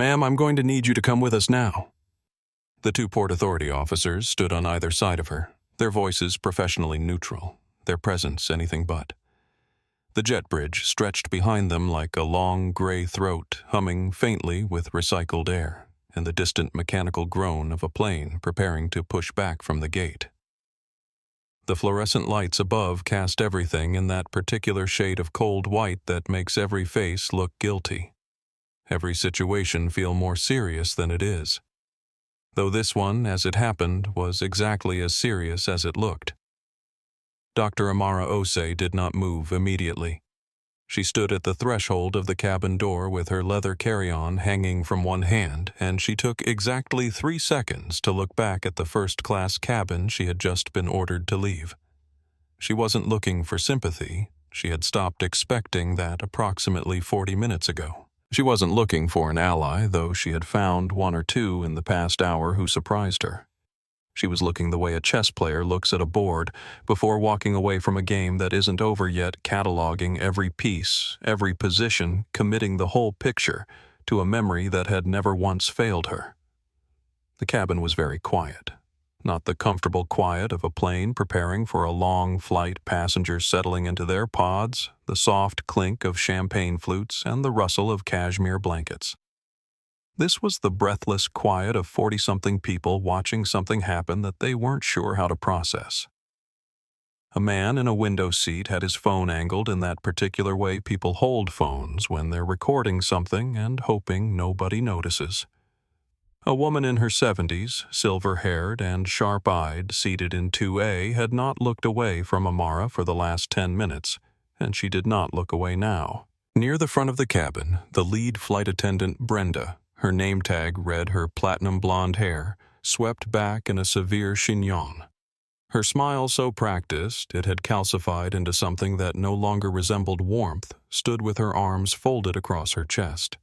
Ma'am, I'm going to need you to come with us now. The two Port Authority officers stood on either side of her, their voices professionally neutral, their presence anything but. The jet bridge stretched behind them like a long gray throat humming faintly with recycled air, and the distant mechanical groan of a plane preparing to push back from the gate. The fluorescent lights above cast everything in that particular shade of cold white that makes every face look guilty, every situation feel more serious than it is. Though this one, as it happened, was exactly as serious as it looked. Dr. Amara Osei did not move immediately. She stood at the threshold of the cabin door with her leather carry-on hanging from one hand, and she took exactly 3 seconds to look back at the first-class cabin she had just been ordered to leave. She wasn't looking for sympathy. She had stopped expecting that approximately 40 minutes ago. She wasn't looking for an ally, though she had found 1 or 2 in the past hour who surprised her. She was looking the way a chess player looks at a board before walking away from a game that isn't over yet, cataloging every piece, every position, committing the whole picture to a memory that had never once failed her. The cabin was very quiet. Not the comfortable quiet of a plane preparing for a long flight, passengers settling into their pods, the soft clink of champagne flutes, and the rustle of cashmere blankets. This was the breathless quiet of 40-something people watching something happen that they weren't sure how to process. A man in a window seat had his phone angled in that particular way people hold phones when they're recording something and hoping nobody notices. A woman in her 70s, silver-haired and sharp-eyed, seated in 2A, had not looked away from Amara for the last 10 minutes, and she did not look away now. Near the front of the cabin, the lead flight attendant, Brenda, her name tag read her platinum blonde hair, swept back in a severe chignon. Her smile so practiced it had calcified into something that no longer resembled warmth, stood with her arms folded across her chest.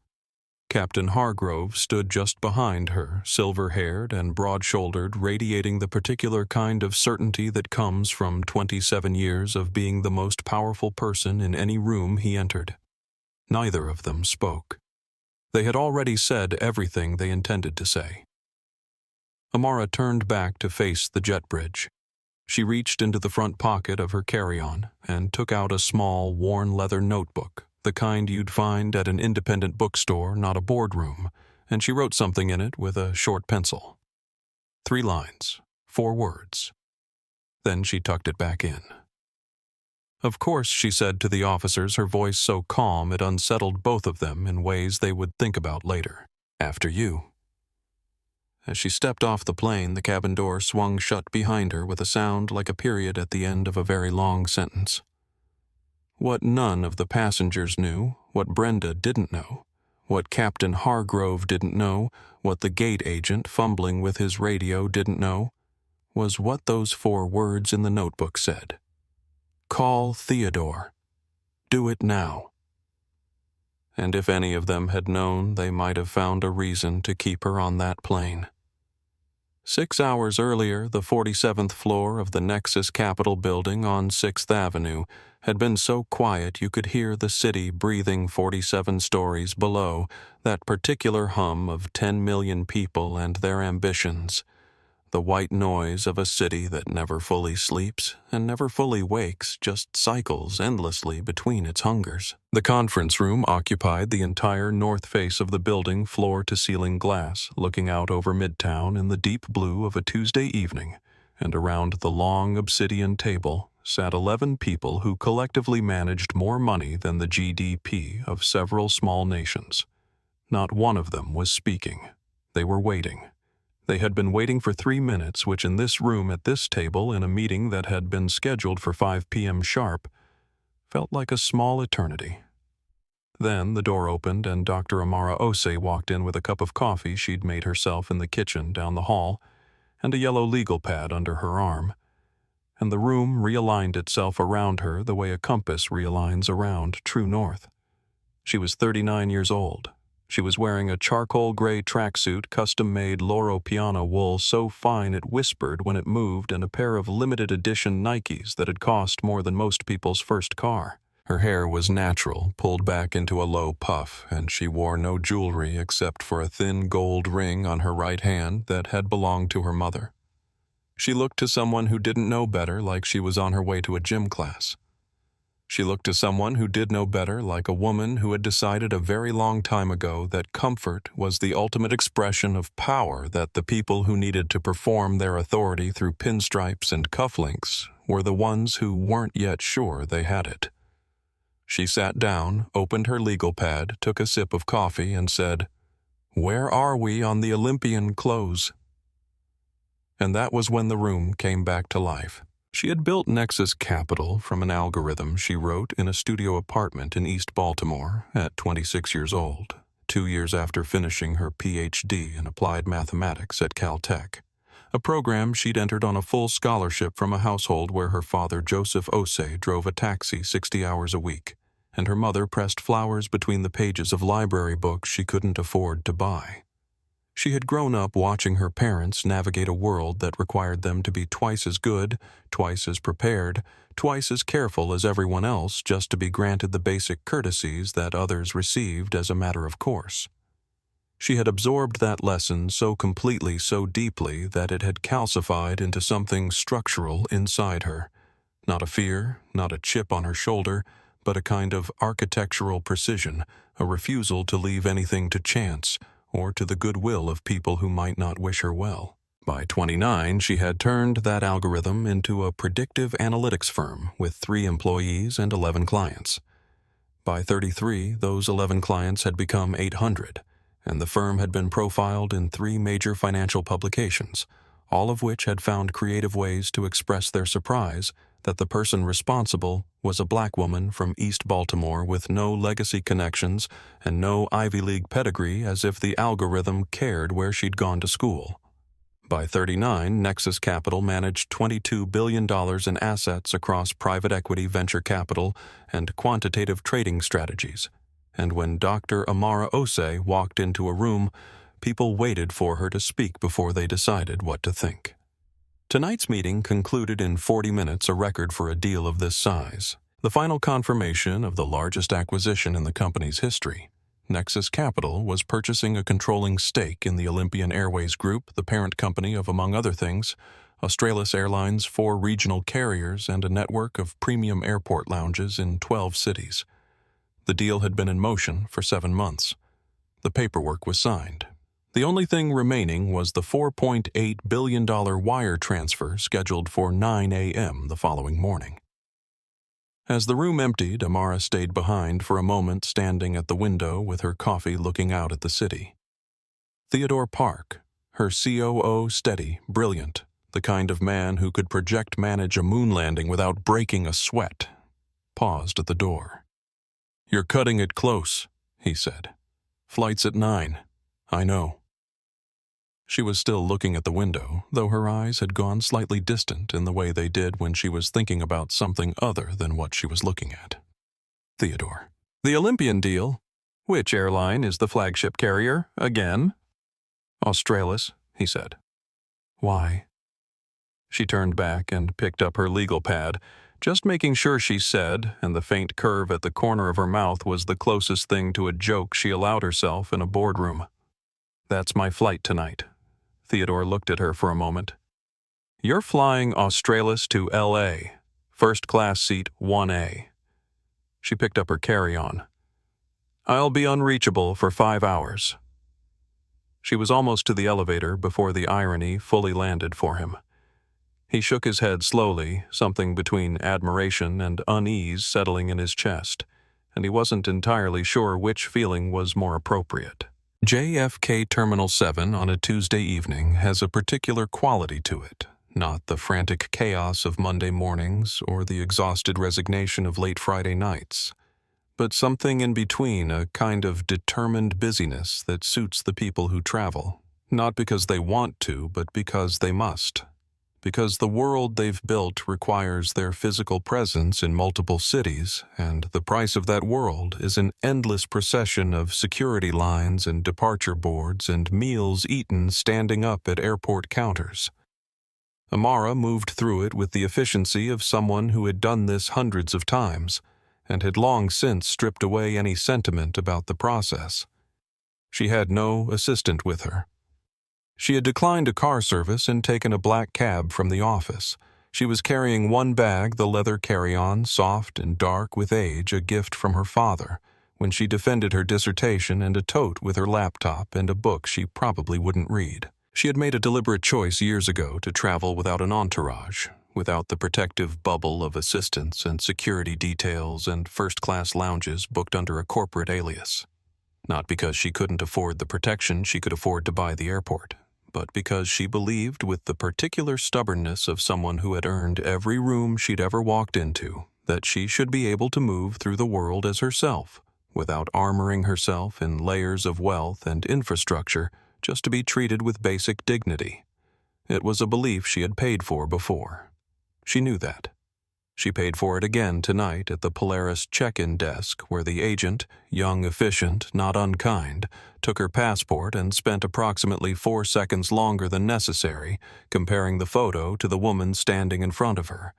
Captain Hargrove stood just behind her, silver-haired and broad-shouldered, radiating the particular kind of certainty that comes from 27 years of being the most powerful person in any room he entered. Neither of them spoke. They had already said everything they intended to say. Amara turned back to face the jet bridge. She reached into the front pocket of her carry-on and took out a small, worn leather notebook, the kind you'd find at an independent bookstore, not a boardroom, and she wrote something in it with a short pencil. 3 lines, 4 words. Then she tucked it back in. Of course, she said to the officers, her voice so calm it unsettled both of them in ways they would think about later. After you. As she stepped off the plane, the cabin door swung shut behind her with a sound like a period at the end of a very long sentence. What none of the passengers knew, what Brenda didn't know, what Captain Hargrove didn't know, what the gate agent fumbling with his radio didn't know, was what those 4 words in the notebook said. Call Theodore. Do it now. And if any of them had known, they might have found a reason to keep her on that plane. 6 hours earlier, the 47th floor of the Nexus Capitol building on 6th Avenue had been so quiet you could hear the city breathing 47 stories below, that particular hum of 10 million people and their ambitions, the white noise of a city that never fully sleeps and never fully wakes, just cycles endlessly between its hungers. The conference room occupied the entire north face of the building, floor-to-ceiling glass, looking out over Midtown in the deep blue of a Tuesday evening, and around the long obsidian table sat 11 people who collectively managed more money than the GDP of several small nations. Not one of them was speaking. They were waiting. They had been waiting for 3 minutes, which in this room at this table in a meeting that had been scheduled for 5 p.m. sharp felt like a small eternity. Then the door opened and Dr. Amara Osei walked in with a cup of coffee she'd made herself in the kitchen down the hall and a yellow legal pad under her arm, and the room realigned itself around her the way a compass realigns around true north. She was 39 years old. She was wearing a charcoal gray tracksuit, custom-made Loro Piana wool so fine it whispered when it moved, and a pair of limited edition Nikes that had cost more than most people's first car. Her hair was natural, pulled back into a low puff, and she wore no jewelry except for a thin gold ring on her right hand that had belonged to her mother. She looked to someone who didn't know better, like she was on her way to a gym class. She looked to someone who did know better, like a woman who had decided a very long time ago that comfort was the ultimate expression of power, that the people who needed to perform their authority through pinstripes and cufflinks were the ones who weren't yet sure they had it. She sat down, opened her legal pad, took a sip of coffee, and said, "Where are we on the Olympian close?" And that was when the room came back to life. She had built Nexus Capital from an algorithm she wrote in a studio apartment in East Baltimore at 26 years old, 2 years after finishing her Ph.D. in applied mathematics at Caltech, a program she'd entered on a full scholarship from a household where her father, Joseph Osei, drove a taxi 60 hours a week, and her mother pressed flowers between the pages of library books she couldn't afford to buy. She had grown up watching her parents navigate a world that required them to be twice as good, twice as prepared, twice as careful as everyone else just to be granted the basic courtesies that others received as a matter of course. She had absorbed that lesson so completely, so deeply, that it had calcified into something structural inside her. Not a fear, not a chip on her shoulder, but a kind of architectural precision, a refusal to leave anything to chance, or to the goodwill of people who might not wish her well. By 29, she had turned that algorithm into a predictive analytics firm with 3 employees and 11 clients. By 33, those 11 clients had become 800, and the firm had been profiled in 3 major financial publications, all of which had found creative ways to express their surprise that the person responsible was a black woman from East Baltimore with no legacy connections and no Ivy League pedigree, as if the algorithm cared where she'd gone to school. By 39, Nexus Capital managed $22 billion in assets across private equity, venture capital, and quantitative trading strategies. And when Dr. Amara Osei walked into a room, people waited for her to speak before they decided what to think. Tonight's meeting concluded in 40 minutes, a record for a deal of this size. The final confirmation of the largest acquisition in the company's history. Nexus Capital was purchasing a controlling stake in the Olympian Airways Group, the parent company of, among other things, Australis Airlines' 4 regional carriers and a network of premium airport lounges in 12 cities. The deal had been in motion for 7 months. The paperwork was signed. The only thing remaining was the $4.8 billion wire transfer scheduled for 9 a.m. the following morning. As the room emptied, Amara stayed behind for a moment, standing at the window with her coffee looking out at the city. Theodore Park, her COO, steady, brilliant, the kind of man who could project manage a moon landing without breaking a sweat, paused at the door. "You're cutting it close," he said. "Flight's at 9. I know." She was still looking at the window, though her eyes had gone slightly distant in the way they did when she was thinking about something other than what she was looking at. Theodore. "The Olympian deal? Which airline is the flagship carrier, again?" "Australis," he said. "Why?" She turned back and picked up her legal pad, just making sure she said, and the faint curve at the corner of her mouth was the closest thing to a joke she allowed herself in a boardroom. "That's my flight tonight." Theodore looked at her for a moment. "You're flying Australis to L.A., first-class seat 1A. She picked up her carry-on. "I'll be unreachable for 5 hours." She was almost to the elevator before the irony fully landed for him. He shook his head slowly, something between admiration and unease settling in his chest, and he wasn't entirely sure which feeling was more appropriate. JFK Terminal 7 on a Tuesday evening has a particular quality to it, not the frantic chaos of Monday mornings or the exhausted resignation of late Friday nights, but something in between, a kind of determined busyness that suits the people who travel, not because they want to, but because they must. Because the world they've built requires their physical presence in multiple cities, and the price of that world is an endless procession of security lines and departure boards and meals eaten standing up at airport counters. Amara moved through it with the efficiency of someone who had done this hundreds of times, and had long since stripped away any sentiment about the process. She had no assistant with her. She had declined a car service and taken a black cab from the office. She was carrying one bag, the leather carry-on, soft and dark with age, a gift from her father, when she defended her dissertation, and a tote with her laptop and a book she probably wouldn't read. She had made a deliberate choice years ago to travel without an entourage, without the protective bubble of assistants and security details and first-class lounges booked under a corporate alias. Not because she couldn't afford the protection she could afford to buy the airport, but because she believed with the particular stubbornness of someone who had earned every room she'd ever walked into that she should be able to move through the world as herself, without armoring herself in layers of wealth and infrastructure just to be treated with basic dignity. It was a belief she had paid for before. She knew that. She paid for it again tonight at the Polaris check-in desk, where the agent, young, efficient, not unkind, took her passport and spent approximately 4 seconds longer than necessary comparing the photo to the woman standing in front of her,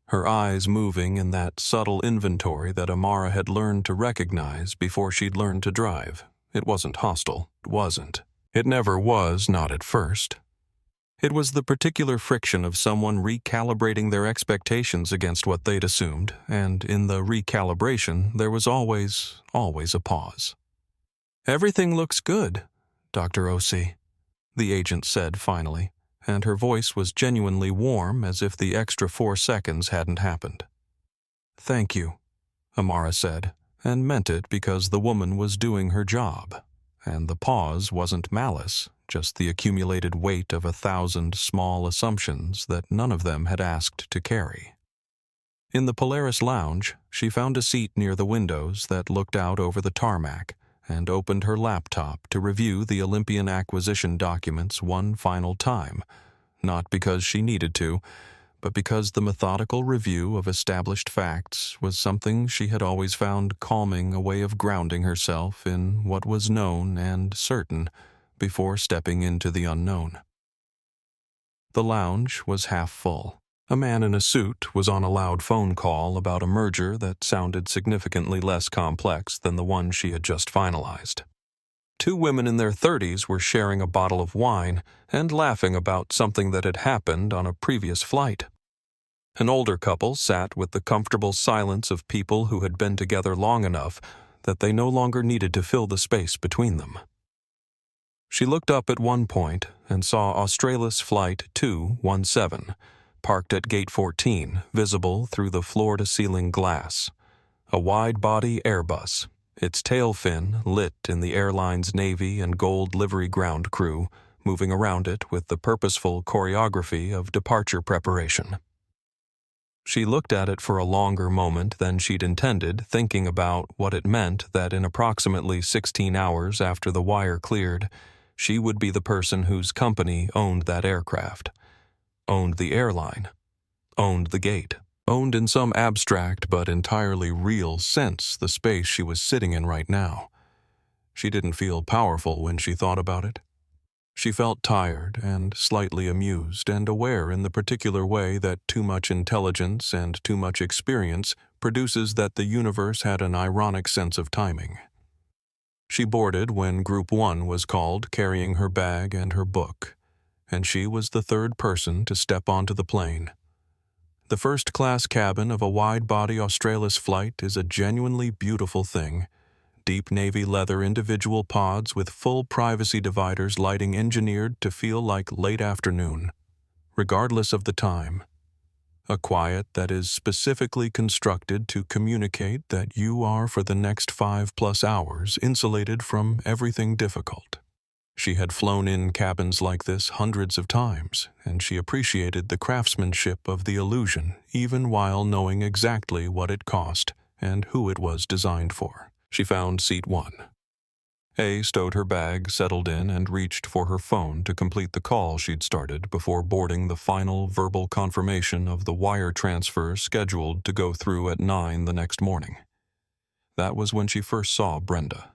her eyes moving in that subtle inventory that Amara had learned to recognize before she'd learned to drive. It wasn't hostile. It wasn't. It never was, not at first. It was the particular friction of someone recalibrating their expectations against what they'd assumed, and in the recalibration there was always a pause. "Everything looks good, Dr. Osei," the agent said finally, and her voice was genuinely warm, as if the extra 4 seconds hadn't happened. "Thank you," Amara said, and meant it because the woman was doing her job, and the pause wasn't malice, just the accumulated weight of 1,000 small assumptions that none of them had asked to carry. In the Polaris lounge, she found a seat near the windows that looked out over the tarmac and opened her laptop to review the Olympian acquisition documents one final time, not because she needed to, but because the methodical review of established facts was something she had always found calming, a way of grounding herself in what was known and certain before stepping into the unknown. The lounge was half full. A man in a suit was on a loud phone call about a merger that sounded significantly less complex than the one she had just finalized. 2 women in their 30s were sharing a bottle of wine and laughing about something that had happened on a previous flight. An older couple sat with the comfortable silence of people who had been together long enough that they no longer needed to fill the space between them. She looked up at one point and saw Australis Flight 217, parked at Gate 14, visible through the floor-to-ceiling glass. A wide-body Airbus, its tail fin lit in the airline's navy and gold livery ground crew, moving around it with the purposeful choreography of departure preparation. She looked at it for a longer moment than she'd intended, thinking about what it meant that in approximately 16 hours after the wire cleared, she would be the person whose company owned that aircraft, owned the airline, owned the gate, owned in some abstract but entirely real sense the space she was sitting in right now. She didn't feel powerful when she thought about it. She felt tired and slightly amused and aware in the particular way that too much intelligence and too much experience produces that the universe had an ironic sense of timing. She boarded when Group 1 was called, carrying her bag and her book, and she was the 3rd person to step onto the plane. The first-class cabin of a wide-body Australis flight is a genuinely beautiful thing. Deep navy leather individual pods with full privacy dividers, lighting engineered to feel like late afternoon, regardless of the time. A quiet that is specifically constructed to communicate that you are for the next 5+ hours insulated from everything difficult. She had flown in cabins like this hundreds of times, and she appreciated the craftsmanship of the illusion even while knowing exactly what it cost and who it was designed for. She found seat 1. A stowed her bag, settled in, and reached for her phone to complete the call she'd started before boarding the final verbal confirmation of the wire transfer scheduled to go through at 9 the next morning. That was when she first saw Brenda.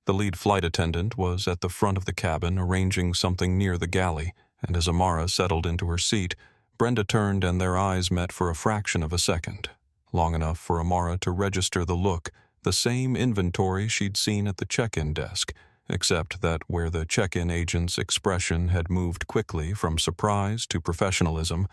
The lead flight attendant was at the front of the cabin arranging something near the galley, and as Amara settled into her seat, Brenda turned and their eyes met for a fraction of a second, long enough for Amara to register the look, the same inventory she'd seen at the check-in desk, except that where the check-in agent's expression had moved quickly from surprise to professionalism,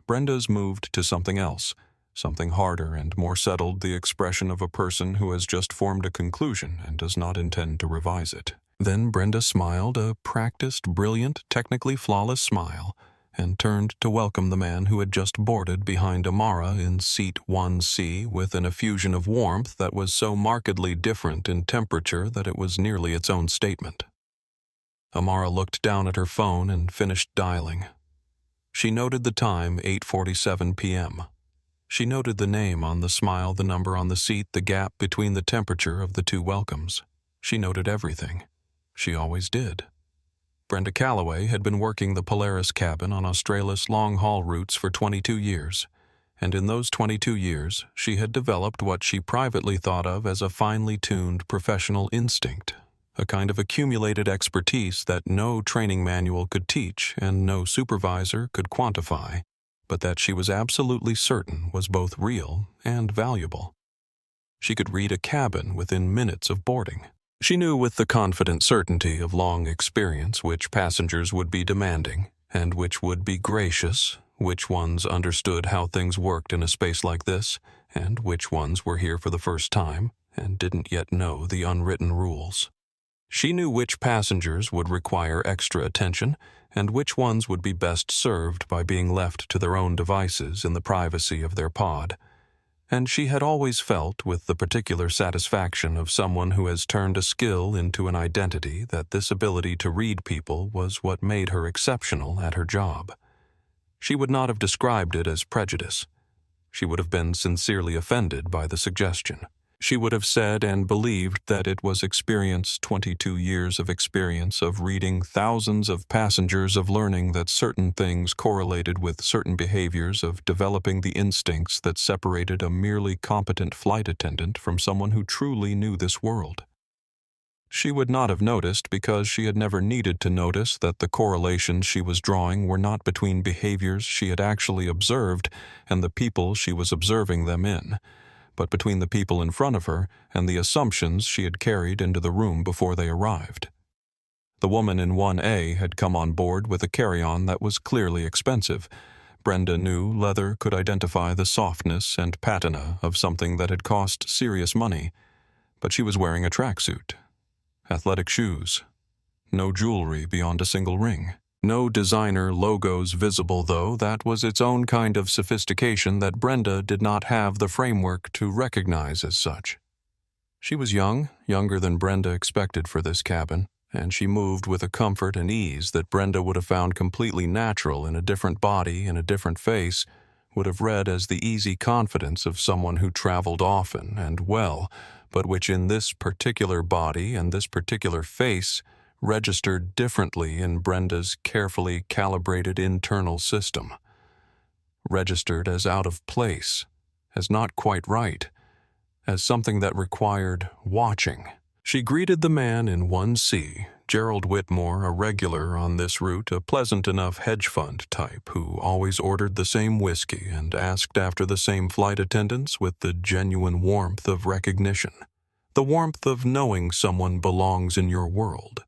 Brenda's moved to something else, something harder and more settled, the expression of a person who has just formed a conclusion and does not intend to revise it. Then Brenda smiled, a practiced, brilliant, technically flawless smile, and turned to welcome the man who had just boarded behind Amara in seat 1C with an effusion of warmth that was so markedly different in temperature that it was nearly its own statement. Amara looked down at her phone and finished dialing. She noted the time, 8:47 p.m. She noted the name on the smile, the number on the seat, the gap between the temperature of the two welcomes. She noted everything. She always did. Brenda Calloway had been working the Polaris cabin on Australia's long-haul routes for 22 years, and in those 22 years she had developed what she privately thought of as a finely tuned professional instinct, a kind of accumulated expertise that no training manual could teach and no supervisor could quantify, but that she was absolutely certain was both real and valuable. She could read a cabin within minutes of boarding. She knew with the confident certainty of long experience which passengers would be demanding and which would be gracious, which ones understood how things worked in a space like this, and which ones were here for the first time and didn't yet know the unwritten rules. She knew which passengers would require extra attention and which ones would be best served by being left to their own devices in the privacy of their pod. And she had always felt with the particular satisfaction of someone who has turned a skill into an identity that this ability to read people was what made her exceptional at her job. She would not have described it as prejudice. She would have been sincerely offended by the suggestion. She would have said and believed that it was experience, 22 years of experience of reading thousands of passengers, of learning that certain things correlated with certain behaviors, of developing the instincts that separated a merely competent flight attendant from someone who truly knew this world. She would not have noticed because she had never needed to notice that the correlations she was drawing were not between behaviors she had actually observed and the people she was observing them in, but between the people in front of her and the assumptions she had carried into the room before they arrived. The woman in 1A had come on board with a carry-on that was clearly expensive. Brenda knew leather could identify the softness and patina of something that had cost serious money, but she was wearing a tracksuit, athletic shoes, no jewelry beyond a single ring. No designer logos visible, though that was its own kind of sophistication that Brenda did not have the framework to recognize as such. She was young, younger than Brenda expected for this cabin, and she moved with a comfort and ease that Brenda would have found completely natural in a different body and a different face, would have read as the easy confidence of someone who traveled often and well, but which in this particular body and this particular face registered differently in Brenda's carefully calibrated internal system. Registered as out of place, as not quite right, as something that required watching. She greeted the man in 1C, Gerald Whitmore, a regular on this route, a pleasant enough hedge fund type who always ordered the same whiskey and asked after the same flight attendants with the genuine warmth of recognition, the warmth of knowing someone belongs in your world.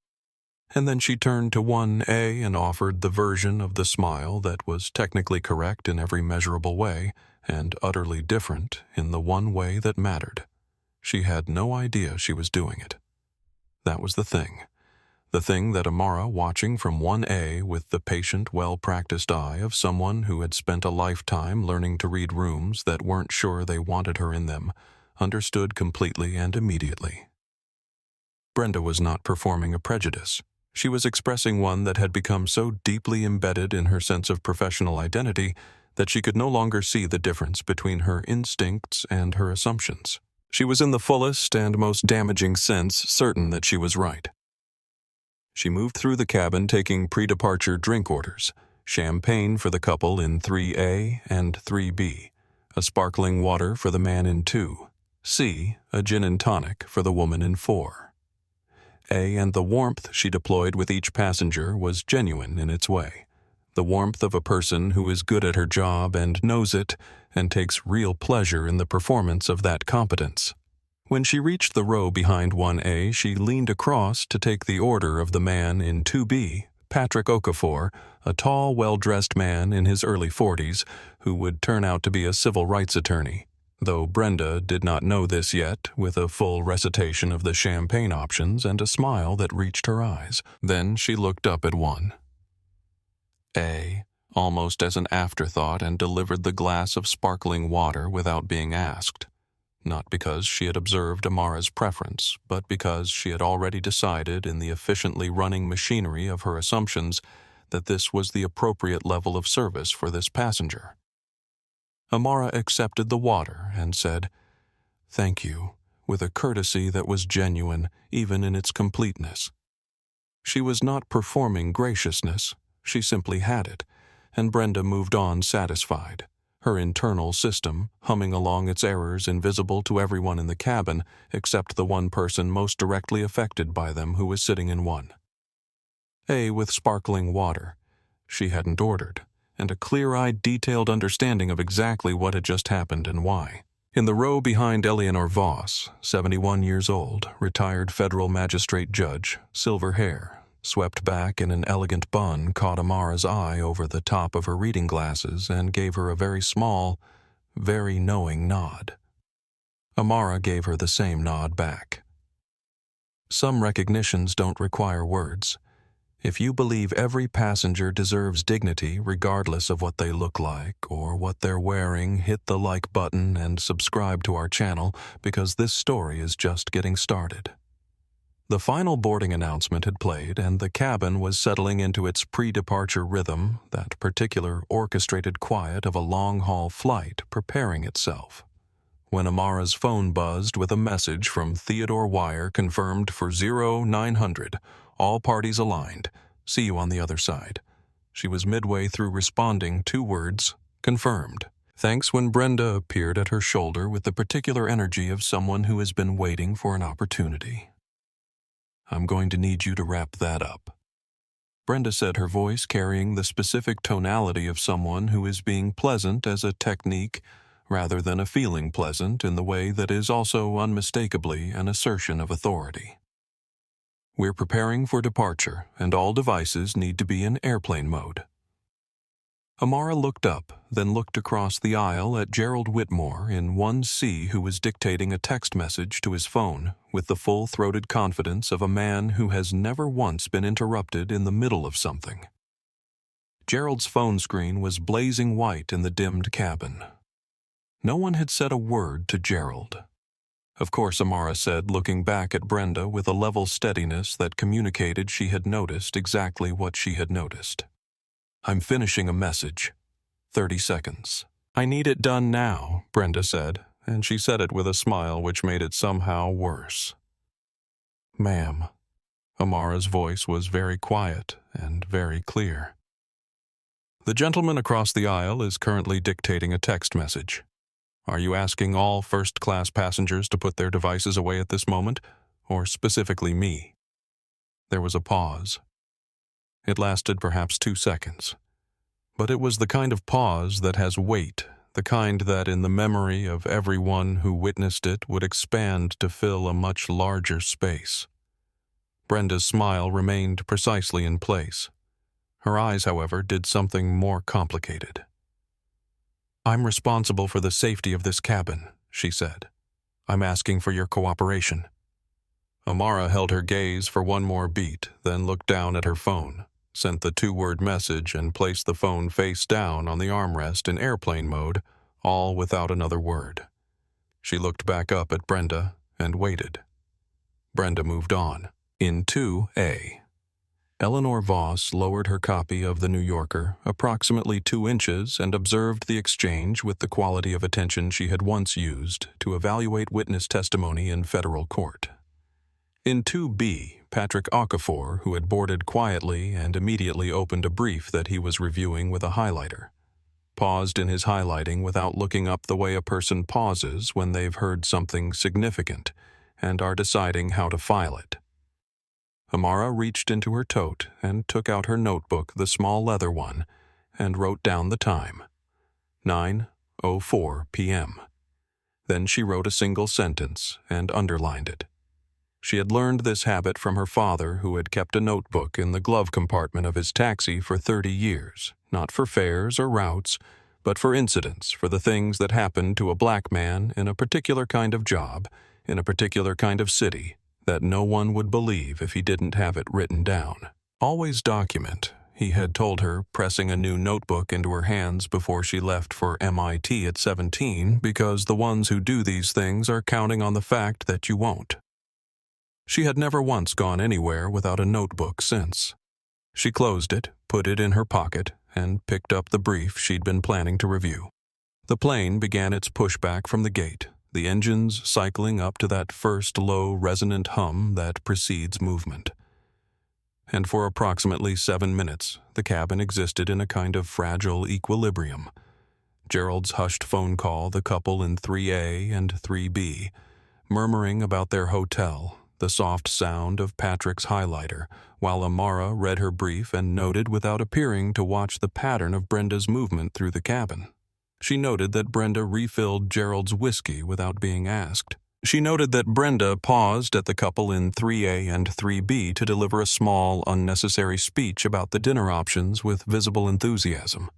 And then she turned to 1A and offered the version of the smile that was technically correct in every measurable way and utterly different in the one way that mattered. She had no idea she was doing it. That was the thing that Amara, watching from 1A with the patient, well-practiced eye of someone who had spent a lifetime learning to read rooms that weren't sure they wanted her in them, understood completely and immediately. Brenda was not performing a prejudice. She was expressing one that had become so deeply embedded in her sense of professional identity that she could no longer see the difference between her instincts and her assumptions. She was in the fullest and most damaging sense certain that she was right. She moved through the cabin taking pre-departure drink orders, champagne for the couple in 3A and 3B, a sparkling water for the man in 2C, a gin and tonic for the woman in 4. And the warmth she deployed with each passenger was genuine in its way. the warmth of a person who is good at her job and knows it and takes real pleasure in the performance of that competence. When she reached the row behind 1A, she leaned across to take the order of the man in 2B, Patrick Okafor, a tall, well-dressed man in his early 40s who would turn out to be a civil rights attorney, though Brenda did not know this yet, with a full recitation of the champagne options and a smile that reached her eyes. Then she looked up at 1A, almost as an afterthought, and delivered the glass of sparkling water without being asked. Not because she had observed Amara's preference, but because she had already decided in the efficiently running machinery of her assumptions that this was the appropriate level of service for this passenger. Amara accepted the water and said, "Thank you," with a courtesy that was genuine even in its completeness. She was not performing graciousness, she simply had it, and Brenda moved on satisfied, her internal system humming along its errors invisible to everyone in the cabin except the one person most directly affected by them, who was sitting in 1A with sparkling water she hadn't ordered, and a clear-eyed, detailed understanding of exactly what had just happened and why. In the row behind Eleanor Voss, 71 years old, retired federal magistrate judge, silver hair, swept back in an elegant bun, caught Amara's eye over the top of her reading glasses and gave her a very small, very knowing nod. Amara gave her the same nod back. Some recognitions don't require words. If you believe every passenger deserves dignity regardless of what they look like or what they're wearing, hit the like button and subscribe to our channel, because this story is just getting started. The final boarding announcement had played, and the cabin was settling into its pre-departure rhythm, that particular orchestrated quiet of a long-haul flight preparing itself, when Amara's phone buzzed with a message from Theodore Wire, confirmed for 0900, all parties aligned, see you on the other side. She was midway through responding 2 words, confirmed. Thanks, when Brenda appeared at her shoulder with the particular energy of someone who has been waiting for an opportunity. "I'm going to need you to wrap that up," Brenda said, her voice carrying the specific tonality of someone who is being pleasant as a technique rather than a feeling pleasant in the way that is also unmistakably an assertion of authority. "We're preparing for departure, and all devices need to be in airplane mode." Amara looked up, then looked across the aisle at Gerald Whitmore in 1C, who was dictating a text message to his phone with the full-throated confidence of a man who has never once been interrupted in the middle of something. Gerald's phone screen was blazing white in the dimmed cabin. No one had said a word to Gerald. Of course, Amara said, looking back at Brenda with a level steadiness that communicated she had noticed exactly what she had noticed. "I'm finishing a message. 30 seconds. I need it done now," Brenda said, and she said it with a smile which made it somehow worse. "Ma'am." Amara's voice was very quiet and very clear. "The gentleman across the aisle is currently dictating a text message. Are you asking all first-class passengers to put their devices away at this moment, or specifically me?" There was a pause. It lasted perhaps 2 seconds. But it was the kind of pause that has weight, the kind that in the memory of everyone who witnessed it would expand to fill a much larger space. Brenda's smile remained precisely in place. Her eyes, however, did something more complicated. "I'm responsible for the safety of this cabin," she said. "I'm asking for your cooperation." Amara held her gaze for one more beat, then looked down at her phone, sent the 2-word message, and placed the phone face down on the armrest in airplane mode, all without another word. She looked back up at Brenda and waited. Brenda moved on. In 2A, Eleanor Voss lowered her copy of The New Yorker approximately 2 inches and observed the exchange with the quality of attention she had once used to evaluate witness testimony in federal court. In 2B, Patrick Okafor, who had boarded quietly and immediately opened a brief that he was reviewing with a highlighter, paused in his highlighting without looking up the way a person pauses when they've heard something significant and are deciding how to file it. Amara reached into her tote and took out her notebook, the small leather one, and wrote down the time, 9:04 p.m. Then she wrote a single sentence and underlined it. She had learned this habit from her father, who had kept a notebook in the glove compartment of his taxi for 30 years, not for fares or routes, but for incidents, for the things that happened to a black man in a particular kind of job, in a particular kind of city, that no one would believe if he didn't have it written down. Always document, he had told her, pressing a new notebook into her hands before she left for MIT at 17, because the ones who do these things are counting on the fact that you won't. She had never once gone anywhere without a notebook since. She closed it, put it in her pocket, and picked up the brief she'd been planning to review. The plane began its pushback from the gate, the engines cycling up to that first low, resonant hum that precedes movement. And for approximately 7 minutes, the cabin existed in a kind of fragile equilibrium. Gerald's hushed phone call, the couple in 3A and 3B, murmuring about their hotel, the soft sound of Patrick's highlighter, while Amara read her brief and noted without appearing to watch the pattern of Brenda's movement through the cabin. She noted that Brenda refilled Gerald's whiskey without being asked. She noted that Brenda paused at the couple in 3A and 3B to deliver a small, unnecessary speech about the dinner options with visible enthusiasm.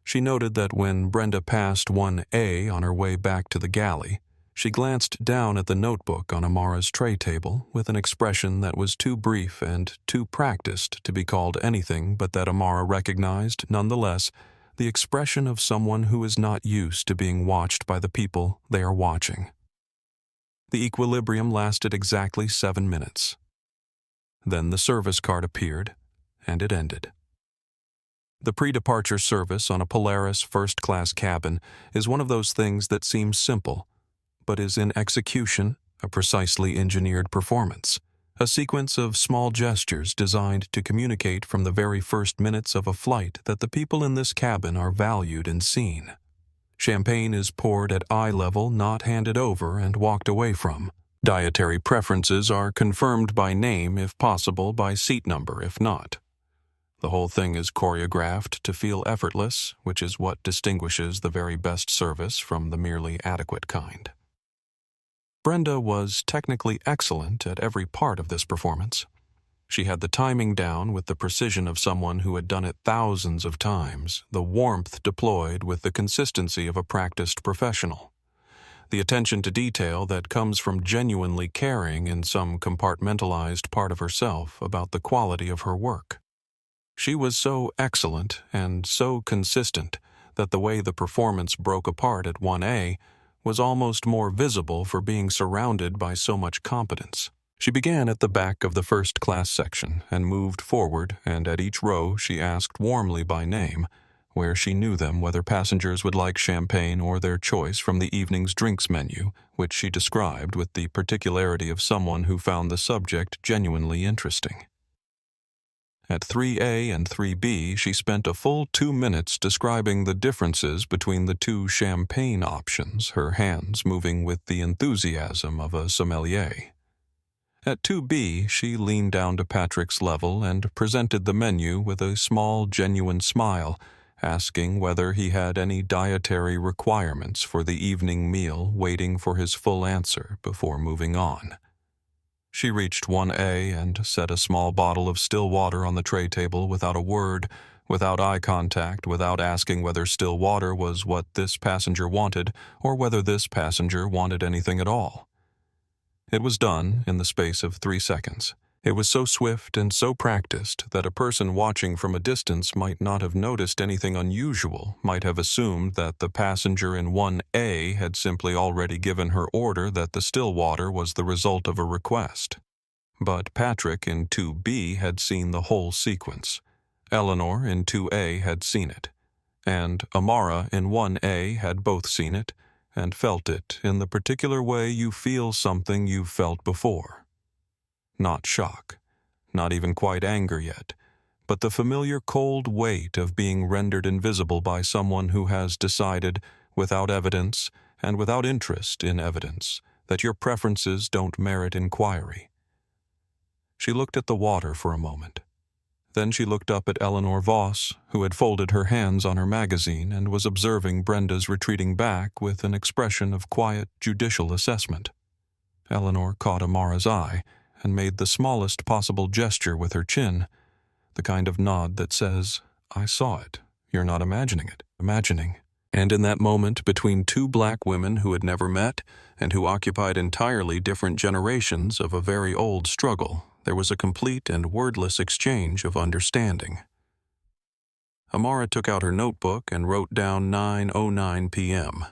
She noted that when Brenda passed 1A on her way back to the galley, she glanced down at the notebook on Amara's tray table with an expression that was too brief and too practiced to be called anything but that Amara recognized, nonetheless, the expression of someone who is not used to being watched by the people they are watching. The equilibrium lasted exactly 7 minutes. Then the service card appeared, and it ended. The pre-departure service on a Polaris first-class cabin is one of those things that seems simple, but is in execution a precisely engineered performance, a sequence of small gestures designed to communicate from the very first minutes of a flight that the people in this cabin are valued and seen. Champagne is poured at eye level, not handed over and walked away from. Dietary preferences are confirmed by name, if possible, by seat number, if not. The whole thing is choreographed to feel effortless, which is what distinguishes the very best service from the merely adequate kind. Brenda was technically excellent at every part of this performance. She had the timing down with the precision of someone who had done it thousands of times, the warmth deployed with the consistency of a practiced professional, the attention to detail that comes from genuinely caring in some compartmentalized part of herself about the quality of her work. She was so excellent and so consistent that the way the performance broke apart at 1A was almost more visible for being surrounded by so much competence. She began at the back of the first-class section and moved forward, and at each row she asked warmly by name, where she knew them, whether passengers would like champagne or their choice from the evening's drinks menu, which she described with the particularity of someone who found the subject genuinely interesting. At 3A and 3B, she spent a full 2 minutes describing the differences between the two champagne options, her hands moving with the enthusiasm of a sommelier. At 2B, she leaned down to Patrick's level and presented the menu with a small, genuine smile, asking whether he had any dietary requirements for the evening meal, waiting for his full answer before moving on. She reached 1A and set a small bottle of still water on the tray table without a word, without eye contact, without asking whether still water was what this passenger wanted or whether this passenger wanted anything at all. It was done in the space of 3 seconds. It was so swift and so practiced that a person watching from a distance might not have noticed anything unusual, might have assumed that the passenger in 1A had simply already given her order that the still water was the result of a request. But Patrick in 2B had seen the whole sequence. Eleanor in 2A had seen it, and Amara in 1A had both seen it and felt it in the particular way you feel something you've felt before. Not shock, not even quite anger yet, but the familiar cold weight of being rendered invisible by someone who has decided, without evidence and without interest in evidence, that your preferences don't merit inquiry. She looked at the water for a moment. Then she looked up at Eleanor Voss, who had folded her hands on her magazine and was observing Brenda's retreating back with an expression of quiet, judicial assessment. Eleanor caught Amara's eye and made the smallest possible gesture with her chin, the kind of nod that says, "I saw it. You're not imagining it. Imagining." And in that moment, between two black women who had never met and who occupied entirely different generations of a very old struggle, there was a complete and wordless exchange of understanding. Amara took out her notebook and wrote down 9:09 p.m.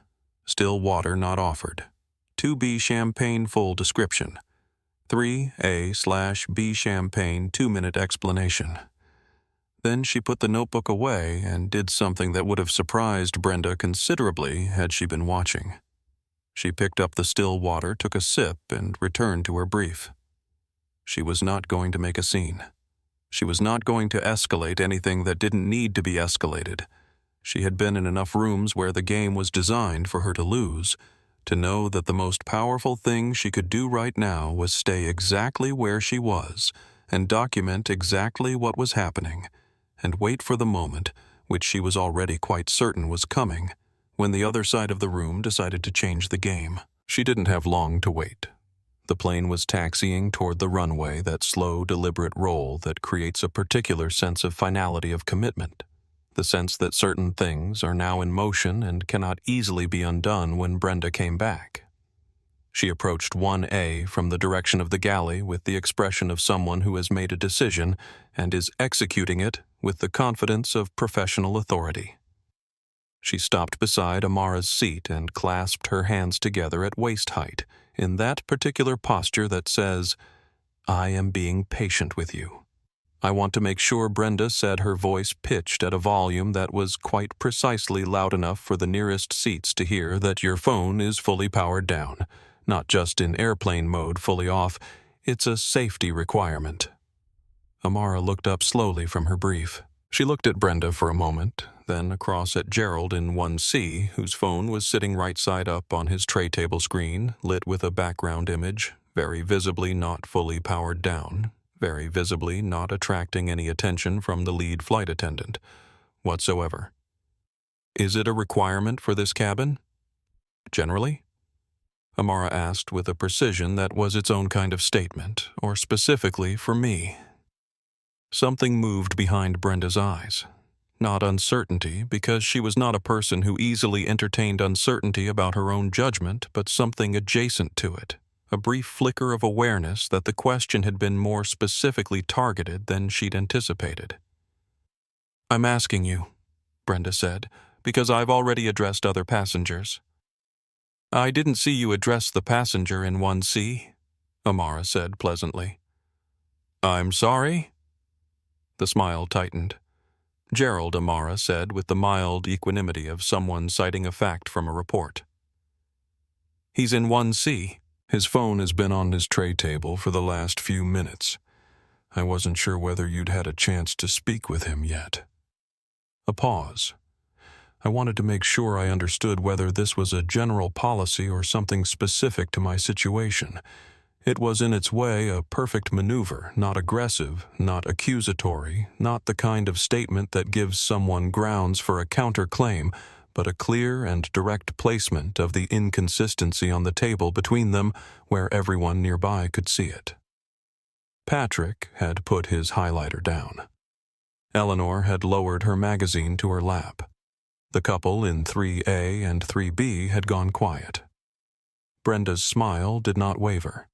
Still water not offered. 2B champagne full description. 3A/B champagne 2-minute explanation. Then she put the notebook away and did something that would have surprised Brenda considerably had she been watching. She picked up the still water, took a sip, and returned to her brief. She was not going to make a scene. She was not going to escalate anything that didn't need to be escalated. She had been in enough rooms where the game was designed for her to lose, to know that the most powerful thing she could do right now was stay exactly where she was and document exactly what was happening, and wait for the moment, which she was already quite certain was coming, when the other side of the room decided to change the game. She didn't have long to wait. The plane was taxiing toward the runway, that slow, deliberate roll that creates a particular sense of finality of commitment, the sense that certain things are now in motion and cannot easily be undone when Brenda came back. She approached 1A from the direction of the galley with the expression of someone who has made a decision and is executing it with the confidence of professional authority. She stopped beside Amara's seat and clasped her hands together at waist height in that particular posture that says, "I am being patient with you." I want to make sure Brenda said, her voice pitched at a volume that was quite precisely loud enough for the nearest seats to hear, that your phone is fully powered down, not just in airplane mode fully off. It's a safety requirement. Amara looked up slowly from her brief. She looked at Brenda for a moment, then across at Gerald in 1C, whose phone was sitting right side up on his tray table screen, lit with a background image, very visibly not fully powered down, very visibly not attracting any attention from the lead flight attendant whatsoever. "Is it a requirement for this cabin?" "Generally?" Amara asked with a precision that was its own kind of statement, or specifically for me. Something moved behind Brenda's eyes. Not uncertainty, because she was not a person who easily entertained uncertainty about her own judgment, but something adjacent to it. A brief flicker of awareness that the question had been more specifically targeted than she'd anticipated. "I'm asking you," Brenda said, "because I've already addressed other passengers." "I didn't see you address the passenger in 1C, Amara said pleasantly. "I'm sorry?" The smile tightened. "Gerald," Amara said with the mild equanimity of someone citing a fact from a report. "He's in 1C. His phone has been on his tray table for the last few minutes. I wasn't sure whether you'd had a chance to speak with him yet." A pause. I wanted to make sure I understood whether this was a general policy or something specific to my situation. It was in its way a perfect maneuver, not aggressive, not accusatory, not the kind of statement that gives someone grounds for a counterclaim, but a clear and direct placement of the inconsistency on the table between them where everyone nearby could see it. Patrick had put his highlighter down. Eleanor had lowered her magazine to her lap. The couple in 3A and 3B had gone quiet. Brenda's smile did not waver.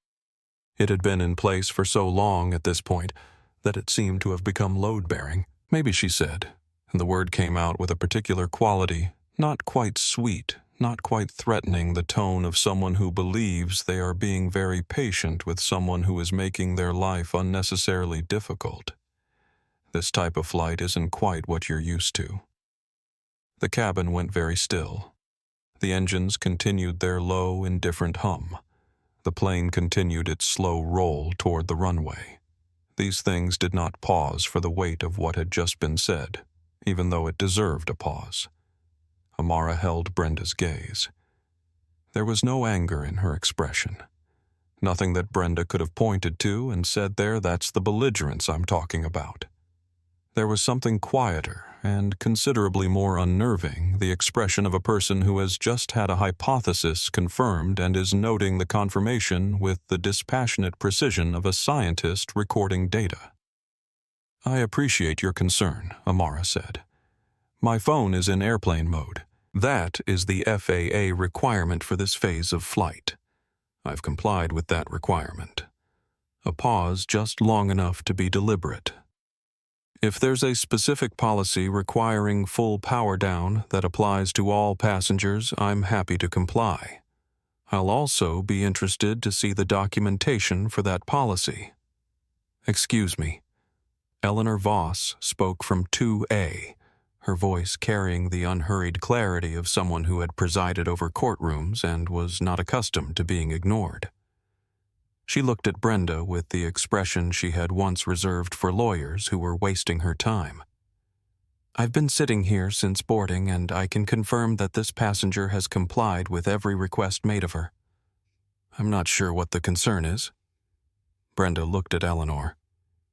It had been in place for so long at this point that it seemed to have become load-bearing. "Maybe," she said, and the word came out with a particular quality, not quite sweet, not quite threatening, the tone of someone who believes they are being very patient with someone who is making their life unnecessarily difficult. "This type of flight isn't quite what you're used to." The cabin went very still. The engines continued their low, indifferent hum. The plane continued its slow roll toward the runway. These things did not pause for the weight of what had just been said, even though it deserved a pause. Amara held Brenda's gaze. There was no anger in her expression. Nothing that Brenda could have pointed to and said, "There, that's the belligerence I'm talking about." There was something quieter and considerably more unnerving, the expression of a person who has just had a hypothesis confirmed and is noting the confirmation with the dispassionate precision of a scientist recording data. "I appreciate your concern," Amara said. "My phone is in airplane mode. That is the FAA requirement for this phase of flight. I've complied with that requirement." A pause just long enough to be deliberate. "If there's a specific policy requiring full power down that applies to all passengers, I'm happy to comply. I'll also be interested to see the documentation for that policy." "Excuse me." Eleanor Voss spoke from 2A, her voice carrying the unhurried clarity of someone who had presided over courtrooms and was not accustomed to being ignored. She looked at Brenda with the expression she had once reserved for lawyers who were wasting her time. "I've been sitting here since boarding, and I can confirm that this passenger has complied with every request made of her." "I'm not sure what the concern is." Brenda looked at Eleanor.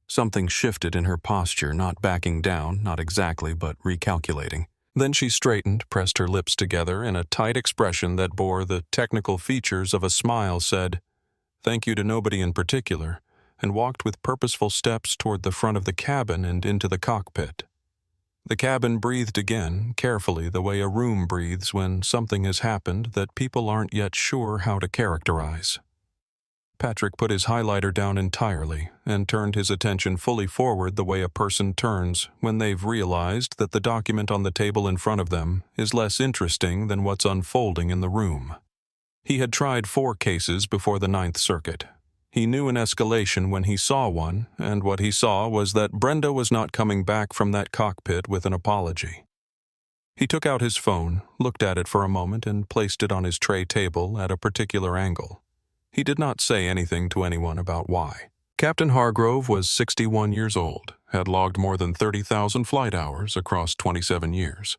Something shifted in her posture, not backing down, not exactly, but recalculating. Then she straightened, pressed her lips together in a tight expression that bore the technical features of a smile, said, "Thank you to nobody in particular," and walked with purposeful steps toward the front of the cabin and into the cockpit. The cabin breathed again, carefully, the way a room breathes when something has happened that people aren't yet sure how to characterize. Patrick put his highlighter down entirely and turned his attention fully forward the way a person turns when they've realized that the document on the table in front of them is less interesting than what's unfolding in the room. He had tried 4 cases before the Ninth Circuit. He knew an escalation when he saw one, and what he saw was that Brenda was not coming back from that cockpit with an apology. He took out his phone, looked at it for a moment, and placed it on his tray table at a particular angle. He did not say anything to anyone about why. Captain Hargrove was 61 years old, had logged more than 30,000 flight hours across 27 years.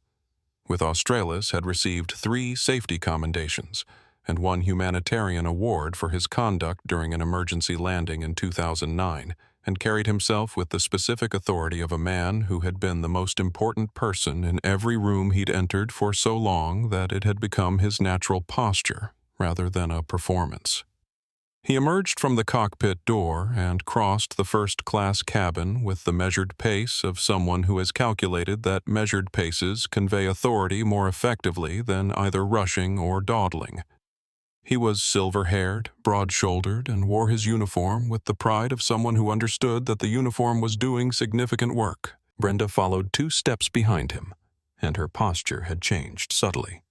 With Australis, had received 3 safety commendations and 1 humanitarian award for his conduct during an emergency landing in 2009, and carried himself with the specific authority of a man who had been the most important person in every room he'd entered for so long that it had become his natural posture rather than a performance. He emerged from the cockpit door and crossed the first-class cabin with the measured pace of someone who has calculated that measured paces convey authority more effectively than either rushing or dawdling. He was silver-haired, broad-shouldered, and wore his uniform with the pride of someone who understood that the uniform was doing significant work. Brenda followed 2 steps behind him, and her posture had changed subtly.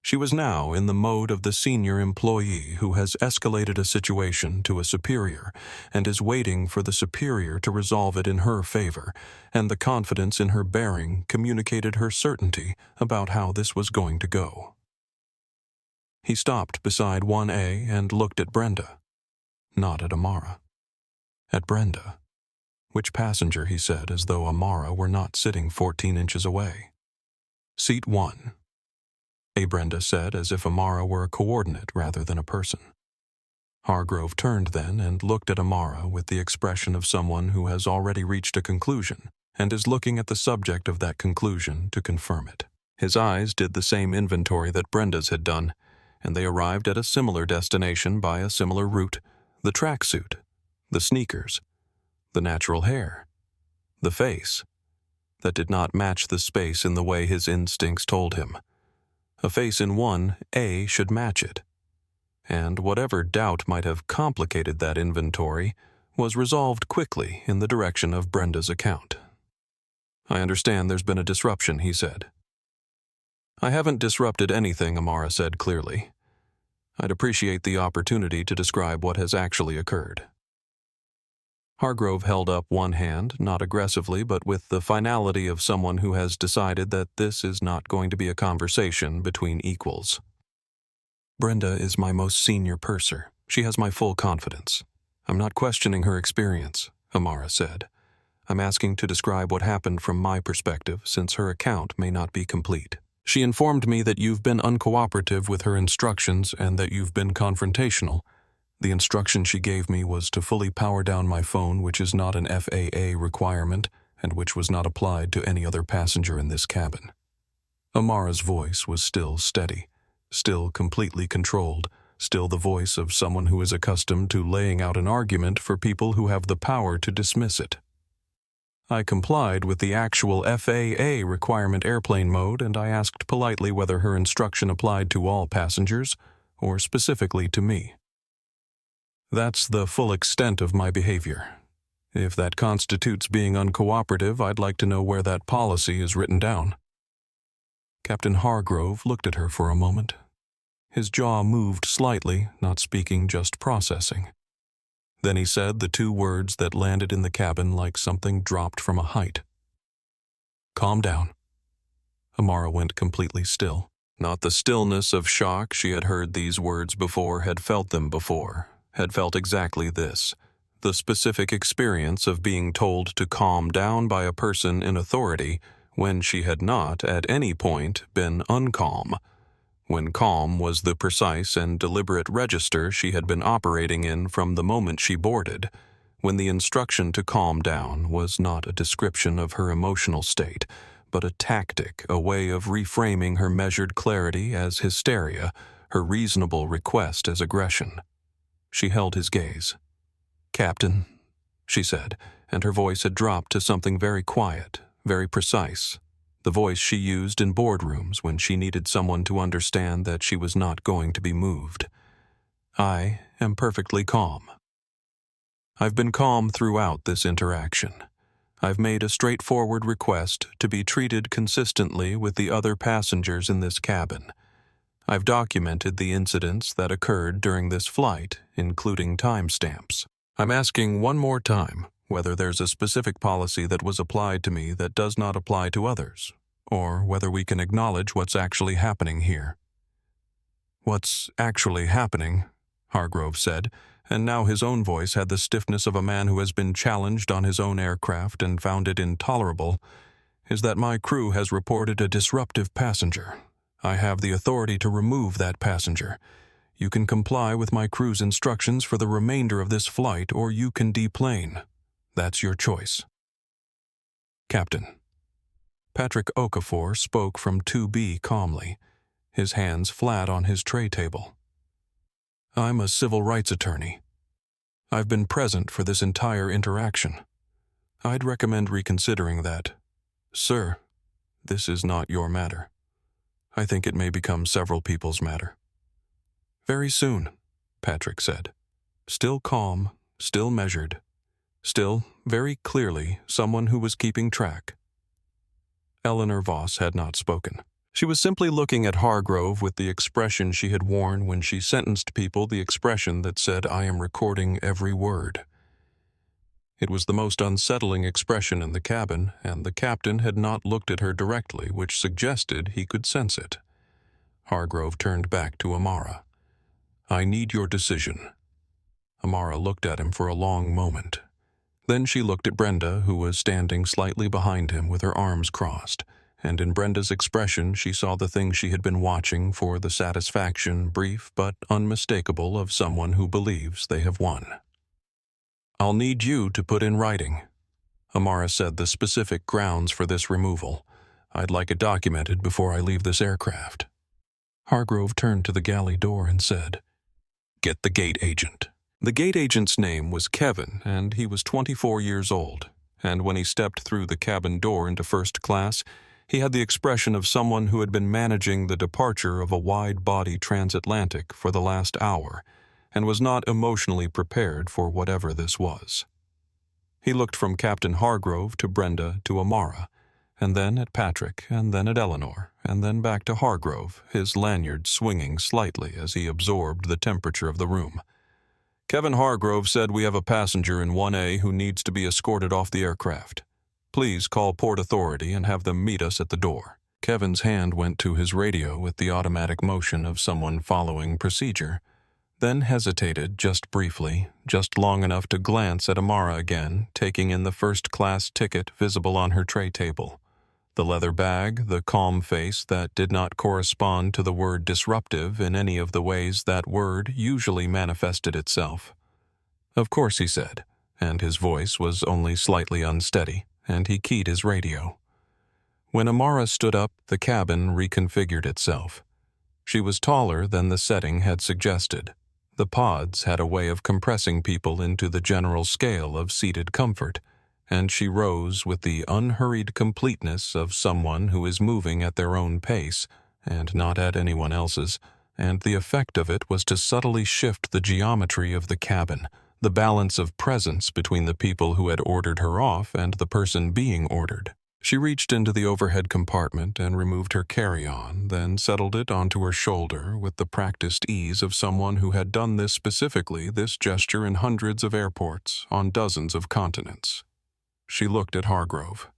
She was now in the mode of the senior employee who has escalated a situation to a superior and is waiting for the superior to resolve it in her favor, and the confidence in her bearing communicated her certainty about how this was going to go. He stopped beside 1A and looked at Brenda. Not at Amara. At Brenda. "Which passenger?" he said, as though Amara were not sitting 14 inches away. "Seat 1. Brenda said, as if Amara were a coordinate rather than a person. Hargrove turned then and looked at Amara with the expression of someone who has already reached a conclusion and is looking at the subject of that conclusion to confirm it. His eyes did the same inventory that Brenda's had done, and they arrived at a similar destination by a similar route: the tracksuit, the sneakers, the natural hair, the face that did not match the space in the way his instincts told him. A face in 1A should match it. And whatever doubt might have complicated that inventory was resolved quickly in the direction of Brenda's account. "I understand there's been a disruption," he said. "I haven't disrupted anything," Amara said clearly. "I'd appreciate the opportunity to describe what has actually occurred." Hargrove held up one hand, not aggressively, but with the finality of someone who has decided that this is not going to be a conversation between equals. "Brenda is my most senior purser. She has my full confidence. I'm not questioning her experience," Amara said. "I'm asking to describe what happened from my perspective, since her account may not be complete. She informed me that you've been uncooperative with her instructions and that you've been confrontational. The instruction she gave me was to fully power down my phone, which is not an FAA requirement, and which was not applied to any other passenger in this cabin. Amara's voice was still steady, still completely controlled, still the voice of someone who is accustomed to laying out an argument for people who have the power to dismiss it. I complied with the actual FAA requirement airplane mode, and I asked politely whether her instruction applied to all passengers or specifically to me. That's the full extent of my behavior. If that constitutes being uncooperative, I'd like to know where that policy is written down. Captain Hargrove looked at her for a moment. His jaw moved slightly, not speaking, just processing. Then he said the two words that landed in the cabin like something dropped from a height. "Calm down." Amara went completely still. Not the stillness of shock. She had heard these words before, had felt them before, had felt exactly this. The specific experience of being told to calm down by a person in authority when she had not, at any point, been uncalm. When calm was the precise and deliberate register she had been operating in from the moment she boarded, when the instruction to calm down was not a description of her emotional state, but a tactic, a way of reframing her measured clarity as hysteria, her reasonable request as aggression. She held his gaze. "Captain," she said, and her voice had dropped to something very quiet, very precise, the voice she used in boardrooms when she needed someone to understand that she was not going to be moved. "I am perfectly calm. I've been calm throughout this interaction. I've made a straightforward request to be treated consistently with the other passengers in this cabin. I've documented the incidents that occurred during this flight, including timestamps. I'm asking one more time whether there's a specific policy that was applied to me that does not apply to others, or whether we can acknowledge what's actually happening here." "What's actually happening," Hargrove said, and now his own voice had the stiffness of a man who has been challenged on his own aircraft and found it intolerable, "is that my crew has reported a disruptive passenger. I have the authority to remove that passenger. You can comply with my crew's instructions for the remainder of this flight, or you can deplane. That's your choice." "Captain." Patrick Okafor spoke from 2B calmly, his hands flat on his tray table. "I'm a civil rights attorney. I've been present for this entire interaction. I'd recommend reconsidering that. Sir, this is not your matter. I think it may become several people's matter." "Very soon," Patrick said. Still calm, still measured, still, very clearly, someone who was keeping track. Eleanor Voss had not spoken. She was simply looking at Hargrove with the expression she had worn when she sentenced people, the expression that said, "I am recording every word." It was the most unsettling expression in the cabin, and the captain had not looked at her directly, which suggested he could sense it. Hargrove turned back to Amara. "I need your decision." Amara looked at him for a long moment. Then she looked at Brenda, who was standing slightly behind him with her arms crossed, and in Brenda's expression she saw the thing she had been watching for the satisfaction, brief but unmistakable, of someone who believes they have won. "I'll need you to put in writing." Amara said the specific grounds for this removal. "I'd like it documented before I leave this aircraft." Hargrove turned to the galley door and said, "Get the gate agent." The gate agent's name was Kevin, and he was 24 years old, and when he stepped through the cabin door into first class, he had the expression of someone who had been managing the departure of a wide-body transatlantic for the last hour, and was not emotionally prepared for whatever this was. He looked from Captain Hargrove to Brenda to Amara, and then at Patrick, and then at Eleanor, and then back to Hargrove, his lanyard swinging slightly as he absorbed the temperature of the room. "Kevin Hargrove said we have a passenger in 1A who needs to be escorted off the aircraft. Please call Port Authority and have them meet us at the door." Kevin's hand went to his radio with the automatic motion of someone following procedure, then hesitated just briefly, just long enough to glance at Amara again, taking in the first-class ticket visible on her tray table. The leather bag, the calm face that did not correspond to the word disruptive in any of the ways that word usually manifested itself. "Of course," he said, and his voice was only slightly unsteady. and he keyed his radio. When Amara stood up, the cabin reconfigured itself. She was taller than the setting had suggested. The pods had a way of compressing people into the general scale of seated comfort, and she rose with the unhurried completeness of someone who is moving at their own pace and not at anyone else's, and the effect of it was to subtly shift the geometry of the cabin, the balance of presence between the people who had ordered her off and the person being ordered. She reached into the overhead compartment and removed her carry-on, then settled it onto her shoulder with the practiced ease of someone who had done this gesture in hundreds of airports on dozens of continents. She looked at Hargrove.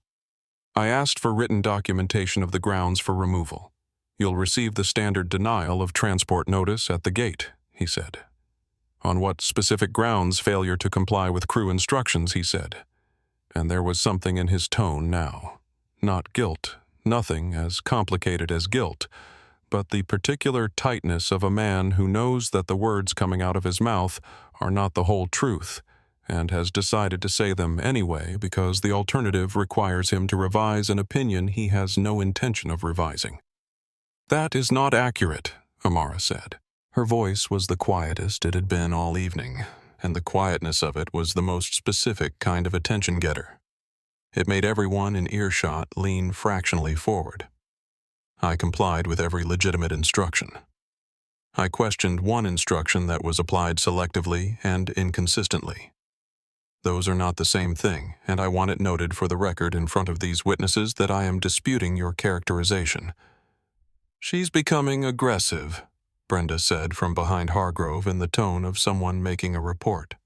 "I asked for written documentation of the grounds for removal. You'll receive the standard denial of transport notice at the gate," he said. "On what specific grounds failure to comply with crew instructions?" he said. And there was something in his tone now. Not guilt, nothing as complicated as guilt, but the particular tightness of a man who knows that the words coming out of his mouth are not the whole truth, and has decided to say them anyway because the alternative requires him to revise an opinion he has no intention of revising. "That is not accurate," Amara said. Her voice was the quietest it had been all evening, and the quietness of it was the most specific kind of attention-getter. It made everyone in earshot lean fractionally forward. I complied with every legitimate instruction. I questioned one instruction that was applied selectively and inconsistently. Those are not the same thing, and I want it noted for the record in front of these witnesses that I am disputing your characterization. "She's becoming aggressive," Brenda said from behind Hargrove in the tone of someone making a report.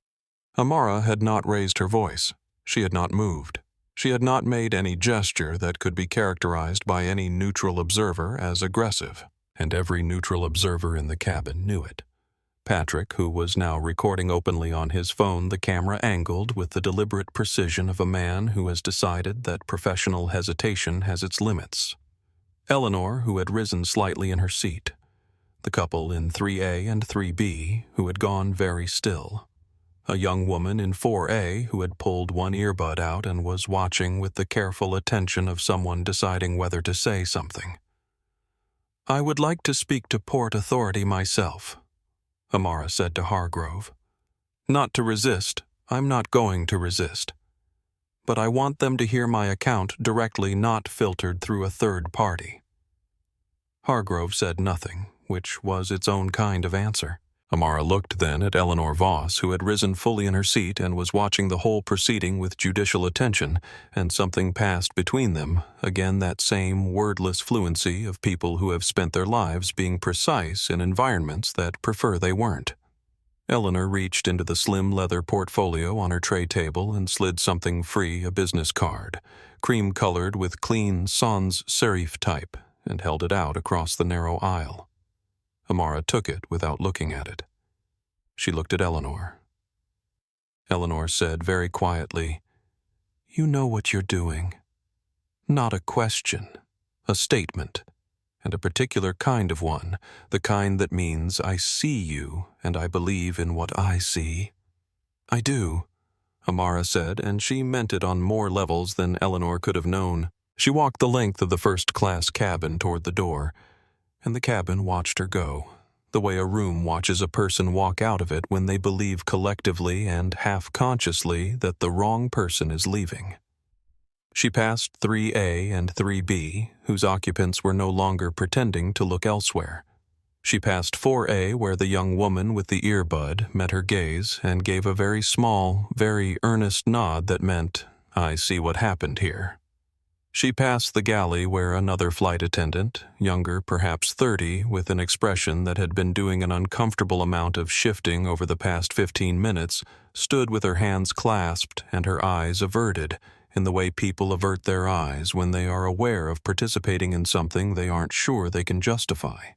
Amara had not raised her voice. She had not moved. She had not made any gesture that could be characterized by any neutral observer as aggressive, and every neutral observer in the cabin knew it. Patrick, who was now recording openly on his phone, the camera angled with the deliberate precision of a man who has decided that professional hesitation has its limits. Eleanor, who had risen slightly in her seat. The couple in 3A and 3B, who had gone very still. A young woman in 4A who had pulled one earbud out and was watching with the careful attention of someone deciding whether to say something. "I would like to speak to Port Authority myself," Amara said to Hargrove. "Not to resist, I'm not going to resist. But I want them to hear my account directly, not filtered through a third party." Hargrove said nothing, which was its own kind of answer. Amara looked then at Eleanor Voss, who had risen fully in her seat and was watching the whole proceeding with judicial attention, and something passed between them, again that same wordless fluency of people who have spent their lives being precise in environments that prefer they weren't. Eleanor reached into the slim leather portfolio on her tray table and slid something free, a business card, cream-colored with clean sans serif type, and held it out across the narrow aisle. Amara took it without looking at it. She looked at Eleanor. Eleanor said very quietly, "You know what you're doing." Not a question, a statement, and a particular kind of one, the kind that means I see you and I believe in what I see. "I do," Amara said, and she meant it on more levels than Eleanor could have known. She walked the length of the first-class cabin toward the door, and the cabin watched her go, the way a room watches a person walk out of it when they believe collectively and half-consciously that the wrong person is leaving. She passed 3A and 3B, whose occupants were no longer pretending to look elsewhere. She passed 4A, where the young woman with the earbud met her gaze and gave a very small, very earnest nod that meant, "I see what happened here." She passed the galley where another flight attendant, younger, perhaps 30, with an expression that had been doing an uncomfortable amount of shifting over the past 15 minutes, stood with her hands clasped and her eyes averted, in the way people avert their eyes when they are aware of participating in something they aren't sure they can justify.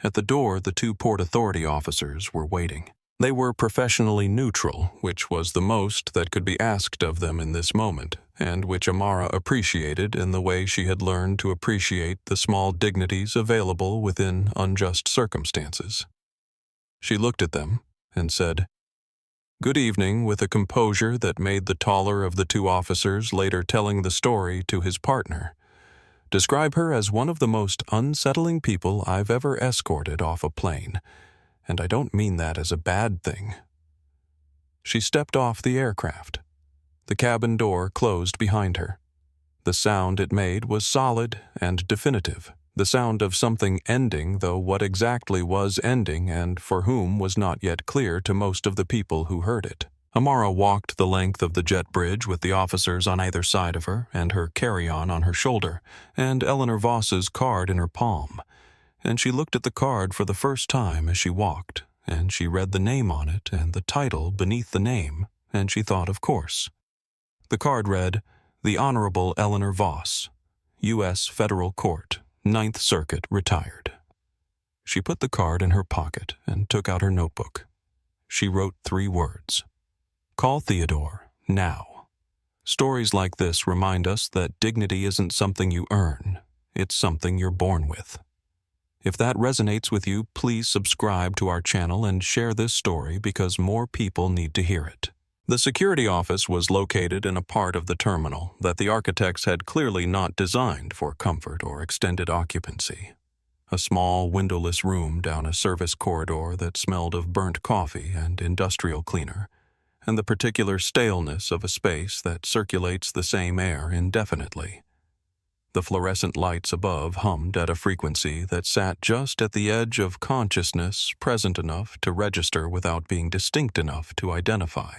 At the door, the two Port Authority officers were waiting. They were professionally neutral, which was the most that could be asked of them in this moment, and which Amara appreciated in the way she had learned to appreciate the small dignities available within unjust circumstances. She looked at them and said, "Good evening," with a composure that made the taller of the two officers later telling the story to his partner. "Describe her as one of the most unsettling people I've ever escorted off a plane, and I don't mean that as a bad thing." She stepped off the aircraft. The cabin door closed behind her. The sound it made was solid and definitive, the sound of something ending, though what exactly was ending and for whom was not yet clear to most of the people who heard it. Amara walked the length of the jet bridge with the officers on either side of her and her carry-on on her shoulder and Eleanor Voss's card in her palm. And she looked at the card for the first time as she walked, and she read the name on it and the title beneath the name, and she thought, of course. The card read, "The Honorable Eleanor Voss, U.S. Federal Court, 9th Circuit, retired." She put the card in her pocket and took out her notebook. She wrote 3 words. "Call Theodore, now." Stories like this remind us that dignity isn't something you earn, it's something you're born with. If that resonates with you, please subscribe to our channel and share this story because more people need to hear it. The security office was located in a part of the terminal that the architects had clearly not designed for comfort or extended occupancy. A small, windowless room down a service corridor that smelled of burnt coffee and industrial cleaner, and the particular staleness of a space that circulates the same air indefinitely. The fluorescent lights above hummed at a frequency that sat just at the edge of consciousness, present enough to register without being distinct enough to identify.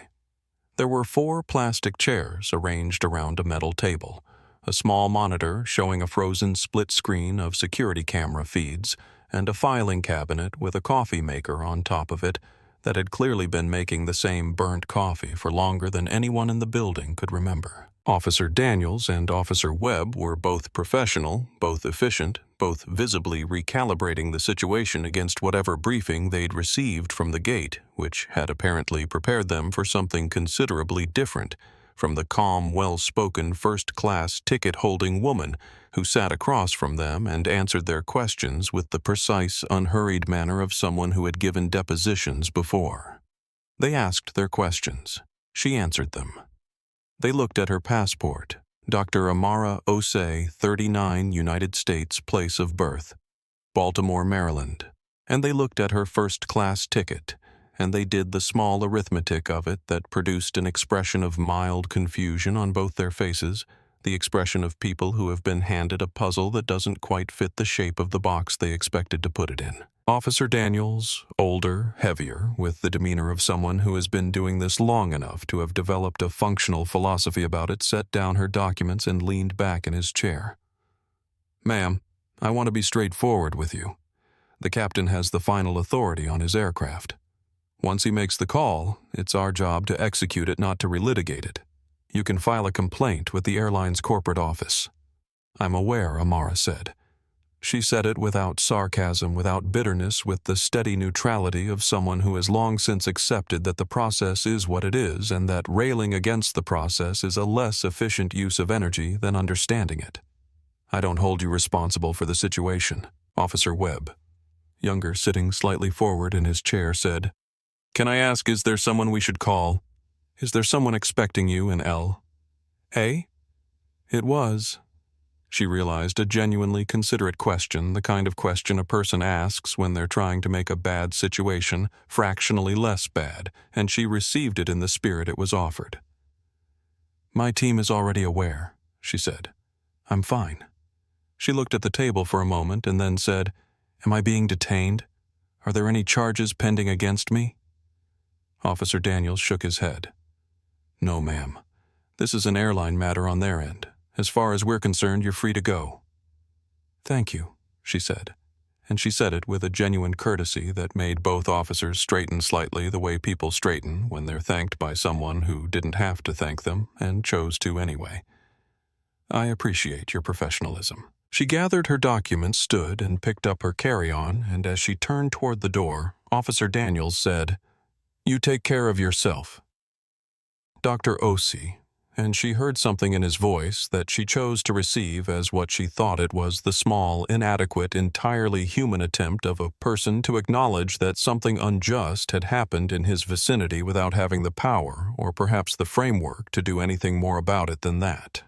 There were 4 plastic chairs arranged around a metal table, a small monitor showing a frozen split screen of security camera feeds, and a filing cabinet with a coffee maker on top of it that had clearly been making the same burnt coffee for longer than anyone in the building could remember. Officer Daniels and Officer Webb were both professional, both efficient, both visibly recalibrating the situation against whatever briefing they'd received from the gate, which had apparently prepared them for something considerably different from the calm, well-spoken, first-class ticket-holding woman who sat across from them and answered their questions with the precise, unhurried manner of someone who had given depositions before. They asked their questions. She answered them. They looked at her passport, Dr. Amara Osei, 39, United States, place of birth, Baltimore, Maryland. And they looked at her first-class ticket, and they did the small arithmetic of it that produced an expression of mild confusion on both their faces, the expression of people who have been handed a puzzle that doesn't quite fit the shape of the box they expected to put it in. Officer Daniels, older, heavier, with the demeanor of someone who has been doing this long enough to have developed a functional philosophy about it, set down her documents and leaned back in his chair. "Ma'am, I want to be straightforward with you. The captain has the final authority on his aircraft. Once he makes the call, it's our job to execute it, not to relitigate it. You can file a complaint with the airline's corporate office." "I'm aware," Amara said. She said it without sarcasm, without bitterness, with the steady neutrality of someone who has long since accepted that the process is what it is and that railing against the process is a less efficient use of energy than understanding it. "I don't hold you responsible for the situation." Officer Webb, younger, sitting slightly forward in his chair, said, "Can I ask, is there someone we should call? Is there someone expecting you in L? A?" It was, she realized, a genuinely considerate question, the kind of question a person asks when they're trying to make a bad situation fractionally less bad, and she received it in the spirit it was offered. "My team is already aware," she said. "I'm fine." She looked at the table for a moment and then said, "Am I being detained? Are there any charges pending against me?" Officer Daniels shook his head. "No, ma'am. This is an airline matter on their end. As far as we're concerned, you're free to go." "Thank you," she said, and she said it with a genuine courtesy that made both officers straighten slightly the way people straighten when they're thanked by someone who didn't have to thank them and chose to anyway. "I appreciate your professionalism." She gathered her documents, stood, and picked up her carry-on, and as she turned toward the door, Officer Daniels said, "You take care of yourself." Dr. Osei, and she heard something in his voice that she chose to receive as what she thought it was the small, inadequate, entirely human attempt of a person to acknowledge that something unjust had happened in his vicinity without having the power or perhaps the framework to do anything more about it than that.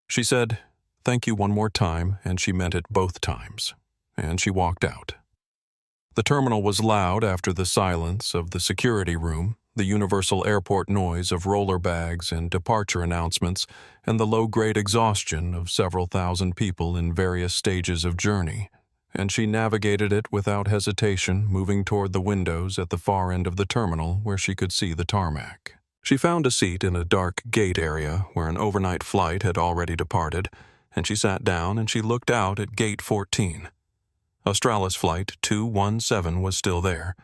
She said, "Thank you one more time," and she meant it both times, and she walked out. The terminal was loud after the silence of the security room, the universal airport noise of roller bags and departure announcements, and the low-grade exhaustion of several thousand people in various stages of journey, and she navigated it without hesitation, moving toward the windows at the far end of the terminal where she could see the tarmac. She found a seat in a dark gate area where an overnight flight had already departed, and she sat down and she looked out at Gate 14. Australis Flight 217 was still there.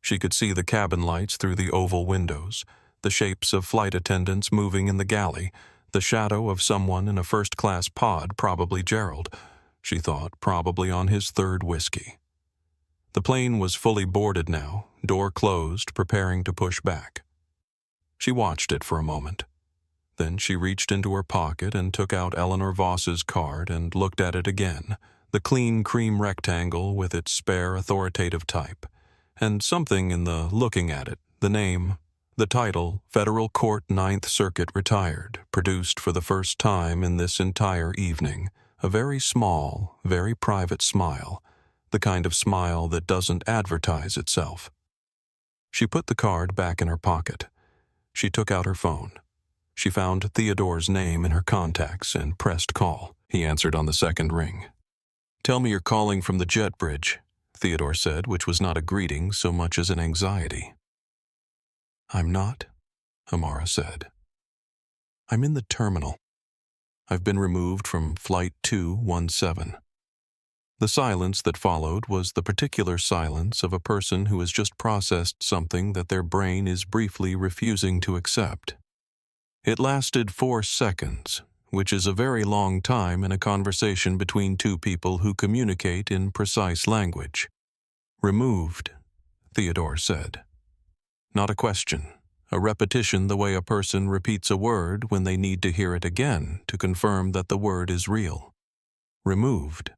She could see the cabin lights through the oval windows, the shapes of flight attendants moving in the galley, the shadow of someone in a first-class pod, probably Gerald, she thought, probably on his third whiskey. The plane was fully boarded now, door closed, preparing to push back. She watched it for a moment. Then she reached into her pocket and took out Eleanor Voss's card and looked at it again, the clean cream rectangle with its spare authoritative type, and something in the looking at it, the name, the title, Federal Court Ninth Circuit Retired, produced for the first time in this entire evening, a very small, very private smile, the kind of smile that doesn't advertise itself. She put the card back in her pocket. She took out her phone. She found Theodore's name in her contacts and pressed call. He answered on the second ring. "Tell me you're calling from the jet bridge," Theodore said, which was not a greeting so much as an anxiety. "I'm not," Amara said. "I'm in the terminal. I've been removed from Flight 217. The silence that followed was the particular silence of a person who has just processed something that their brain is briefly refusing to accept. It lasted 4 seconds, which is a very long time in a conversation between two people who communicate in precise language. "Removed," Theodore said. Not a question, a repetition the way a person repeats a word when they need to hear it again to confirm that the word is real. Removed.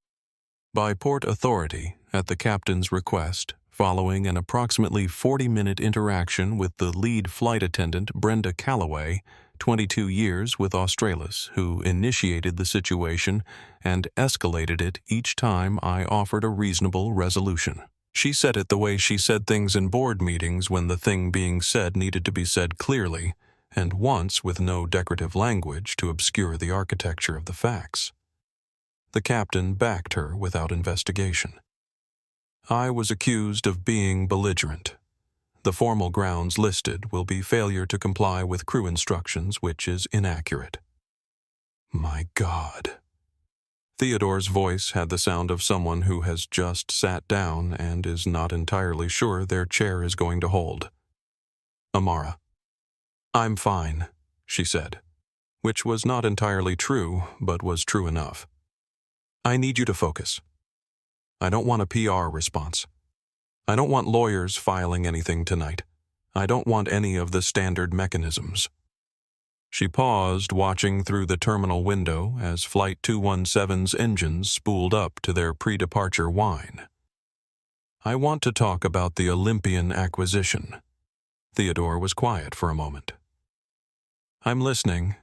By port authority, at the captain's request, following an approximately 40-minute interaction with the lead flight attendant, Brenda Calloway, 22 years with Australis, who initiated the situation and escalated it each time I offered a reasonable resolution. She said it the way she said things in board meetings when the thing being said needed to be said clearly, and once with no decorative language to obscure the architecture of the facts. The captain backed her without investigation. I was accused of being belligerent. The formal grounds listed will be failure to comply with crew instructions, which is inaccurate. My God. Theodore's voice had the sound of someone who has just sat down and is not entirely sure their chair is going to hold. Amara. "I'm fine," she said, which was not entirely true, but was true enough. "I need you to focus. I don't want a PR response. I don't want lawyers filing anything tonight. I don't want any of the standard mechanisms." She paused, watching through the terminal window as Flight 217's engines spooled up to their pre-departure whine. "I want to talk about the Olympian acquisition." Theodore was quiet for a moment. "I'm listening.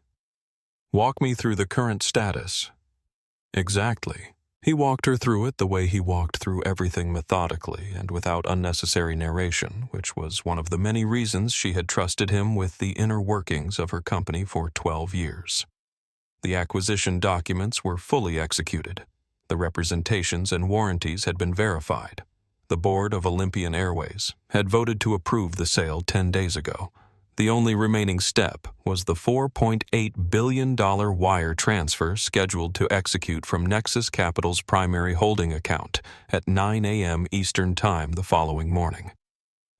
Walk me through the current status." "Exactly." He walked her through it the way he walked through everything methodically and without unnecessary narration, which was one of the many reasons she had trusted him with the inner workings of her company for 12 years. The acquisition documents were fully executed. The representations and warranties had been verified. The board of Olympian Airways had voted to approve the sale 10 days ago. The only remaining step was the $4.8 billion wire transfer scheduled to execute from Nexus Capital's primary holding account at 9 a.m. Eastern Time the following morning.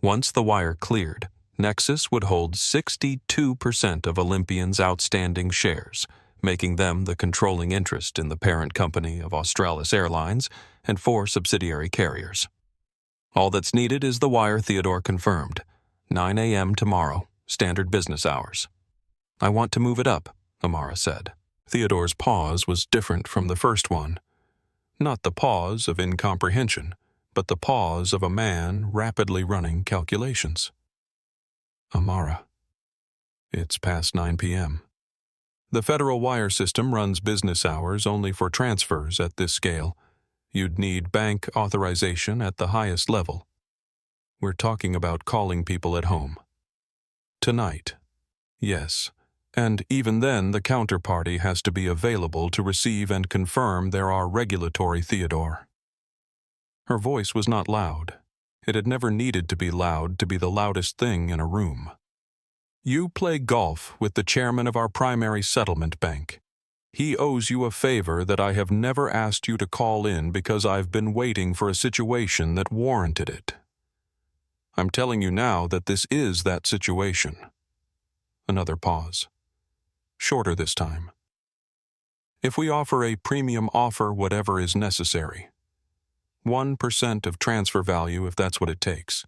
Once the wire cleared, Nexus would hold 62% of Olympian's outstanding shares, making them the controlling interest in the parent company of Australis Airlines and 4 subsidiary carriers. All that's needed is the wire Theodore confirmed. 9 a.m. tomorrow. Standard business hours. I want to move it up, Amara said. Theodore's pause was different from the first one. Not the pause of incomprehension, but the pause of a man rapidly running calculations. Amara. It's past 9 p.m. The federal wire system runs business hours only for transfers at this scale. You'd need bank authorization at the highest level. We're talking about calling people at home. Tonight. Yes. And even then, the counterparty has to be available to receive and confirm there are regulatory Theodore. Her voice was not loud. It had never needed to be loud to be the loudest thing in a room. You play golf with the chairman of our primary settlement bank. He owes you a favor that I have never asked you to call in because I've been waiting for a situation that warranted it. I'm telling you now that this is that situation. Another pause. Shorter this time. If we offer a premium offer, whatever is necessary. 1% of transfer value if that's what it takes.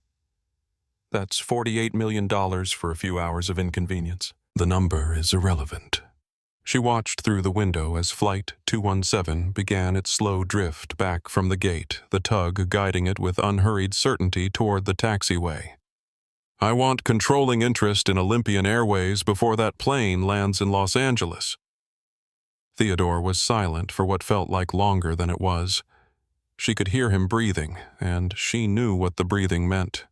That's $48 million for a few hours of inconvenience. The number is irrelevant. She watched through the window as Flight 217 began its slow drift back from the gate, the tug guiding it with unhurried certainty toward the taxiway. I want controlling interest in Olympian Airways before that plane lands in Los Angeles. Theodore was silent for what felt like longer than it was. She could hear him breathing, and she knew what the breathing meant.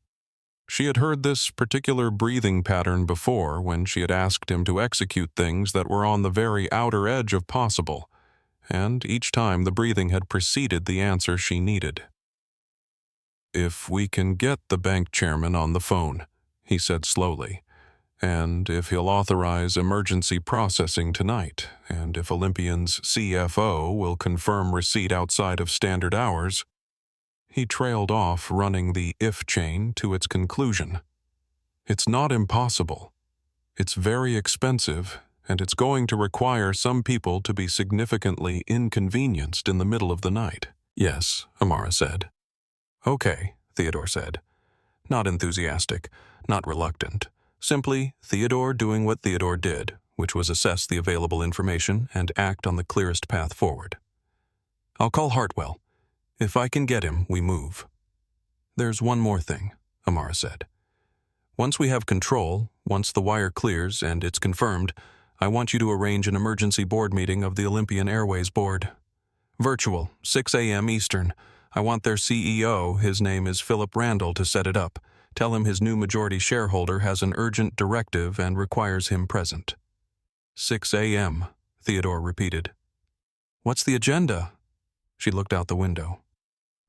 She had heard this particular breathing pattern before when she had asked him to execute things that were on the very outer edge of possible, and each time the breathing had preceded the answer she needed. If we can get the bank chairman on the phone, he said slowly, and if he'll authorize emergency processing tonight, and if Olympian's CFO will confirm receipt outside of standard hours. He trailed off, running the if chain to its conclusion. It's not impossible. It's very expensive, and it's going to require some people to be significantly inconvenienced in the middle of the night. Yes, Amara said. Okay, Theodore said. Not enthusiastic, not reluctant. Simply Theodore doing what Theodore did, which was assess the available information and act on the clearest path forward. I'll call Hartwell. If I can get him, we move. There's one more thing, Amara said. Once we have control, once the wire clears and it's confirmed, I want you to arrange an emergency board meeting of the Olympian Airways board. Virtual, 6 a.m. Eastern. I want their CEO, his name is Philip Randall, to set it up. Tell him his new majority shareholder has an urgent directive and requires him present. 6 a.m., Theodore repeated. What's the agenda? She looked out the window.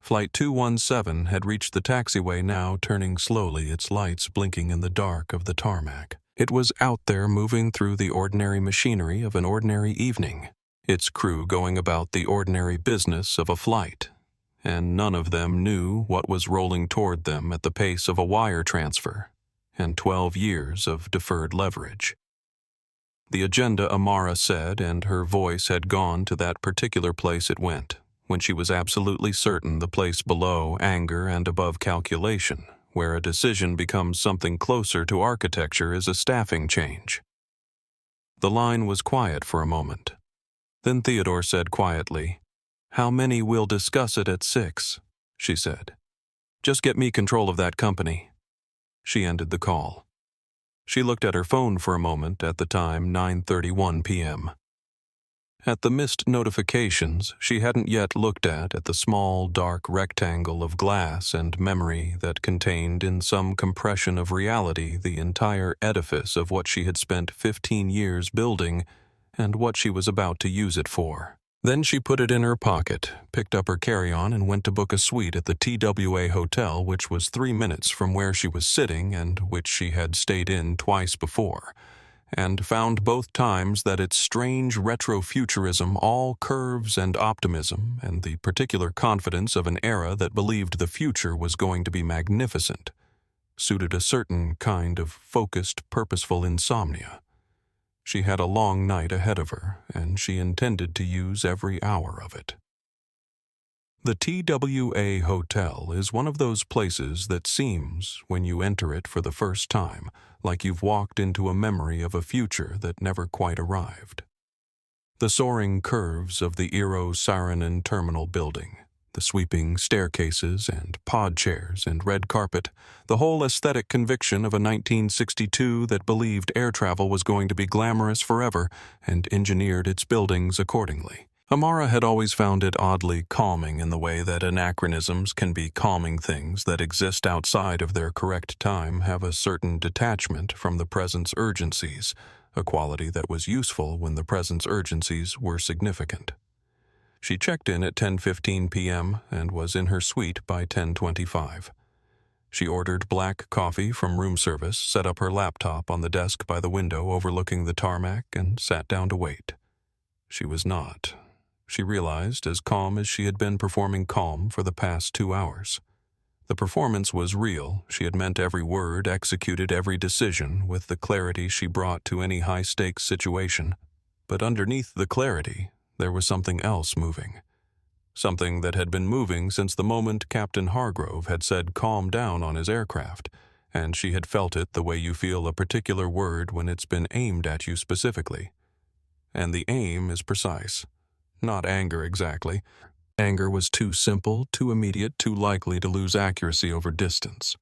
Flight 217 had reached the taxiway now, turning slowly, its lights blinking in the dark of the tarmac. It was out there moving through the ordinary machinery of an ordinary evening, its crew going about the ordinary business of a flight, and none of them knew what was rolling toward them at the pace of a wire transfer and 12 years of deferred leverage. The agenda, Amara said, and her voice had gone to that particular place it went, when she was absolutely certain the place below anger and above calculation, where a decision becomes something closer to architecture, is a staffing change. The line was quiet for a moment. Then Theodore said quietly, How many will discuss it at 6, she said. Just get me control of that company. She ended the call. She looked at her phone for a moment, at the time 9:31 p.m. At the missed notifications she hadn't yet looked at the small, dark rectangle of glass and memory that contained in some compression of reality the entire edifice of what she had spent 15 years building and what she was about to use it for. Then she put it in her pocket, picked up her carry-on, and went to book a suite at the TWA hotel, which was 3 minutes from where she was sitting and which she had stayed in twice before, and found both times that its strange retrofuturism, all curves and optimism, and the particular confidence of an era that believed the future was going to be magnificent, suited a certain kind of focused, purposeful insomnia. She had a long night ahead of her, and she intended to use every hour of it. The TWA Hotel is one of those places that seems, when you enter it for the first time, like you've walked into a memory of a future that never quite arrived. The soaring curves of the Eero-Saarinen terminal building, the sweeping staircases and pod chairs and red carpet, the whole aesthetic conviction of a 1962 that believed air travel was going to be glamorous forever and engineered its buildings accordingly. Amara had always found it oddly calming in the way that anachronisms can be calming things that exist outside of their correct time have a certain detachment from the present's urgencies, a quality that was useful when the present's urgencies were significant. She checked in at 10:15 p.m. and was in her suite by 10:25. She ordered black coffee from room service, set up her laptop on the desk by the window overlooking the tarmac, and sat down to wait. She was not, she realized, as calm as she had been performing calm for the past 2 hours. The performance was real. She had meant every word, executed every decision with the clarity she brought to any high-stakes situation. But underneath the clarity, there was something else moving. Something that had been moving since the moment Captain Hargrove had said calm down on his aircraft, and she had felt it the way you feel a particular word when it's been aimed at you specifically. And the aim is precise. Not anger exactly. Anger was too simple, too immediate, too likely to lose accuracy over distance.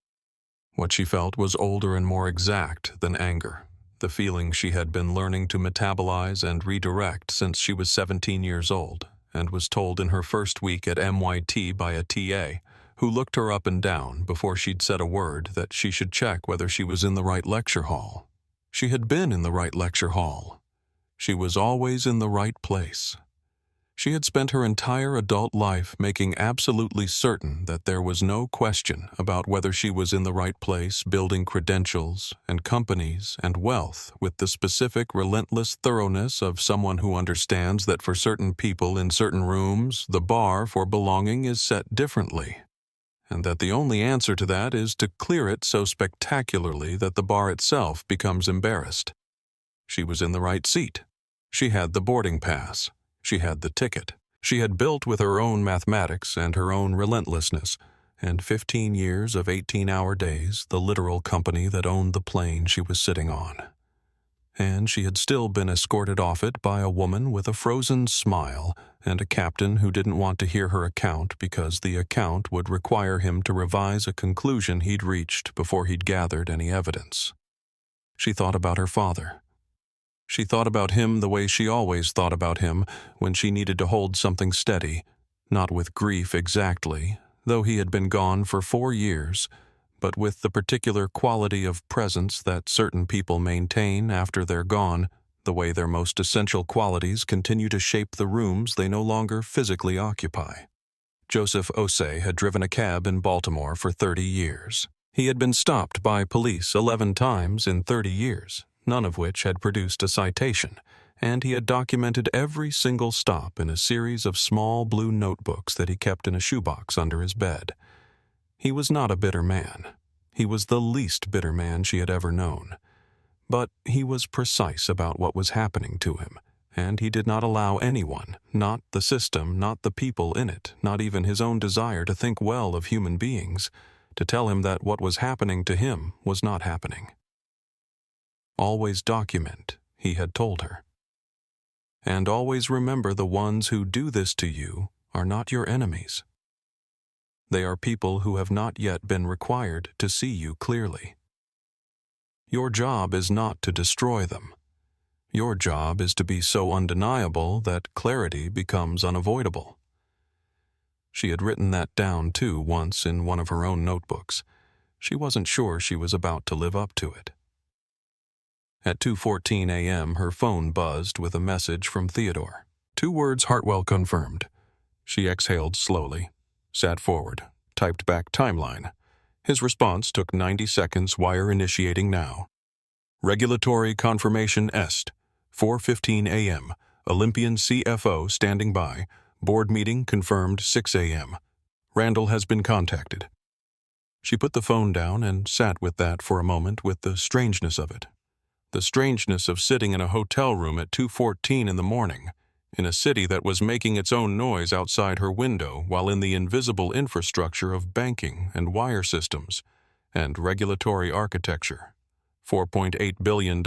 What she felt was older and more exact than anger, the feeling she had been learning to metabolize and redirect since she was 17 years old, and was told in her first week at MYT by a TA, who looked her up and down before she'd said a word, that she should check whether she was in the right lecture hall. She had been in the right lecture hall. She was always in the right place. She had spent her entire adult life making absolutely certain that there was no question about whether she was in the right place, building credentials and companies and wealth with the specific, relentless thoroughness of someone who understands that for certain people in certain rooms, the bar for belonging is set differently, and that the only answer to that is to clear it so spectacularly that the bar itself becomes embarrassed. She was in the right seat. She had the boarding pass. She had the ticket. She had built with her own mathematics and her own relentlessness, and 15 years of 18-hour days, the literal company that owned the plane she was sitting on. And she had still been escorted off it by a woman with a frozen smile and a captain who didn't want to hear her account because the account would require him to revise a conclusion he'd reached before he'd gathered any evidence. She thought about her father. She thought about him the way she always thought about him when she needed to hold something steady, not with grief exactly, though he had been gone for 4 years, but with the particular quality of presence that certain people maintain after they're gone, the way their most essential qualities continue to shape the rooms they no longer physically occupy. Joseph Osei had driven a cab in Baltimore for 30 years. He had been stopped by police 11 times in 30 years. None of which had produced a citation, and he had documented every single stop in a series of small blue notebooks that he kept in a shoebox under his bed. He was not a bitter man. He was the least bitter man she had ever known. But he was precise about what was happening to him, and he did not allow anyone, not the system, not the people in it, not even his own desire to think well of human beings, to tell him that what was happening to him was not happening. Always document, he had told her. And always remember the ones who do this to you are not your enemies. They are people who have not yet been required to see you clearly. Your job is not to destroy them. Your job is to be so undeniable that clarity becomes unavoidable. She had written that down too once in one of her own notebooks. She wasn't sure she was about to live up to it. At 2:14 a.m., her phone buzzed with a message from Theodore. 2 words Hartwell confirmed. She exhaled slowly, sat forward, typed back timeline. His response took 90 seconds. Wire initiating now. Regulatory confirmation est. 4:15 a.m. Olympian CFO standing by. Board meeting confirmed 6 a.m. Randall has been contacted. She put the phone down and sat with that for a moment, with the strangeness of it. The strangeness of sitting in a hotel room at 2:14 in the morning, in a city that was making its own noise outside her window while in the invisible infrastructure of banking and wire systems and regulatory architecture. $4.8 billion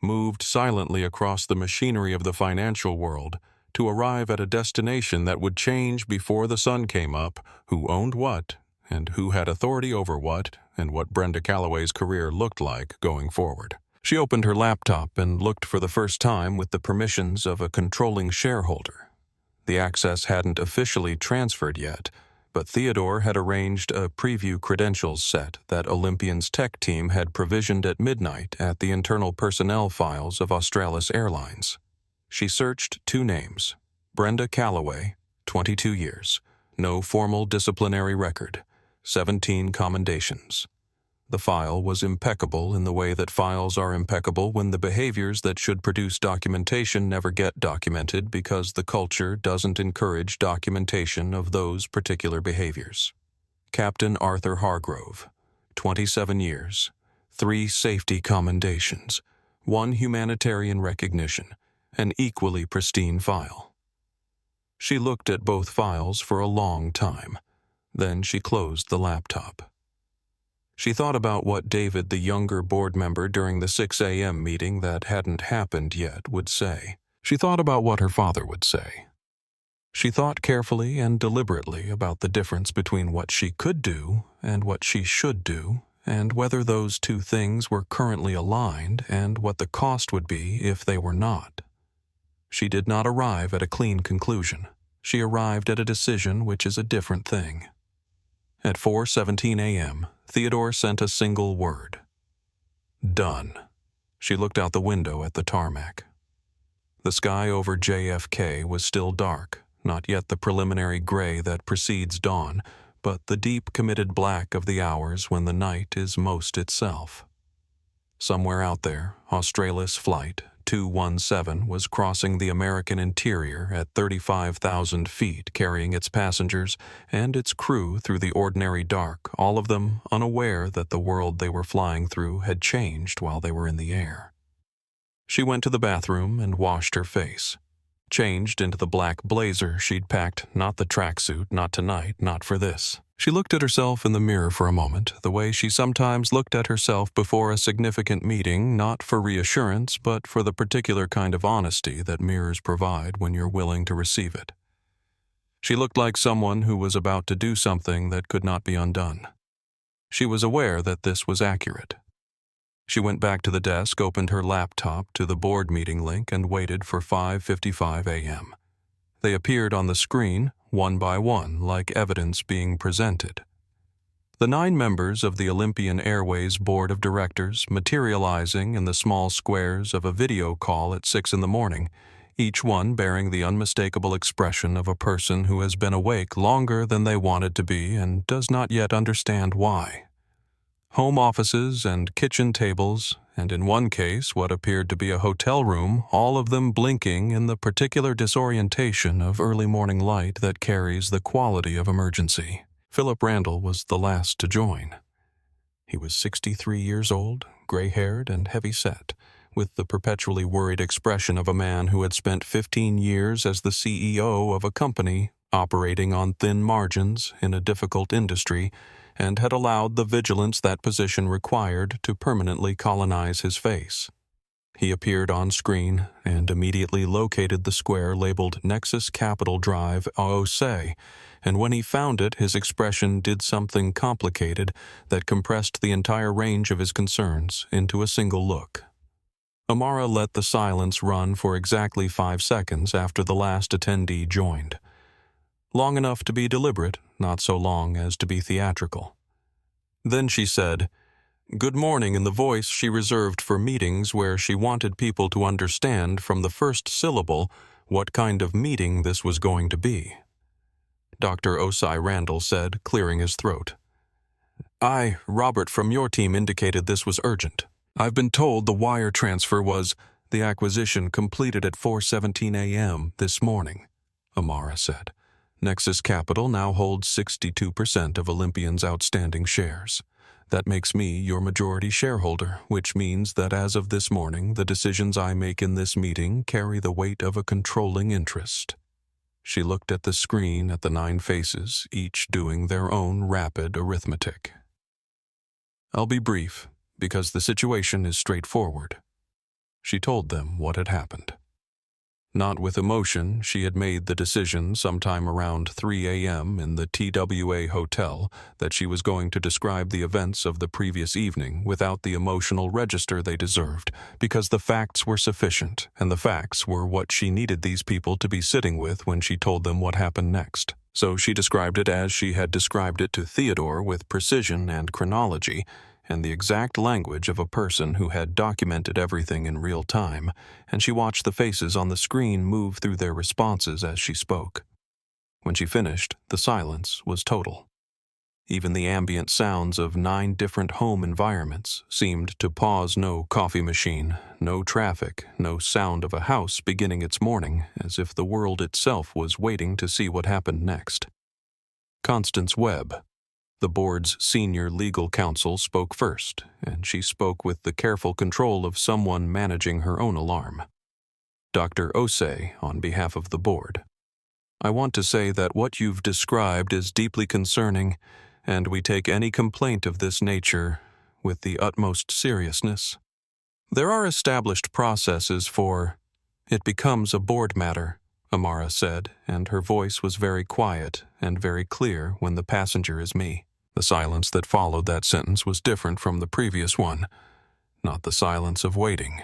moved silently across the machinery of the financial world to arrive at a destination that would change before the sun came up who owned what and who had authority over what and what Brenda Calloway's career looked like going forward. She opened her laptop and looked for the first time with the permissions of a controlling shareholder. The access hadn't officially transferred yet, but Theodore had arranged a preview credentials set that Olympian's tech team had provisioned at midnight at the internal personnel files of Australis Airlines. She searched 2 names: Brenda Calloway, 22 years, no formal disciplinary record, 17 commendations. The file was impeccable in the way that files are impeccable when the behaviors that should produce documentation never get documented because the culture doesn't encourage documentation of those particular behaviors. Captain Arthur Hargrove, 27 years, 3 safety commendations, 1 humanitarian recognition, an equally pristine file. She looked at both files for a long time. Then she closed the laptop. She thought about what David, the younger board member during the 6 a.m. meeting that hadn't happened yet, would say. She thought about what her father would say. She thought carefully and deliberately about the difference between what she could do and what she should do, and whether those 2 things were currently aligned and what the cost would be if they were not. She did not arrive at a clean conclusion. She arrived at a decision which is a different thing. At 4:17 a.m., Theodore sent a single word. Done. She looked out the window at the tarmac. The sky over JFK was still dark, not yet the preliminary gray that precedes dawn, but the deep committed black of the hours when the night is most itself. Somewhere out there, Australis Flight 217 was crossing the American interior at 35,000 feet, carrying its passengers and its crew through the ordinary dark, all of them unaware that the world they were flying through had changed while they were in the air. She went to the bathroom and washed her face, changed into the black blazer she'd packed, not the tracksuit, not tonight, not for this. She looked at herself in the mirror for a moment, the way she sometimes looked at herself before a significant meeting, not for reassurance, but for the particular kind of honesty that mirrors provide when you're willing to receive it. She looked like someone who was about to do something that could not be undone. She was aware that this was accurate. She went back to the desk, opened her laptop to the board meeting link, and waited for 5:55 a.m. They appeared on the screen, one by one, like evidence being presented. The 9 members of the Olympian Airways Board of Directors materializing in the small squares of a video call at 6 in the morning, each one bearing the unmistakable expression of a person who has been awake longer than they wanted to be and does not yet understand why. Home offices and kitchen tables, and in one case what appeared to be a hotel room, all of them blinking in the particular disorientation of early morning light that carries the quality of emergency. Philip Randall was the last to join. He was 63 years old, gray-haired and heavy-set, with the perpetually worried expression of a man who had spent 15 years as the CEO of a company operating on thin margins in a difficult industry, and had allowed the vigilance that position required to permanently colonize his face. He appeared on screen and immediately located the square labeled Nexus Capital Drive, Osei, and when he found it, his expression did something complicated that compressed the entire range of his concerns into a single look. Amara let the silence run for exactly 5 seconds after the last attendee joined. Long enough to be deliberate, not so long as to be theatrical. Then she said, "Good morning," in the voice she reserved for meetings where she wanted people to understand from the first syllable what kind of meeting this was going to be. Dr. Osei Randall said, clearing his throat. "I, Robert from your team, indicated this was urgent. I've been told the wire transfer was the acquisition completed at 4:17 a.m. this morning," Amara said. "Nexus Capital now holds 62% of Olympian's outstanding shares. That makes me your majority shareholder, which means that as of this morning, the decisions I make in this meeting carry the weight of a controlling interest." She looked at the screen at the 9 faces, each doing their own rapid arithmetic. "I'll be brief, because the situation is straightforward." She told them what had happened. Not with emotion, she had made the decision sometime around 3 a.m. in the TWA hotel that she was going to describe the events of the previous evening without the emotional register they deserved, because the facts were sufficient, and the facts were what she needed these people to be sitting with when she told them what happened next. So she described it as she had described it to Theodore with precision and chronology, and the exact language of a person who had documented everything in real time, and she watched the faces on the screen move through their responses as she spoke. When she finished, the silence was total. Even the ambient sounds of 9 different home environments seemed to pause. No coffee machine, no traffic, no sound of a house beginning its morning, as if the world itself was waiting to see what happened next. Constance Webb, the board's senior legal counsel, spoke first, and she spoke with the careful control of someone managing her own alarm. Dr. Osei, on behalf of the board. "I want to say that what you've described is deeply concerning, and we take any complaint of this nature with the utmost seriousness. There are established processes for it becomes a board matter," Amara said, and her voice was very quiet and very clear when the passenger is me. The silence that followed that sentence was different from the previous one. Not the silence of waiting,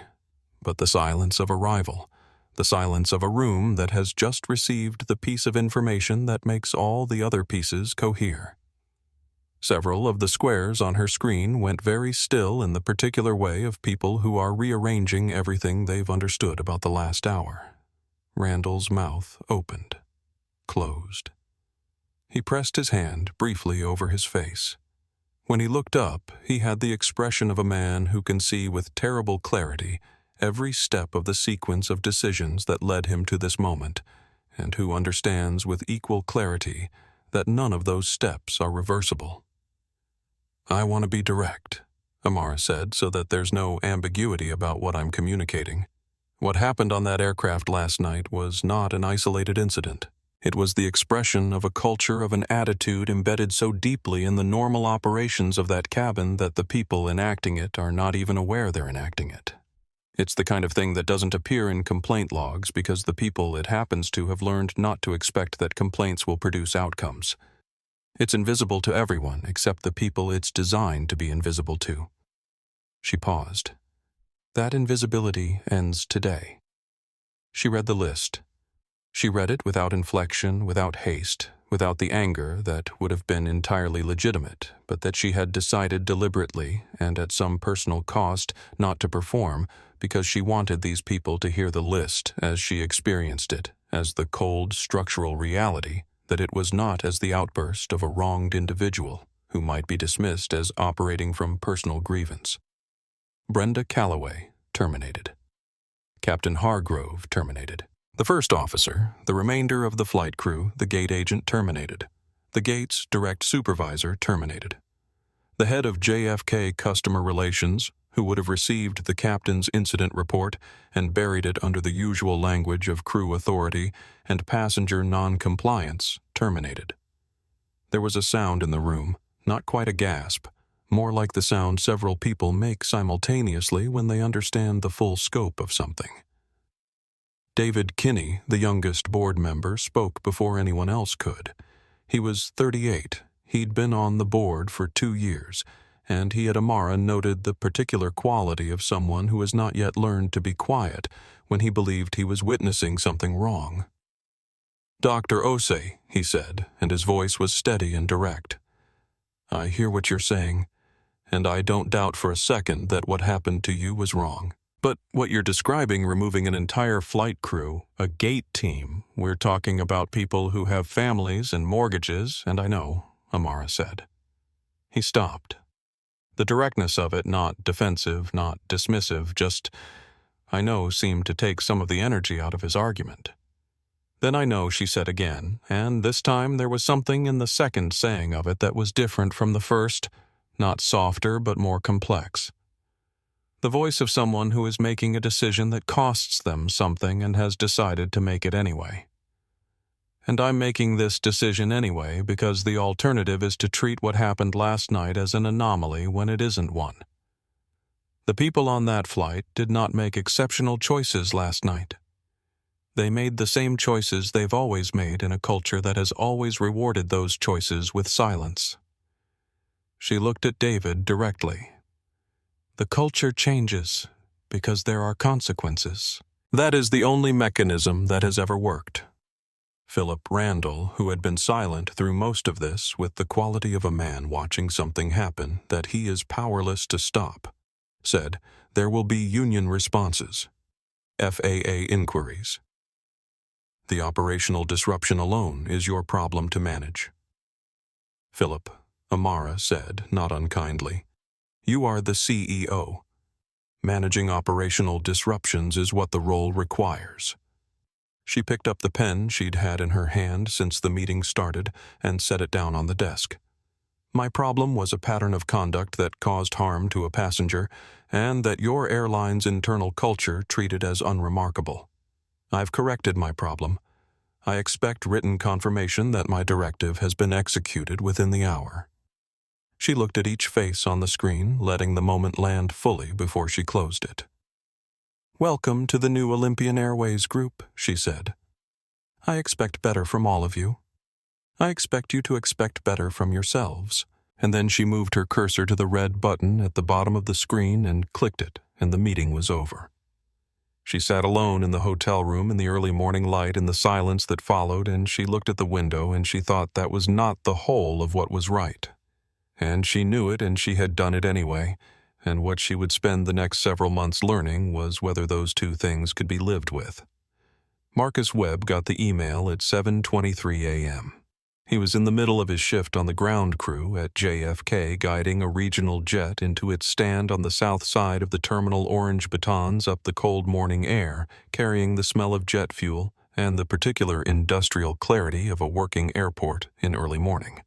but the silence of arrival, the silence of a room that has just received the piece of information that makes all the other pieces cohere. Several of the squares on her screen went very still in the particular way of people who are rearranging everything they've understood about the last hour. Randall's mouth opened, closed. He pressed his hand briefly over his face. When he looked up, he had the expression of a man who can see with terrible clarity every step of the sequence of decisions that led him to this moment, and who understands with equal clarity that none of those steps are reversible. "I want to be direct," Amara said, "so that there's no ambiguity about what I'm communicating. What happened on that aircraft last night was not an isolated incident. It was the expression of a culture, of an attitude embedded so deeply in the normal operations of that cabin that the people enacting it are not even aware they're enacting it. It's the kind of thing that doesn't appear in complaint logs because the people it happens to have learned not to expect that complaints will produce outcomes. It's invisible to everyone except the people it's designed to be invisible to." She paused. "That invisibility ends today." She read the list. She read it without inflection, without haste, without the anger that would have been entirely legitimate, but that she had decided deliberately, and at some personal cost, not to perform, because she wanted these people to hear the list as she experienced it, as the cold, structural reality, that it was not as the outburst of a wronged individual who might be dismissed as operating from personal grievance. Brenda Calloway, terminated. Captain Hargrove, terminated. The first officer, the remainder of the flight crew, the gate agent, terminated. The gate's direct supervisor, terminated. The head of JFK Customer Relations, who would have received the captain's incident report and buried it under the usual language of crew authority and passenger non-compliance, terminated. There was a sound in the room, not quite a gasp, more like the sound several people make simultaneously when they understand the full scope of something. David Kinney, the youngest board member, spoke before anyone else could. He was 38. He'd been on the board for 2 years, and he had Amara noted the particular quality of someone who has not yet learned to be quiet when he believed he was witnessing something wrong. "Dr. Osei," he said, and his voice was steady and direct. "I hear what you're saying, and I don't doubt for a second that what happened to you was wrong. But what you're describing, removing an entire flight crew, a gate team, we're talking about people who have families and mortgages, and I know," Amara said. He stopped. The directness of it, not defensive, not dismissive, just, "I know," seemed to take some of the energy out of his argument. "Then I know," she said again, and this time there was something in the second saying of it that was different from the first, not softer but more complex. The voice of someone who is making a decision that costs them something and has decided to make it anyway. And I'm making this decision anyway because the alternative is to treat what happened last night as an anomaly when it isn't one. The people on that flight did not make exceptional choices last night. They made the same choices they've always made in a culture that has always rewarded those choices with silence. She looked at David directly. The culture changes because there are consequences. That is the only mechanism that has ever worked. Philip Randall, who had been silent through most of this with the quality of a man watching something happen that he is powerless to stop, said, "There will be union responses, FAA inquiries. The operational disruption alone is your problem to manage." "Philip," Amara said, not unkindly, "you are the CEO. Managing operational disruptions is what the role requires." She picked up the pen she'd had in her hand since the meeting started and set it down on the desk. "My problem was a pattern of conduct that caused harm to a passenger and that your airline's internal culture treated as unremarkable. I've corrected my problem. I expect written confirmation that my directive has been executed within the hour." She looked at each face on the screen, letting the moment land fully before she closed it. "Welcome to the new Olympian Airways group," she said. "I expect better from all of you. I expect you to expect better from yourselves." And then she moved her cursor to the red button at the bottom of the screen and clicked it, and the meeting was over. She sat alone in the hotel room in the early morning light in the silence that followed, and she looked at the window and she thought that was not the whole of what was right. And she knew it, and she had done it anyway, and what she would spend the next several months learning was whether those two things could be lived with. Marcus Webb got the email at 7:23 a.m. He was in the middle of his shift on the ground crew at JFK, guiding a regional jet into its stand on the south side of the terminal orange batons up the cold morning air, carrying the smell of jet fuel and the particular industrial clarity of a working airport in early morning.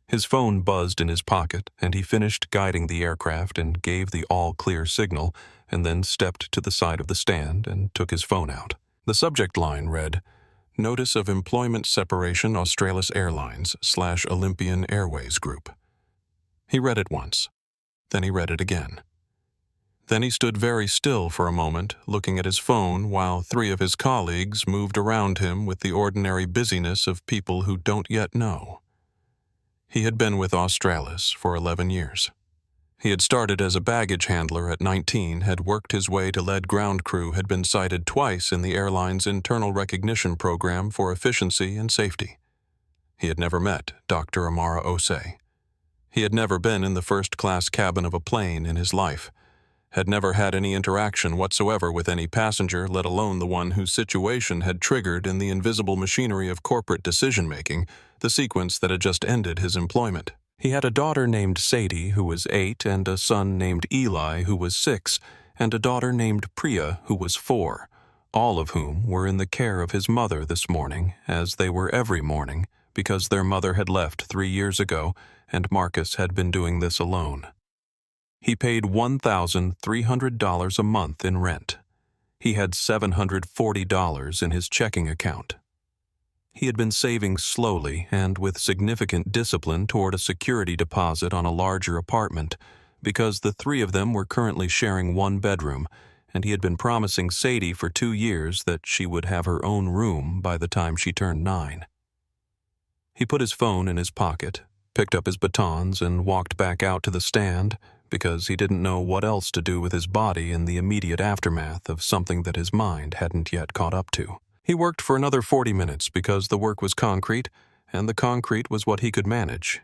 His phone buzzed in his pocket, and he finished guiding the aircraft and gave the all-clear signal, and then stepped to the side of the stand and took his phone out. The subject line read, "Notice of Employment Separation Australis Airlines / Olympian Airways Group." He read it once. Then he read it again. Then he stood very still for a moment, looking at his phone while three of his colleagues moved around him with the ordinary busyness of people who don't yet know. He had been with Australis for 11 years. He had started as a baggage handler at 19, had worked his way to lead ground crew, had been cited twice in the airline's internal recognition program for efficiency and safety. He had never met Dr. Amara Osei. He had never been in the first-class cabin of a plane in his life, had never had any interaction whatsoever with any passenger, let alone the one whose situation had triggered in the invisible machinery of corporate decision-making the sequence that had just ended his employment. He had a daughter named Sadie, who was 8, and a son named Eli, who was 6, and a daughter named Priya, who was 4, all of whom were in the care of his mother this morning, as they were every morning, because their mother had left 3 years ago, and Marcus had been doing this alone. He paid $1,300 a month in rent. He had $740 in his checking account. He had been saving slowly and with significant discipline toward a security deposit on a larger apartment, because the three of them were currently sharing one bedroom, and he had been promising Sadie for 2 years that she would have her own room by the time she turned 9. He put his phone in his pocket, picked up his batons, and walked back out to the stand, because he didn't know what else to do with his body in the immediate aftermath of something that his mind hadn't yet caught up to. He worked for another 40 minutes because the work was concrete, and the concrete was what he could manage.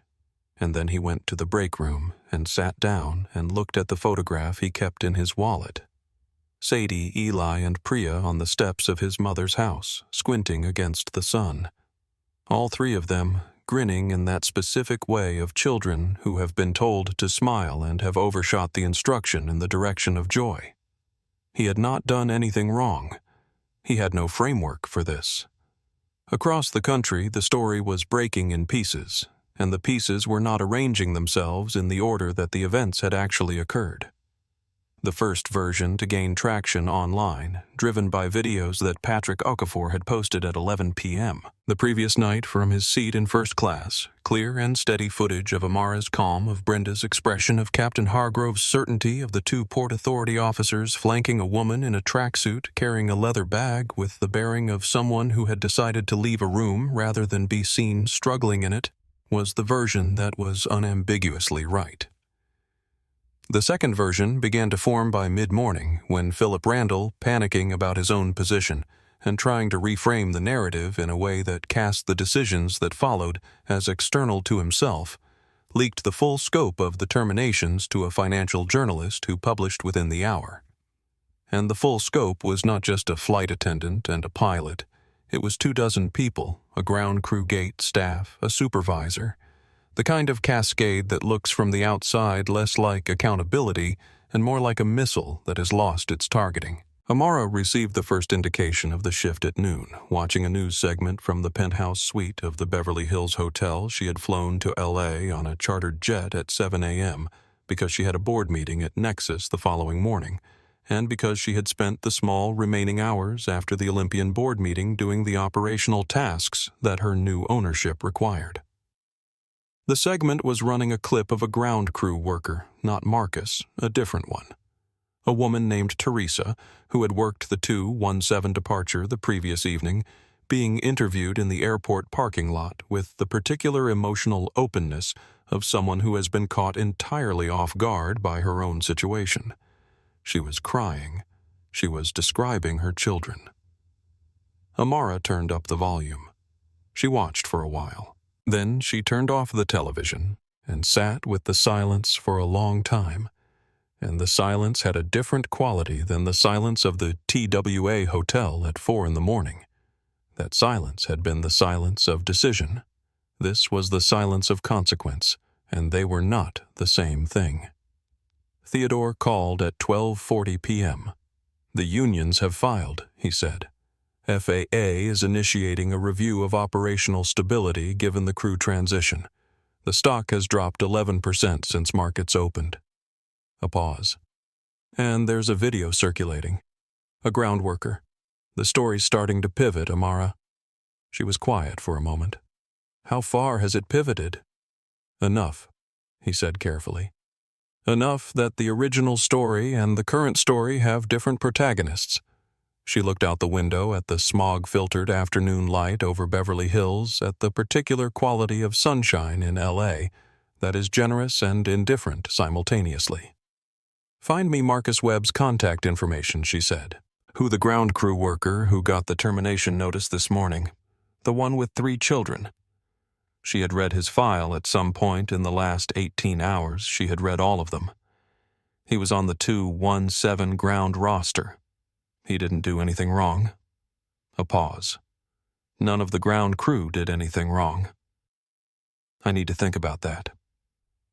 And then he went to the break room and sat down and looked at the photograph he kept in his wallet. Sadie, Eli, and Priya on the steps of his mother's house, squinting against the sun. All three of them grinning in that specific way of children who have been told to smile and have overshot the instruction in the direction of joy. He had not done anything wrong. He had no framework for this. Across the country, the story was breaking in pieces. and the pieces were not arranging themselves in the order that the events had actually occurred. The first version to gain traction online, driven by videos that Patrick Okafor had posted at 11 p.m. the previous night from his seat in first class, clear and steady footage of Amara's calm, of Brenda's expression, of Captain Hargrove's certainty, of the two Port Authority officers flanking a woman in a tracksuit carrying a leather bag with the bearing of someone who had decided to leave a room rather than be seen struggling in it, was the version that was unambiguously right. The second version began to form by mid-morning when Philip Randall, panicking about his own position and trying to reframe the narrative in a way that cast the decisions that followed as external to himself, leaked the full scope of the terminations to a financial journalist who published within the hour. And the full scope was not just a flight attendant and a pilot. It was 24 people, a ground crew gate staff, a supervisor, the kind of cascade that looks from the outside less like accountability and more like a missile that has lost its targeting. Amara received the first indication of the shift at noon, watching a news segment from the penthouse suite of the Beverly Hills Hotel. She had flown to L.A. on a chartered jet at 7 a.m. because she had a board meeting at Nexus the following morning, and because she had spent the small remaining hours after the Olympian board meeting doing the operational tasks that her new ownership required. The segment was running a clip of a ground crew worker, not Marcus, a different one. A woman named Teresa, who had worked the 217 departure the previous evening, being interviewed in the airport parking lot with the particular emotional openness of someone who has been caught entirely off guard by her own situation. She was crying. She was describing her children. Amara turned up the volume. She watched for a while. Then she turned off the television and sat with the silence for a long time, and the silence had a different quality than the silence of the TWA hotel at 4 a.m. That silence had been the silence of decision. This was the silence of consequence, and they were not the same thing. Theodore called at 12:40 p.m. "The unions have filed," he said. FAA is initiating a review of operational stability given the crew transition. The stock has dropped 11% since markets opened. A pause. "And there's a video circulating. A ground worker. The story's starting to pivot, Amara." She was quiet for a moment. "How far has it pivoted?" "Enough," he said carefully. "Enough that the original story and the current story have different protagonists." She looked out the window at the smog-filtered afternoon light over Beverly Hills, at the particular quality of sunshine in L.A. that is generous and indifferent simultaneously. "Find me Marcus Webb's contact information," she said. "Who the ground crew worker who got the termination notice this morning? The one with 3 children." She had read his file at some point in the last 18 hours. She had read all of them. He was on the 217 ground roster. He didn't do anything wrong. A pause. None of the ground crew did anything wrong. "I need to think about that."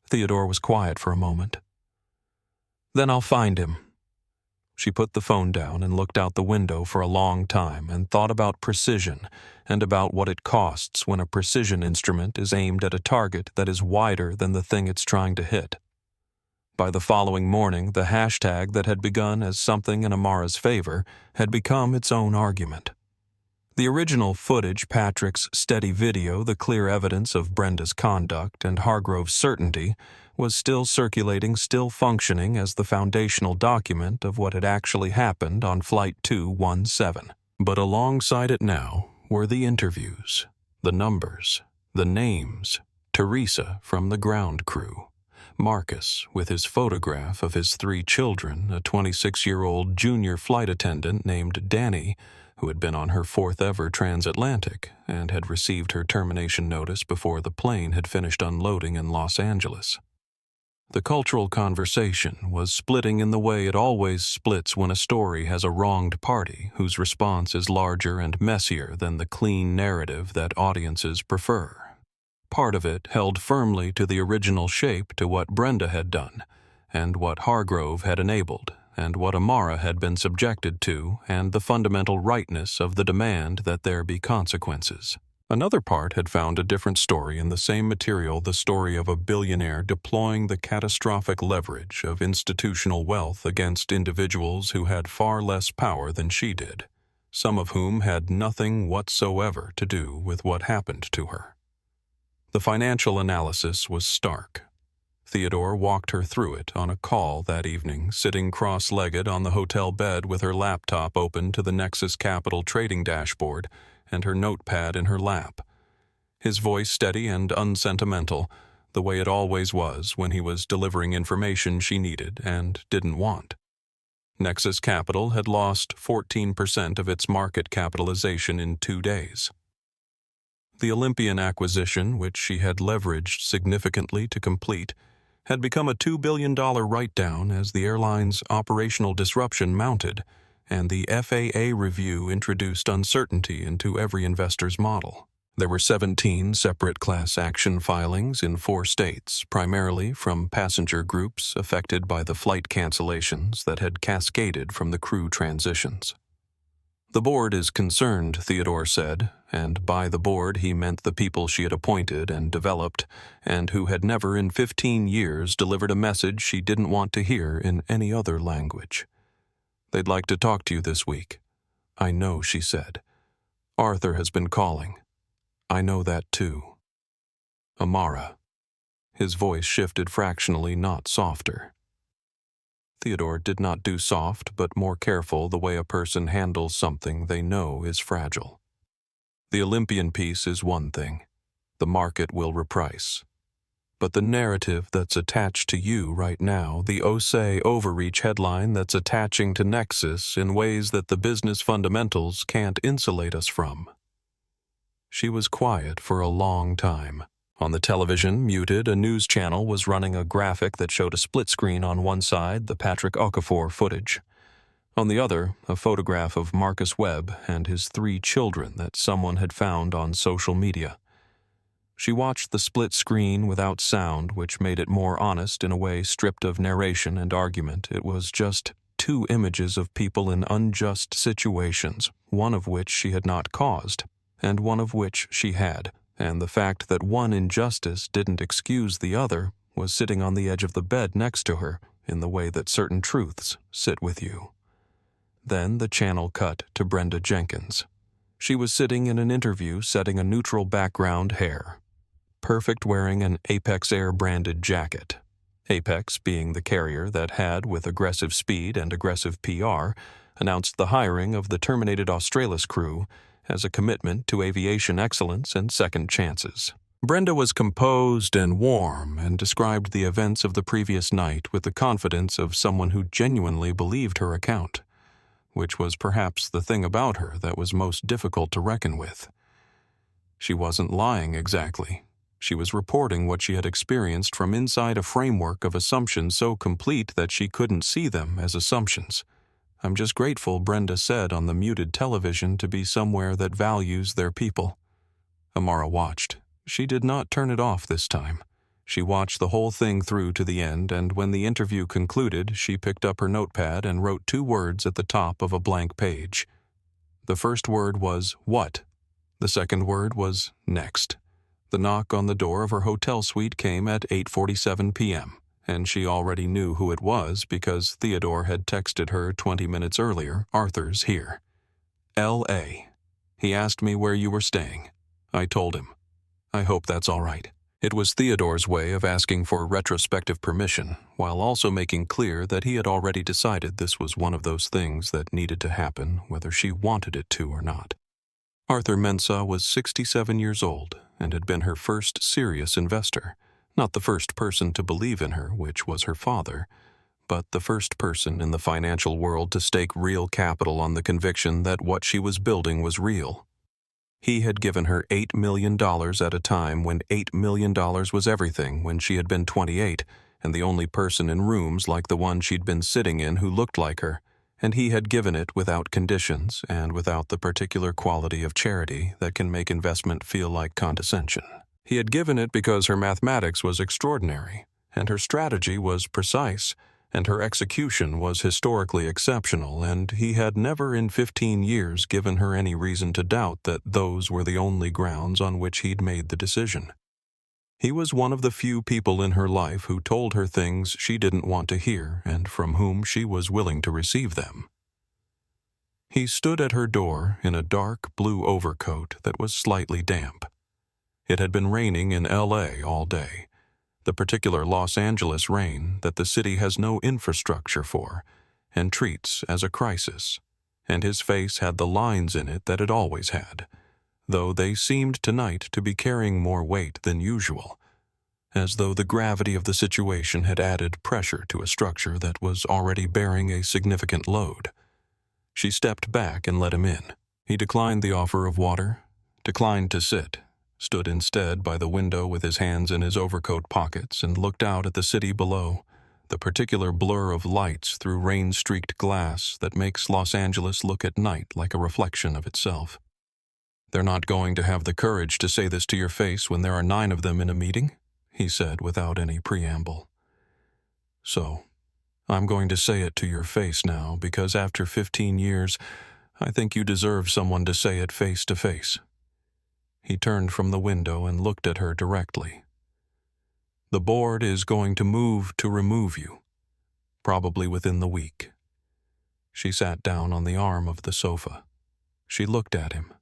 Theodore was quiet for a moment. "Then I'll find him." She put the phone down and looked out the window for a long time and thought about precision and about what it costs when a precision instrument is aimed at a target that is wider than the thing it's trying to hit. By the following morning, the hashtag that had begun as something in Amara's favor had become its own argument. The original footage, Patrick's steady video, the clear evidence of Brenda's conduct and Hargrove's certainty, was still circulating, still functioning as the foundational document of what had actually happened on Flight 217. But alongside it now were the interviews, the numbers, the names, Teresa from the ground crew, Marcus with his photograph of his 3 children, a 26-year-old junior flight attendant named Danny, who had been on her 4th ever transatlantic and had received her termination notice before the plane had finished unloading in Los Angeles. The cultural conversation was splitting in the way it always splits when a story has a wronged party whose response is larger and messier than the clean narrative that audiences prefer. Part of it held firmly to the original shape to what Brenda had done, and what Hargrove had enabled, and what Amara had been subjected to, and the fundamental rightness of the demand that there be consequences. Another part had found a different story in the same material, the story of a billionaire deploying the catastrophic leverage of institutional wealth against individuals who had far less power than she did, some of whom had nothing whatsoever to do with what happened to her. The financial analysis was stark. Theodore walked her through it on a call that evening, sitting cross-legged on the hotel bed with her laptop open to the Nexus Capital trading dashboard and her notepad in her lap. His voice steady and unsentimental, the way it always was when he was delivering information she needed and didn't want. Nexus Capital had lost 14% of its market capitalization in 2 days. The Olympian acquisition, which she had leveraged significantly to complete, had become a $2 billion write-down as the airline's operational disruption mounted, and the FAA review introduced uncertainty into every investor's model. There were 17 separate class action filings in 4 states, primarily from passenger groups affected by the flight cancellations that had cascaded from the crew transitions. The board is concerned, Theodore said, and by the board he meant the people she had appointed and developed, and who had never in 15 years delivered a message she didn't want to hear in any other language. "They'd like to talk to you this week." "I know," she said. "Arthur has been calling." "I know that too." "Amara." His voice shifted fractionally, not softer. Theodore did not do soft, but more careful the way a person handles something they know is fragile. The Olympian piece is one thing. The market will reprice. But the narrative that's attached to you right now, the Osei overreach headline that's attaching to Nexus in ways that the business fundamentals can't insulate us from. She was quiet for a long time. On the television, muted, a news channel was running a graphic that showed a split screen on one side, the Patrick Okafor footage. On the other, a photograph of Marcus Webb and his 3 children that someone had found on social media. She watched the split screen without sound, which made it more honest in a way stripped of narration and argument. It was just 2 images of people in unjust situations, one of which she had not caused, and one of which she had, and the fact that one injustice didn't excuse the other was sitting on the edge of the bed next to her in the way that certain truths sit with you. Then the channel cut to Brenda Jenkins. She was sitting in an interview setting a neutral background hair. Perfect, wearing an Apex Air branded jacket. Apex being the carrier that had, with aggressive speed and aggressive PR, announced the hiring of the terminated Australis crew as a commitment to aviation excellence and second chances. Brenda was composed and warm and described the events of the previous night with the confidence of someone who genuinely believed her account, which was perhaps the thing about her that was most difficult to reckon with. She wasn't lying exactly. She was reporting what she had experienced from inside a framework of assumptions so complete that she couldn't see them as assumptions. "I'm just grateful," Brenda said on the muted television, "to be somewhere that values their people." Amara watched. She did not turn it off this time. She watched the whole thing through to the end, and when the interview concluded, she picked up her notepad and wrote 2 words at the top of a blank page. The first word was, "What?" The second word was, "Next." The knock on the door of her hotel suite came at 8:47 p.m., and she already knew who it was because Theodore had texted her 20 minutes earlier, "Arthur's here." L.A. "He asked me where you were staying." I told him. "I hope that's all right." It was Theodore's way of asking for retrospective permission, while also making clear that he had already decided this was one of those things that needed to happen whether she wanted it to or not. Arthur Mensah was 67 years old and had been her first serious investor, not the first person to believe in her, which was her father, but the first person in the financial world to stake real capital on the conviction that what she was building was real. He had given her $8 million at a time when $8 million was everything when she had been 28 and the only person in rooms like the one she'd been sitting in who looked like her, and he had given it without conditions and without the particular quality of charity that can make investment feel like condescension. He had given it because her mathematics was extraordinary, and her strategy was precise, and her execution was historically exceptional, and he had never in 15 years given her any reason to doubt that those were the only grounds on which he'd made the decision. He was one of the few people in her life who told her things she didn't want to hear and from whom she was willing to receive them. He stood at her door in a dark blue overcoat that was slightly damp. It had been raining in L.A. all day, the particular Los Angeles rain that the city has no infrastructure for and treats as a crisis, and his face had the lines in it that it always had, though they seemed tonight to be carrying more weight than usual, as though the gravity of the situation had added pressure to a structure that was already bearing a significant load. She stepped back and let him in. He declined the offer of water, declined to sit, stood instead by the window with his hands in his overcoat pockets and looked out at the city below, the particular blur of lights through rain-streaked glass that makes Los Angeles look at night like a reflection of itself. "They're not going to have the courage to say this to your face when there are 9 of them in a meeting," he said without any preamble. "So, I'm going to say it to your face now because after 15 years, I think you deserve someone to say it face to face." He turned from the window and looked at her directly. "The board is going to move to remove you, probably within the week." She sat down on the arm of the sofa. She looked at him.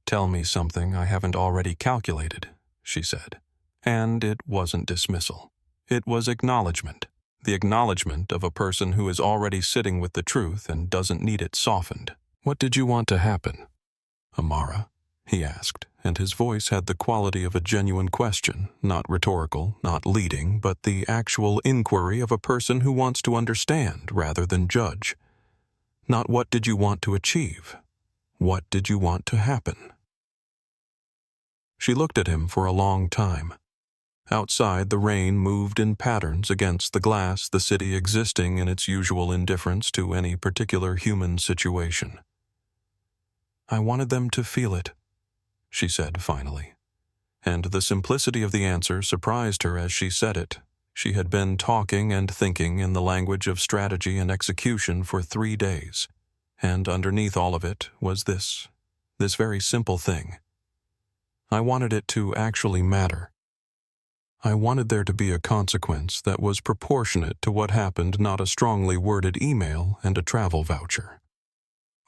"Tell me something I haven't already calculated," she said. And it wasn't dismissal. It was acknowledgement. The acknowledgement of a person who is already sitting with the truth and doesn't need it softened. "What did you want to happen, Amara?" he asked, and his voice had the quality of a genuine question, not rhetorical, not leading, but the actual inquiry of a person who wants to understand rather than judge. Not what did you want to achieve? What did you want to happen? She looked at him for a long time. Outside, the rain moved in patterns against the glass, the city existing in its usual indifference to any particular human situation. "I wanted them to feel it," she said finally. And the simplicity of the answer surprised her as she said it. She had been talking and thinking in the language of strategy and execution for 3 days. And underneath all of it was this very simple thing. I wanted it to actually matter. I wanted there to be a consequence that was proportionate to what happened, not a strongly worded email and a travel voucher.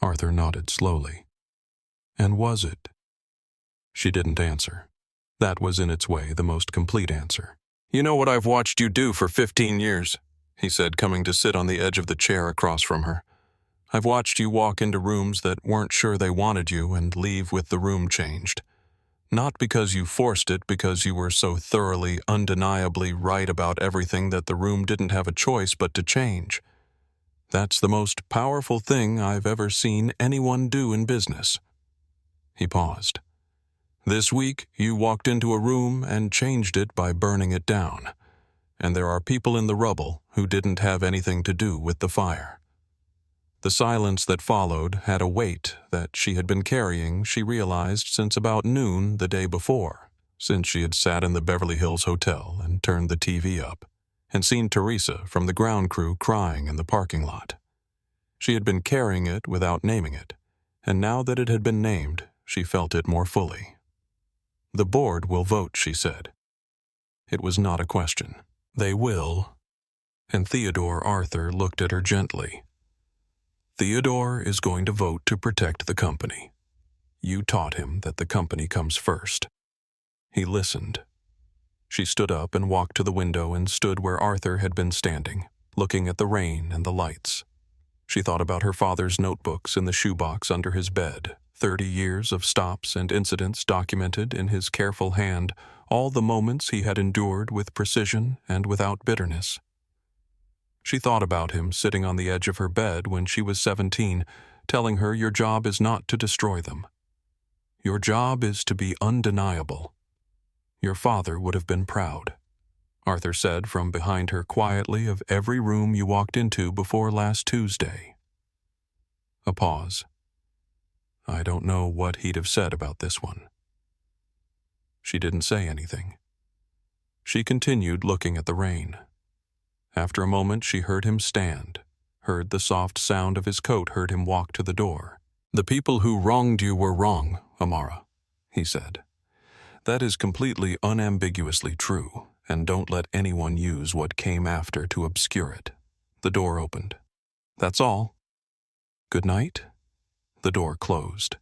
Arthur nodded slowly. "And was it?" She didn't answer. That was in its way the most complete answer. "You know what I've watched you do for 15 years, he said, coming to sit on the edge of the chair across from her. "I've watched you walk into rooms that weren't sure they wanted you and leave with the room changed. Not because you forced it, because you were so thoroughly, undeniably right about everything that the room didn't have a choice but to change. That's the most powerful thing I've ever seen anyone do in business." He paused. "This week, you walked into a room and changed it by burning it down. And there are people in the rubble who didn't have anything to do with the fire." The silence that followed had a weight that she had been carrying, she realized, since about noon the day before, since she had sat in the Beverly Hills Hotel and turned the TV up, and seen Teresa from the ground crew crying in the parking lot. She had been carrying it without naming it, and now that it had been named, she felt it more fully. "The board will vote," she said. It was not a question. "They will." And Theodore Arthur looked at her gently. "Theodore is going to vote to protect the company. You taught him that the company comes first." He listened. She stood up and walked to the window and stood where Arthur had been standing, looking at the rain and the lights. She thought about her father's notebooks in the shoebox under his bed, 30 years of stops and incidents documented in his careful hand, all the moments he had endured with precision and without bitterness. She thought about him sitting on the edge of her bed when she was 17, telling her your job is not to destroy them. Your job is to be undeniable. Your father would have been proud. Arthur said from behind her quietly, of every room you walked into before last Tuesday. A pause. I don't know what he'd have said about this one. She didn't say anything. She continued looking at the rain. After a moment, she heard him stand, heard the soft sound of his coat, heard him walk to the door. "The people who wronged you were wrong, Amara," he said. "That is completely unambiguously true, and don't let anyone use what came after to obscure it." The door opened. "That's all. Good night." The door closed.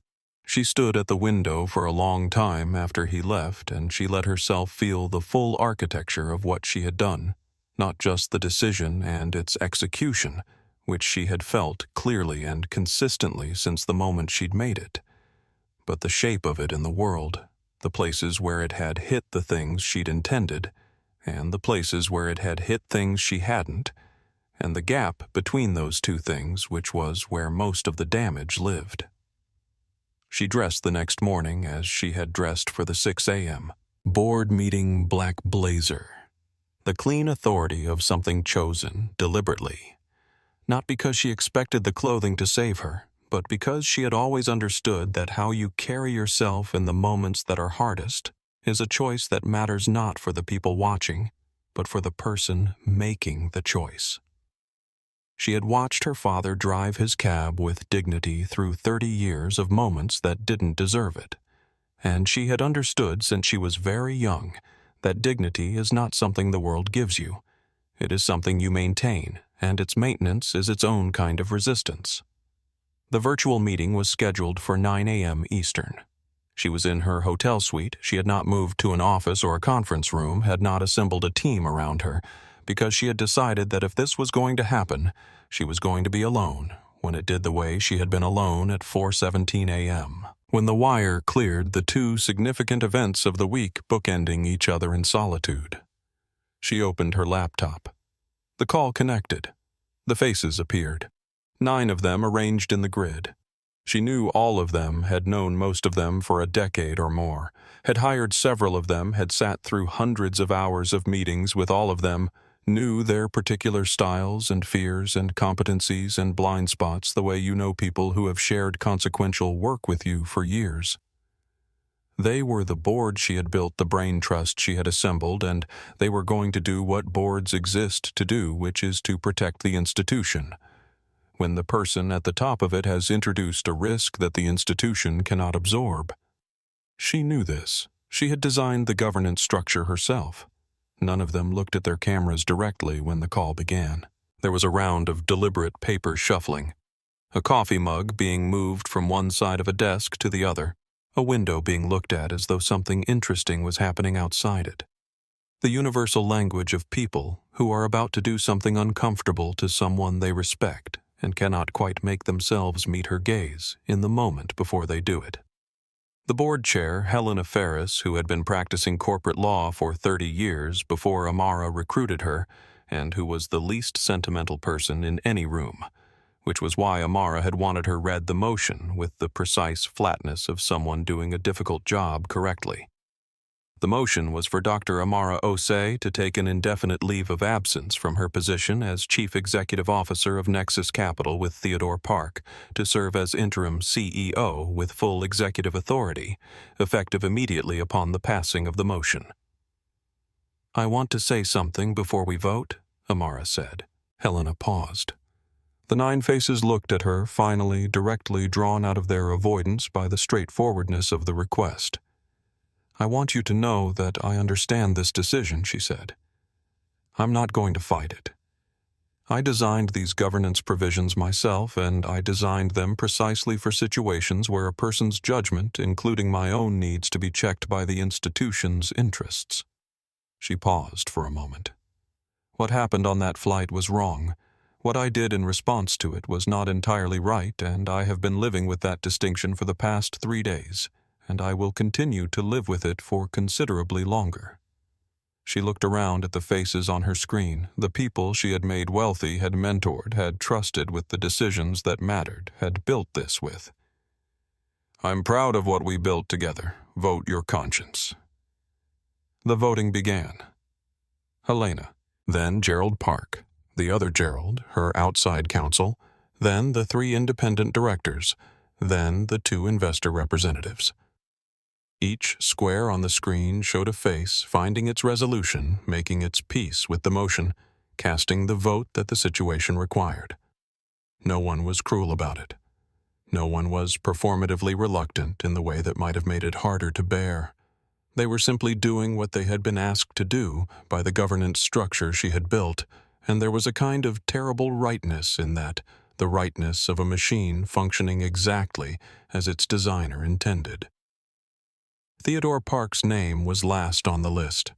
She stood at the window for a long time after he left, and she let herself feel the full architecture of what she had done, not just the decision and its execution, which she had felt clearly and consistently since the moment she'd made it, but the shape of it in the world, the places where it had hit the things she'd intended, and the places where it had hit things she hadn't, and the gap between those two things, which was where most of the damage lived. She dressed the next morning as she had dressed for the 6 a.m. board meeting black blazer, the clean authority of something chosen deliberately, not because she expected the clothing to save her, but because she had always understood that how you carry yourself in the moments that are hardest is a choice that matters not for the people watching, but for the person making the choice. She had watched her father drive his cab with dignity through 30 years of moments that didn't deserve it, and she had understood since she was very young that dignity is not something the world gives you. It is something you maintain, and its maintenance is its own kind of resistance. The virtual meeting was scheduled for 9 a.m. Eastern. She was in her hotel suite. She had not moved to an office or a conference room, had not assembled a team around her, because she had decided that if this was going to happen, she was going to be alone, when it did the way she had been alone at 4:17 a.m., when the wire cleared the two significant events of the week bookending each other in solitude. She opened her laptop. The call connected. The faces appeared. 9 of them arranged in the grid. She knew all of them, had known most of them for a decade or more, had hired several of them, had sat through hundreds of hours of meetings with all of them, knew their particular styles and fears and competencies and blind spots the way you know people who have shared consequential work with you for years. They were the board she had built, the brain trust she had assembled, and they were going to do what boards exist to do, which is to protect the institution, when the person at the top of it has introduced a risk that the institution cannot absorb. She knew this. She had designed the governance structure herself. None of them looked at their cameras directly when the call began. There was a round of deliberate paper shuffling, a coffee mug being moved from one side of a desk to the other, a window being looked at as though something interesting was happening outside it. The universal language of people who are about to do something uncomfortable to someone they respect and cannot quite make themselves meet her gaze in the moment before they do it. The board chair, Helena Ferris, who had been practicing corporate law for 30 years before Amara recruited her, and who was the least sentimental person in any room, which was why Amara had wanted her read the motion with the precise flatness of someone doing a difficult job correctly. The motion was for Dr. Amara Osei to take an indefinite leave of absence from her position as Chief Executive Officer of Nexus Capital with Theodore Park to serve as interim CEO with full executive authority, effective immediately upon the passing of the motion. "I want to say something before we vote," Amara said. Helena paused. The 9 faces looked at her, finally directly drawn out of their avoidance by the straightforwardness of the request. "I want you to know that I understand this decision," she said. "I'm not going to fight it. I designed these governance provisions myself, and I designed them precisely for situations where a person's judgment, including my own, needs to be checked by the institution's interests." She paused for a moment. "What happened on that flight was wrong. What I did in response to it was not entirely right, and I have been living with that distinction for the past 3 days. And I will continue to live with it for considerably longer." She looked around at the faces on her screen, the people she had made wealthy, had mentored, had trusted with the decisions that mattered, had built this with. "I'm proud of what we built together. Vote your conscience." The voting began. Helena, then Gerald Park, the other Gerald, her outside counsel, then the 3 independent directors, then the 2 investor representatives. Each square on the screen showed a face finding its resolution, making its peace with the motion, casting the vote that the situation required. No one was cruel about it. No one was performatively reluctant in the way that might have made it harder to bear. They were simply doing what they had been asked to do by the governance structure she had built, and there was a kind of terrible rightness in that, the rightness of a machine functioning exactly as its designer intended. Theodore Park's name was last on the list.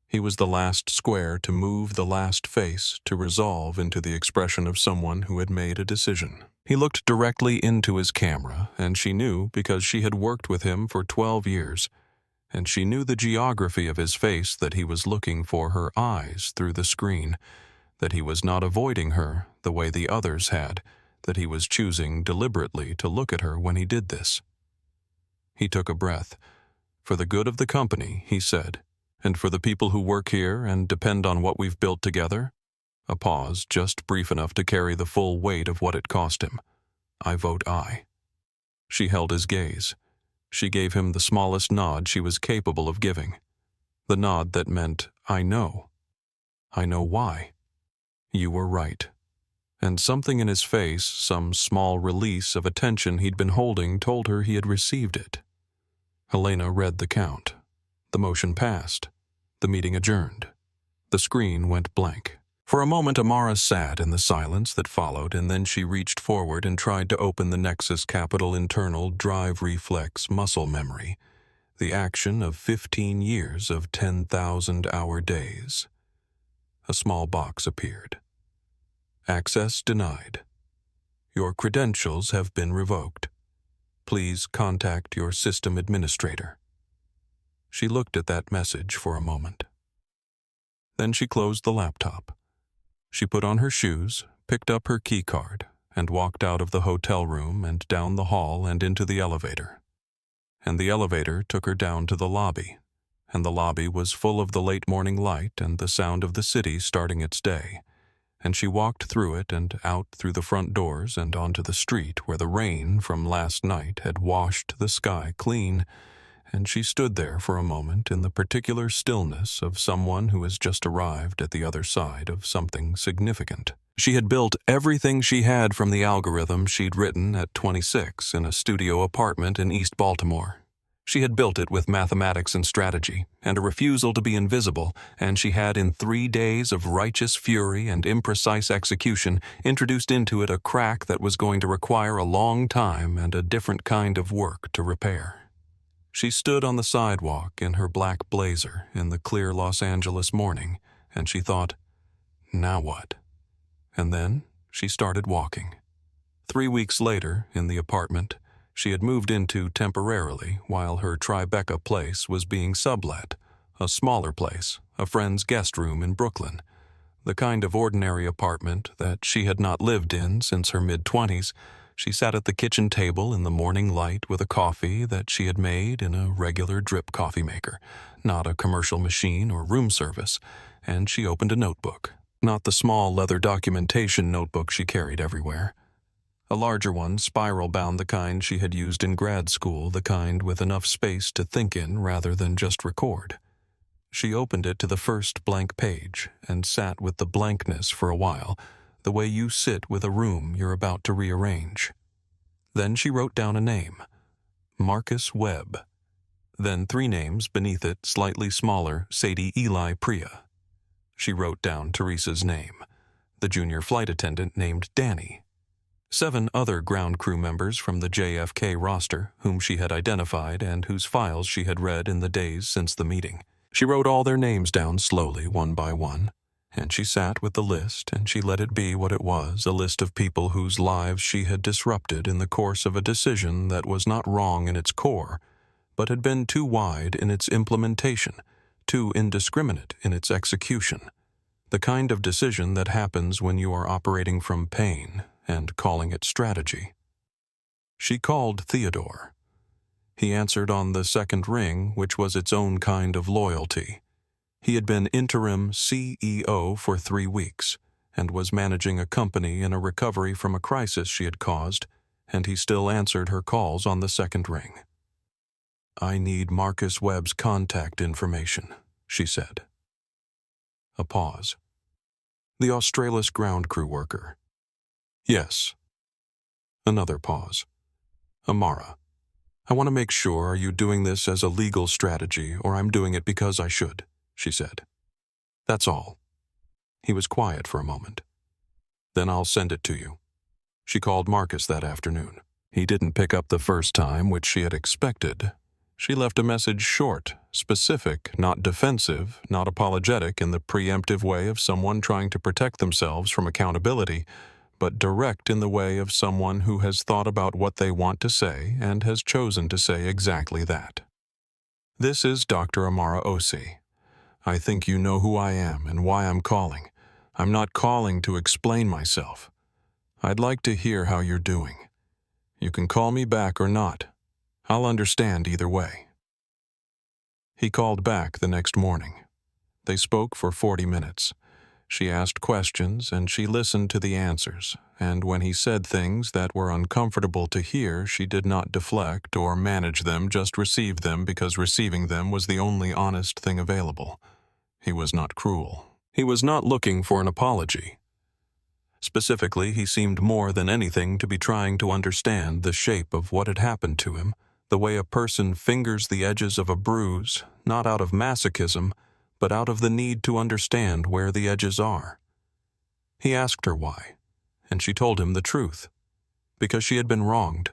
He was the last square to move the last face to resolve into the expression of someone who had made a decision. He looked directly into his camera, and she knew because she had worked with him for 12 years, and she knew the geography of his face that he was looking for her eyes through the screen, that he was not avoiding her the way the others had, that he was choosing deliberately to look at her when he did this. He took a breath. "For the good of the company," he said, "and for the people who work here and depend on what we've built together," a pause just brief enough to carry the full weight of what it cost him, "I vote aye." She held his gaze. She gave him the smallest nod she was capable of giving. The nod that meant, "I know. I know why. You were right." And something in his face, some small release of a tension he'd been holding, told her he had received it. Helena read the count. The motion passed. The meeting adjourned. The screen went blank. For a moment, Amara sat in the silence that followed, and then she reached forward and tried to open the Nexus Capital internal drive reflex muscle memory, the action of 15 years of 10,000-hour days. A small box appeared. Access denied. Your credentials have been revoked. Please contact your system administrator. She looked at that message for a moment. Then she closed the laptop. She put on her shoes, picked up her keycard, and walked out of the hotel room and down the hall and into the elevator. And the elevator took her down to the lobby, and the lobby was full of the late morning light and the sound of the city starting its day. And she walked through it and out through the front doors and onto the street where the rain from last night had washed the sky clean, and she stood there for a moment in the particular stillness of someone who has just arrived at the other side of something significant. She had built everything she had from the algorithm she'd written at 26 in a studio apartment in East Baltimore. She had built it with mathematics and strategy, and a refusal to be invisible, and she had, in 3 days of righteous fury and imprecise execution, introduced into it a crack that was going to require a long time and a different kind of work to repair. She stood on the sidewalk in her black blazer in the clear Los Angeles morning, and she thought, now what? And then she started walking. 3 weeks later, in the apartment she had moved into temporarily while her Tribeca place was being sublet, a smaller place, a friend's guest room in Brooklyn, the kind of ordinary apartment that she had not lived in since her mid-20s. She sat at the kitchen table in the morning light with a coffee that she had made in a regular drip coffee maker, not a commercial machine or room service, and she opened a notebook, not the small leather documentation notebook she carried everywhere. A larger one, spiral-bound, the kind she had used in grad school, the kind with enough space to think in rather than just record. She opened it to the first blank page and sat with the blankness for a while, the way you sit with a room you're about to rearrange. Then she wrote down a name, Marcus Webb. Then 3 names beneath it, slightly smaller, Sadie Eli Priya. She wrote down Teresa's name, the junior flight attendant named Danny. 7 other ground crew members from the JFK roster whom she had identified and whose files she had read in the days since the meeting. She wrote all their names down slowly, one by one, and she sat with the list and she let it be what it was, a list of people whose lives she had disrupted in the course of a decision that was not wrong in its core, but had been too wide in its implementation, too indiscriminate in its execution. The kind of decision that happens when you are operating from pain and calling it strategy. She called Theodore. He answered on the second ring, which was its own kind of loyalty. He had been interim CEO for 3 weeks and was managing a company in a recovery from a crisis she had caused, and he still answered her calls on the second ring. "I need Marcus Webb's contact information," she said. A pause. The Australis ground crew worker. Yes. Another pause. Amara, I want to make sure, are you doing this as a legal strategy, or I'm doing it because I should, she said. That's all. He was quiet for a moment. Then I'll send it to you. She called Marcus that afternoon. He didn't pick up the first time, which she had expected. She left a message short, specific, not defensive, not apologetic in the preemptive way of someone trying to protect themselves from accountability, but direct in the way of someone who has thought about what they want to say and has chosen to say exactly that. This is Dr. Amara Osei. I think you know who I am and why I'm calling. I'm not calling to explain myself. I'd like to hear how you're doing. You can call me back or not. I'll understand either way. He called back the next morning. They spoke for 40 minutes. She asked questions and she listened to the answers, and when he said things that were uncomfortable to hear, she did not deflect or manage them, just received them because receiving them was the only honest thing available. He was not cruel. He was not looking for an apology. Specifically, he seemed more than anything to be trying to understand the shape of what had happened to him, the way a person fingers the edges of a bruise, not out of masochism, but out of the need to understand where the edges are. He asked her why, and she told him the truth, because she had been wronged,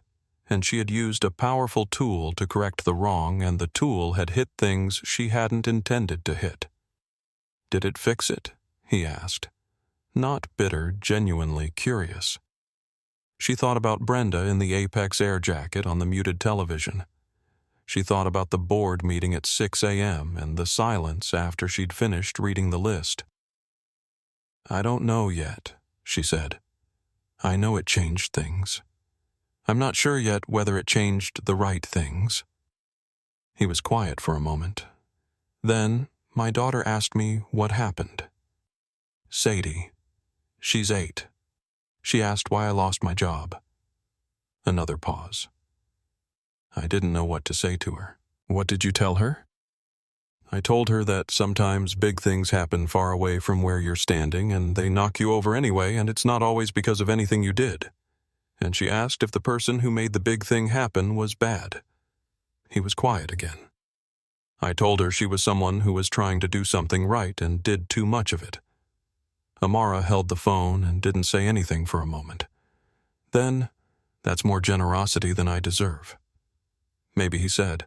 and she had used a powerful tool to correct the wrong, and the tool had hit things she hadn't intended to hit. Did it fix it? He asked. Not bitter, genuinely curious. She thought about Brenda in the Apex Air jacket on the muted television. She thought about the board meeting at 6 a.m. and the silence after she'd finished reading the list. I don't know yet, she said. I know it changed things. I'm not sure yet whether it changed the right things. He was quiet for a moment. Then my daughter asked me what happened. Sadie. She's 8. She asked why I lost my job. Another pause. I didn't know what to say to her. What did you tell her? I told her that sometimes big things happen far away from where you're standing and they knock you over anyway, and it's not always because of anything you did. And she asked if the person who made the big thing happen was bad. He was quiet again. I told her she was someone who was trying to do something right and did too much of it. Amara held the phone and didn't say anything for a moment. Then, that's more generosity than I deserve. Maybe he said.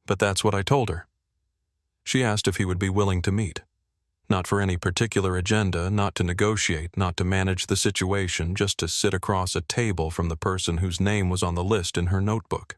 But that's what I told her. She asked if he would be willing to meet. Not for any particular agenda, not to negotiate, not to manage the situation, just to sit across a table from the person whose name was on the list in her notebook.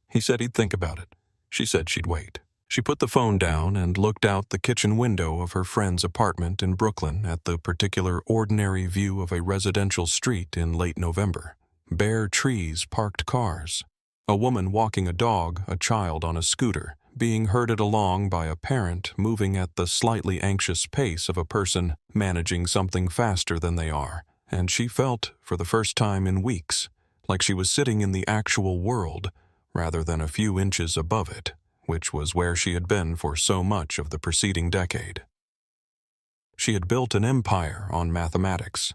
He said he'd think about it. She said she'd wait. She put the phone down and looked out the kitchen window of her friend's apartment in Brooklyn at the particular ordinary view of a residential street in late November. Bare trees, parked cars. A woman walking a dog, a child on a scooter, being herded along by a parent moving at the slightly anxious pace of a person managing something faster than they are, and she felt, for the first time in weeks, like she was sitting in the actual world rather than a few inches above it, which was where she had been for so much of the preceding decade. She had built an empire on mathematics.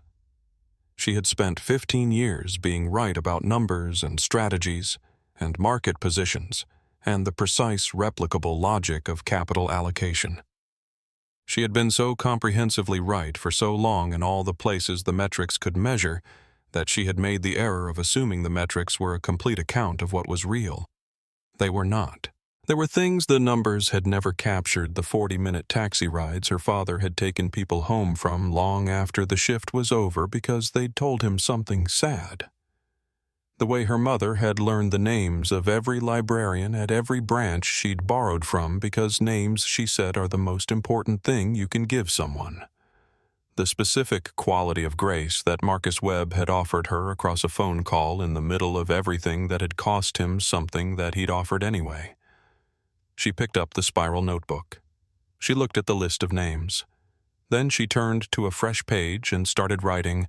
She had spent 15 years being right about numbers and strategies and market positions and the precise replicable logic of capital allocation. She had been so comprehensively right for so long in all the places the metrics could measure that she had made the error of assuming the metrics were a complete account of what was real. They were not. There were things the numbers had never captured, the 40-minute taxi rides her father had taken people home from long after the shift was over because they'd told him something sad. The way her mother had learned the names of every librarian at every branch she'd borrowed from because names, she said, are the most important thing you can give someone. The specific quality of grace that Marcus Webb had offered her across a phone call in the middle of everything that had cost him something that he'd offered anyway. She picked up the spiral notebook. She looked at the list of names. Then she turned to a fresh page and started writing,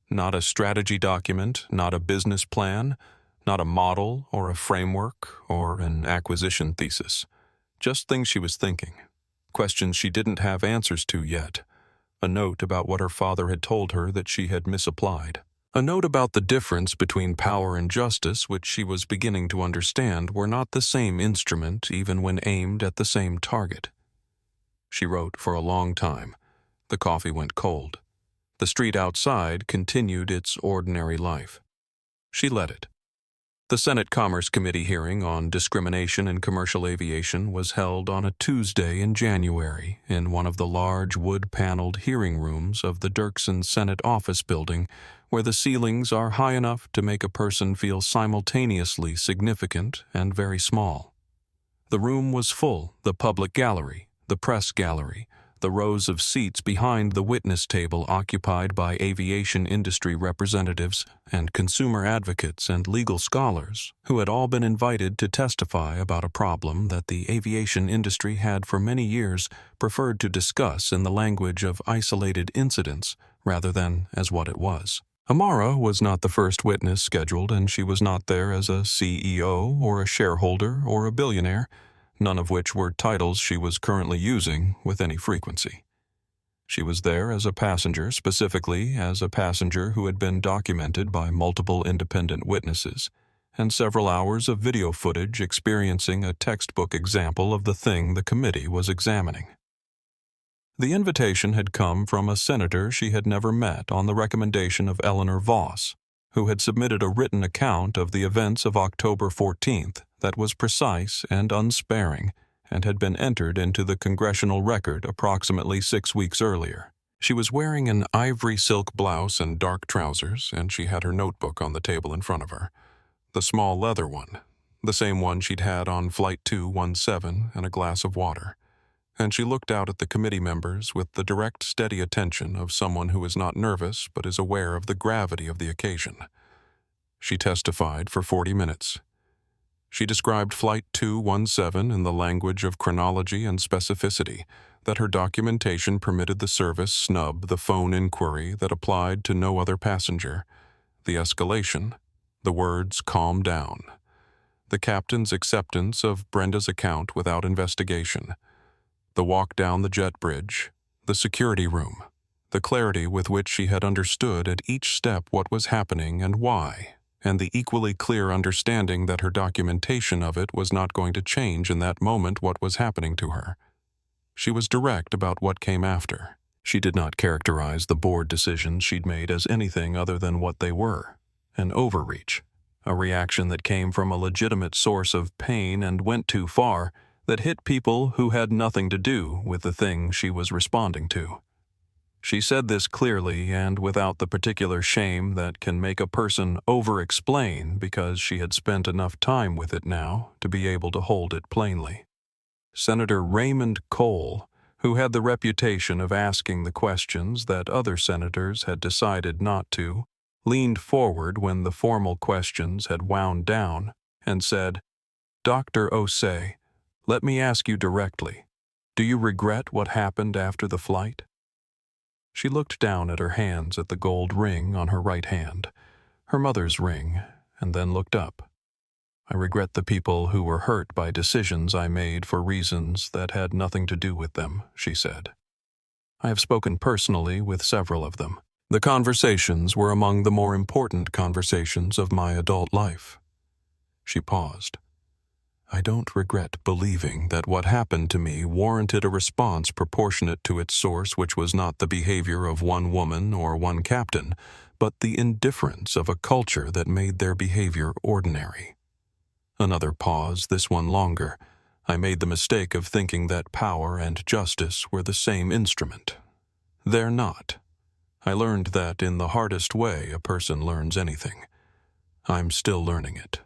not a strategy document, not a business plan, not a model or a framework or an acquisition thesis. Just things she was thinking. Questions she didn't have answers to yet. A note about what her father had told her that she had misapplied. A note about the difference between power and justice, which she was beginning to understand were not the same instrument even when aimed at the same target. She wrote for a long time. The coffee went cold. The street outside continued its ordinary life. She let it. The Senate Commerce Committee hearing on discrimination in commercial aviation was held on a Tuesday in January in one of the large wood-paneled hearing rooms of the Dirksen Senate office building, where the ceilings are high enough to make a person feel simultaneously significant and very small. The room was full, the public gallery, the press gallery, the rows of seats behind the witness table occupied by aviation industry representatives and consumer advocates and legal scholars who had all been invited to testify about a problem that the aviation industry had for many years preferred to discuss in the language of isolated incidents rather than as what it was. Amara was not the first witness scheduled, and she was not there as a CEO or a shareholder or a billionaire, none of which were titles she was currently using with any frequency. She was there as a passenger, specifically as a passenger who had been documented by multiple independent witnesses, and several hours of video footage experiencing a textbook example of the thing the committee was examining. The invitation had come from a senator she had never met on the recommendation of Eleanor Voss, who had submitted a written account of the events of October 14th that was precise and unsparing and had been entered into the congressional record approximately 6 weeks earlier. She was wearing an ivory silk blouse and dark trousers, and she had her notebook on the table in front of her. The small leather one, the same one she'd had on Flight 217, and a glass of water. And she looked out at the committee members with the direct, steady attention of someone who is not nervous but is aware of the gravity of the occasion. She testified for 40 minutes. She described Flight 217 in the language of chronology and specificity, that her documentation permitted the service snub the phone inquiry that applied to no other passenger, the escalation, the words "calm down," the captain's acceptance of Brenda's account without investigation, the walk down the jet bridge, the security room, the clarity with which she had understood at each step what was happening and why, and the equally clear understanding that her documentation of it was not going to change in that moment what was happening to her. She was direct about what came after. She did not characterize the board decisions she'd made as anything other than what they were, an overreach, a reaction that came from a legitimate source of pain and went too far, that hit people who had nothing to do with the thing she was responding to. She said this clearly and without the particular shame that can make a person over-explain because she had spent enough time with it now to be able to hold it plainly. Senator Raymond Cole, who had the reputation of asking the questions that other senators had decided not to, leaned forward when the formal questions had wound down and said, "Dr. Osei, let me ask you directly, do you regret what happened after the flight?" She looked down at her hands at the gold ring on her right hand, her mother's ring, and then looked up. "I regret the people who were hurt by decisions I made for reasons that had nothing to do with them," she said. "I have spoken personally with several of them. The conversations were among the more important conversations of my adult life." She paused. "I don't regret believing that what happened to me warranted a response proportionate to its source, which was not the behavior of one woman or one captain, but the indifference of a culture that made their behavior ordinary." Another pause, this one longer. "I made the mistake of thinking that power and justice were the same instrument. They're not. I learned that in the hardest way a person learns anything. I'm still learning it."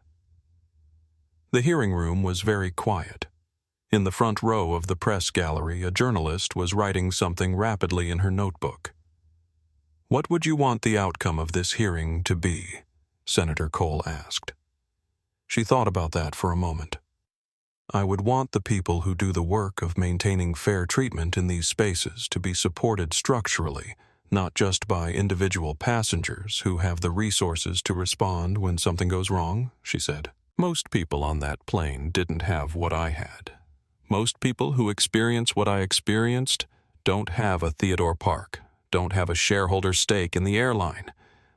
The hearing room was very quiet. In the front row of the press gallery, a journalist was writing something rapidly in her notebook. "What would you want the outcome of this hearing to be?" Senator Cole asked. She thought about that for a moment. "I would want the people who do the work of maintaining fair treatment in these spaces to be supported structurally, not just by individual passengers who have the resources to respond when something goes wrong," she said. "Most people on that plane didn't have what I had. Most people who experience what I experienced don't have a Theodore Park, don't have a shareholder stake in the airline.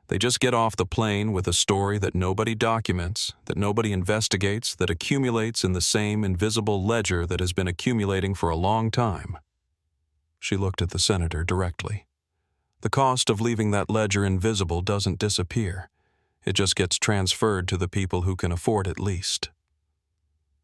They just get off the plane with a story that nobody documents, that nobody investigates, that accumulates in the same invisible ledger that has been accumulating for a long time. She looked at the senator directly. The cost of leaving that ledger invisible doesn't disappear. It just gets transferred to the people who can afford it least.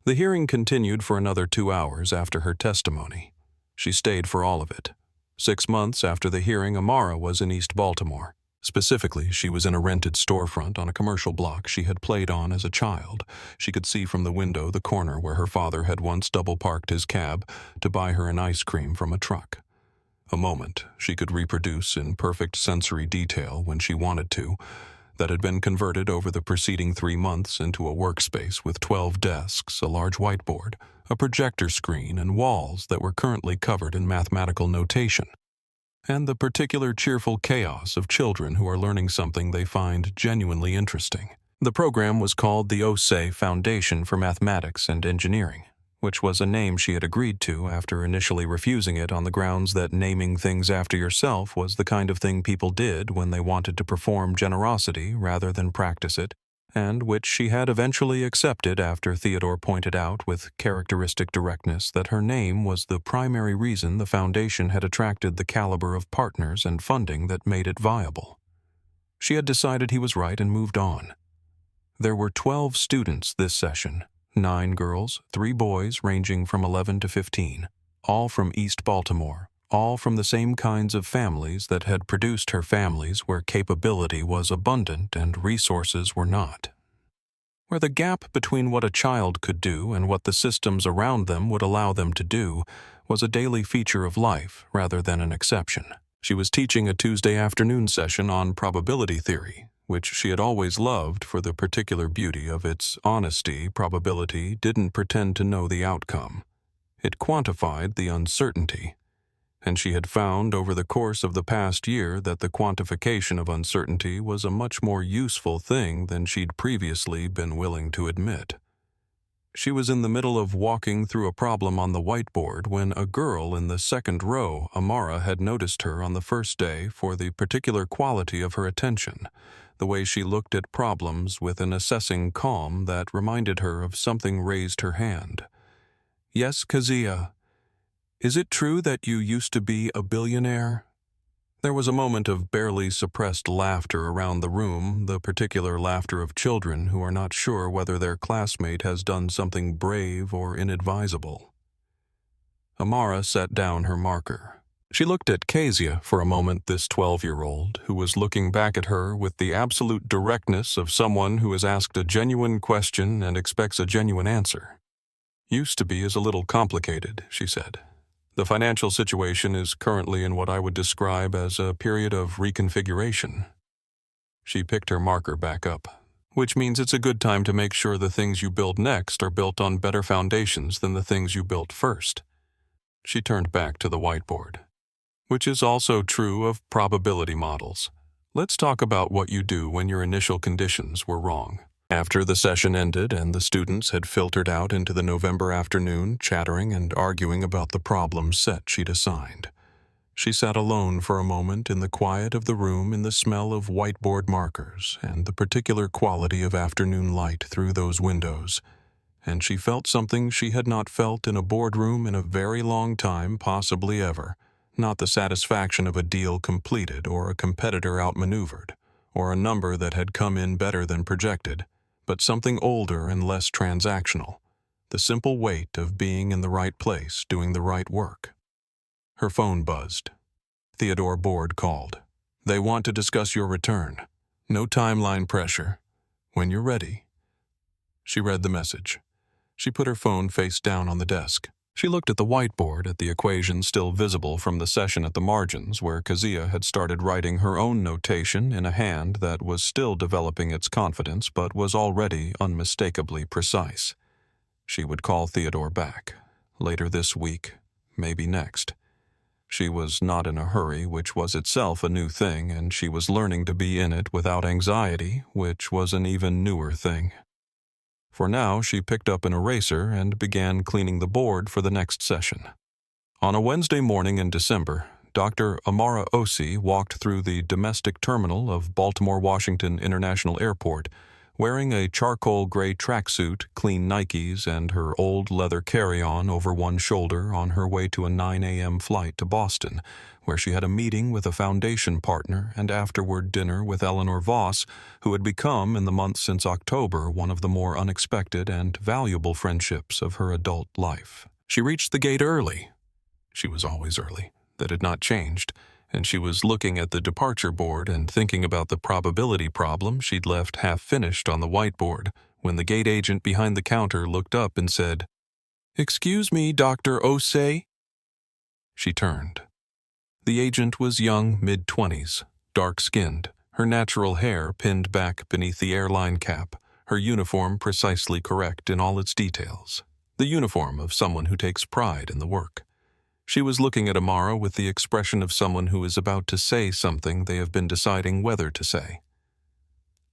The hearing continued for another 2 hours after her testimony. She stayed for all of it. 6 months after the hearing, Amara was in East Baltimore. Specifically, she was in a rented storefront on a commercial block she had played on as a child. She could see from the window the corner where her father had once double-parked his cab to buy her an ice cream from a truck. A moment she could reproduce in perfect sensory detail when she wanted to, that had been converted over the preceding 3 months into a workspace with 12 desks, a large whiteboard, a projector screen, and walls that were currently covered in mathematical notation, and the particular cheerful chaos of children who are learning something they find genuinely interesting. The program was called the Osei Foundation for Mathematics and Engineering, which was a name she had agreed to after initially refusing it on the grounds that naming things after yourself was the kind of thing people did when they wanted to perform generosity rather than practice it, and which she had eventually accepted after Theodore pointed out with characteristic directness that her name was the primary reason the foundation had attracted the caliber of partners and funding that made it viable. She had decided he was right and moved on. There were 12 students this session, 9 girls, 3 boys ranging from 11 to 15, all from East Baltimore, all from the same kinds of families that had produced her families where capability was abundant and resources were not. Where the gap between what a child could do and what the systems around them would allow them to do was a daily feature of life rather than an exception. She was teaching a Tuesday afternoon session on probability theory, which she had always loved for the particular beauty of its honesty. Probability didn't pretend to know the outcome. It quantified the uncertainty, and she had found over the course of the past year that the quantification of uncertainty was a much more useful thing than she'd previously been willing to admit. She was in the middle of walking through a problem on the whiteboard when a girl in the second row, Amara, had noticed her on the first day for the particular quality of her attention, the way she looked at problems with an assessing calm that reminded her of something raised her hand. "Yes, Kezia. Is it true that you used to be a billionaire?" There was a moment of barely suppressed laughter around the room, the particular laughter of children who are not sure whether their classmate has done something brave or inadvisable. Amara set down her marker. She looked at Kezia for a moment, this 12-year-old, who was looking back at her with the absolute directness of someone who has asked a genuine question and expects a genuine answer. "Used to be is a little complicated," she said. "The financial situation is currently in what I would describe as a period of reconfiguration." She picked her marker back up. "Which means it's a good time to make sure the things you build next are built on better foundations than the things you built first." She turned back to the whiteboard. "Which is also true of probability models. Let's talk about what you do when your initial conditions were wrong." After the session ended and the students had filtered out into the November afternoon, chattering and arguing about the problem set she'd assigned, she sat alone for a moment in the quiet of the room, in the smell of whiteboard markers and the particular quality of afternoon light through those windows, and she felt something she had not felt in a boardroom in a very long time, possibly ever. Not the satisfaction of a deal completed or a competitor outmaneuvered, or a number that had come in better than projected, but something older and less transactional, the simple weight of being in the right place, doing the right work. Her phone buzzed. Theodore Board called. "They want to discuss your return. No timeline pressure. When you're ready." She read the message. She put her phone face down on the desk. She looked at the whiteboard, at the equation still visible from the session at the margins, where Kezia had started writing her own notation in a hand that was still developing its confidence but was already unmistakably precise. She would call Theodore back. Later this week, maybe next. She was not in a hurry, which was itself a new thing, and she was learning to be in it without anxiety, which was an even newer thing. For now, she picked up an eraser and began cleaning the board for the next session. On a Wednesday morning in December, Dr. Amara Osei walked through the domestic terminal of Baltimore-Washington International Airport, wearing a charcoal gray tracksuit, clean Nikes, and her old leather carry-on over one shoulder on her way to a 9 a.m. flight to Boston, where she had a meeting with a foundation partner and afterward dinner with Eleanor Voss, who had become, in the months since October, one of the more unexpected and valuable friendships of her adult life. She reached the gate early. She was always early. That had not changed, and she was looking at the departure board and thinking about the probability problem she'd left half-finished on the whiteboard when the gate agent behind the counter looked up and said, "Excuse me, Dr. Osei?" She turned. The agent was young, mid-20s, dark-skinned, her natural hair pinned back beneath the airline cap, her uniform precisely correct in all its details, the uniform of someone who takes pride in the work. She was looking at Amara with the expression of someone who is about to say something they have been deciding whether to say.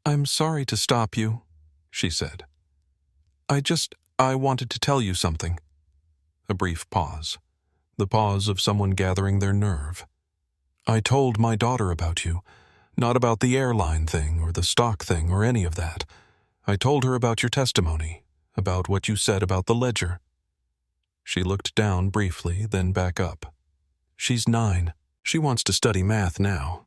"I'm sorry to stop you," she said. I wanted to tell you something." A brief pause. The pause of someone gathering their nerve. "I told my daughter about you. Not about the airline thing or the stock thing or any of that. I told her about your testimony, about what you said about the ledger." She looked down briefly, then back up. "She's 9. She wants to study math now."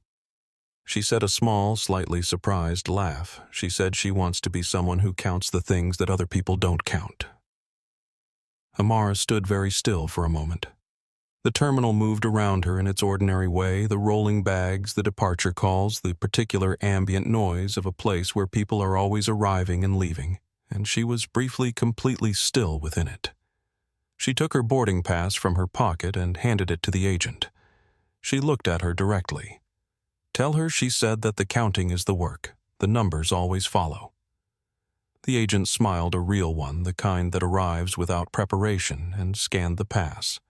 She said a small, slightly surprised laugh. She said she wants to be someone who counts the things that other people don't count. Amara stood very still for a moment. The terminal moved around her in its ordinary way, the rolling bags, the departure calls, the particular ambient noise of a place where people are always arriving and leaving, and she was briefly completely still within it. She took her boarding pass from her pocket and handed it to the agent. She looked at her directly. "Tell her she said that the counting is the work. The numbers always follow." The agent smiled, a real one, the kind that arrives without preparation, and scanned the pass.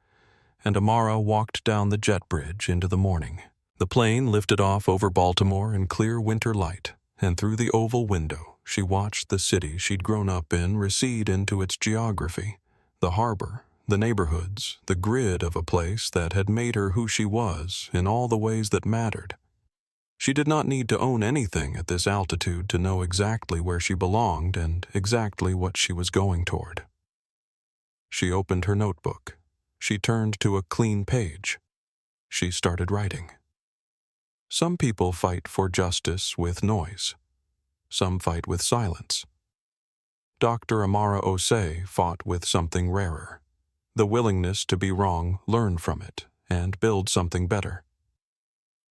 And Amara walked down the jet bridge into the morning. The plane lifted off over Baltimore in clear winter light, and through the oval window she watched the city she'd grown up in recede into its geography. The harbor, the neighborhoods, the grid of a place that had made her who she was in all the ways that mattered. She did not need to own anything at this altitude to know exactly where she belonged and exactly what she was going toward. She opened her notebook. She turned to a clean page. She started writing. Some people fight for justice with noise. Some fight with silence. Dr. Amara Osei fought with something rarer, the willingness to be wrong, learn from it, and build something better.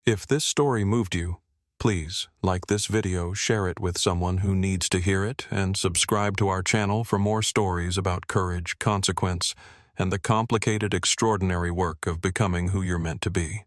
If this story moved you, please like this video, share it with someone who needs to hear it, and subscribe to our channel for more stories about courage, consequence, and the complicated, extraordinary work of becoming who you're meant to be.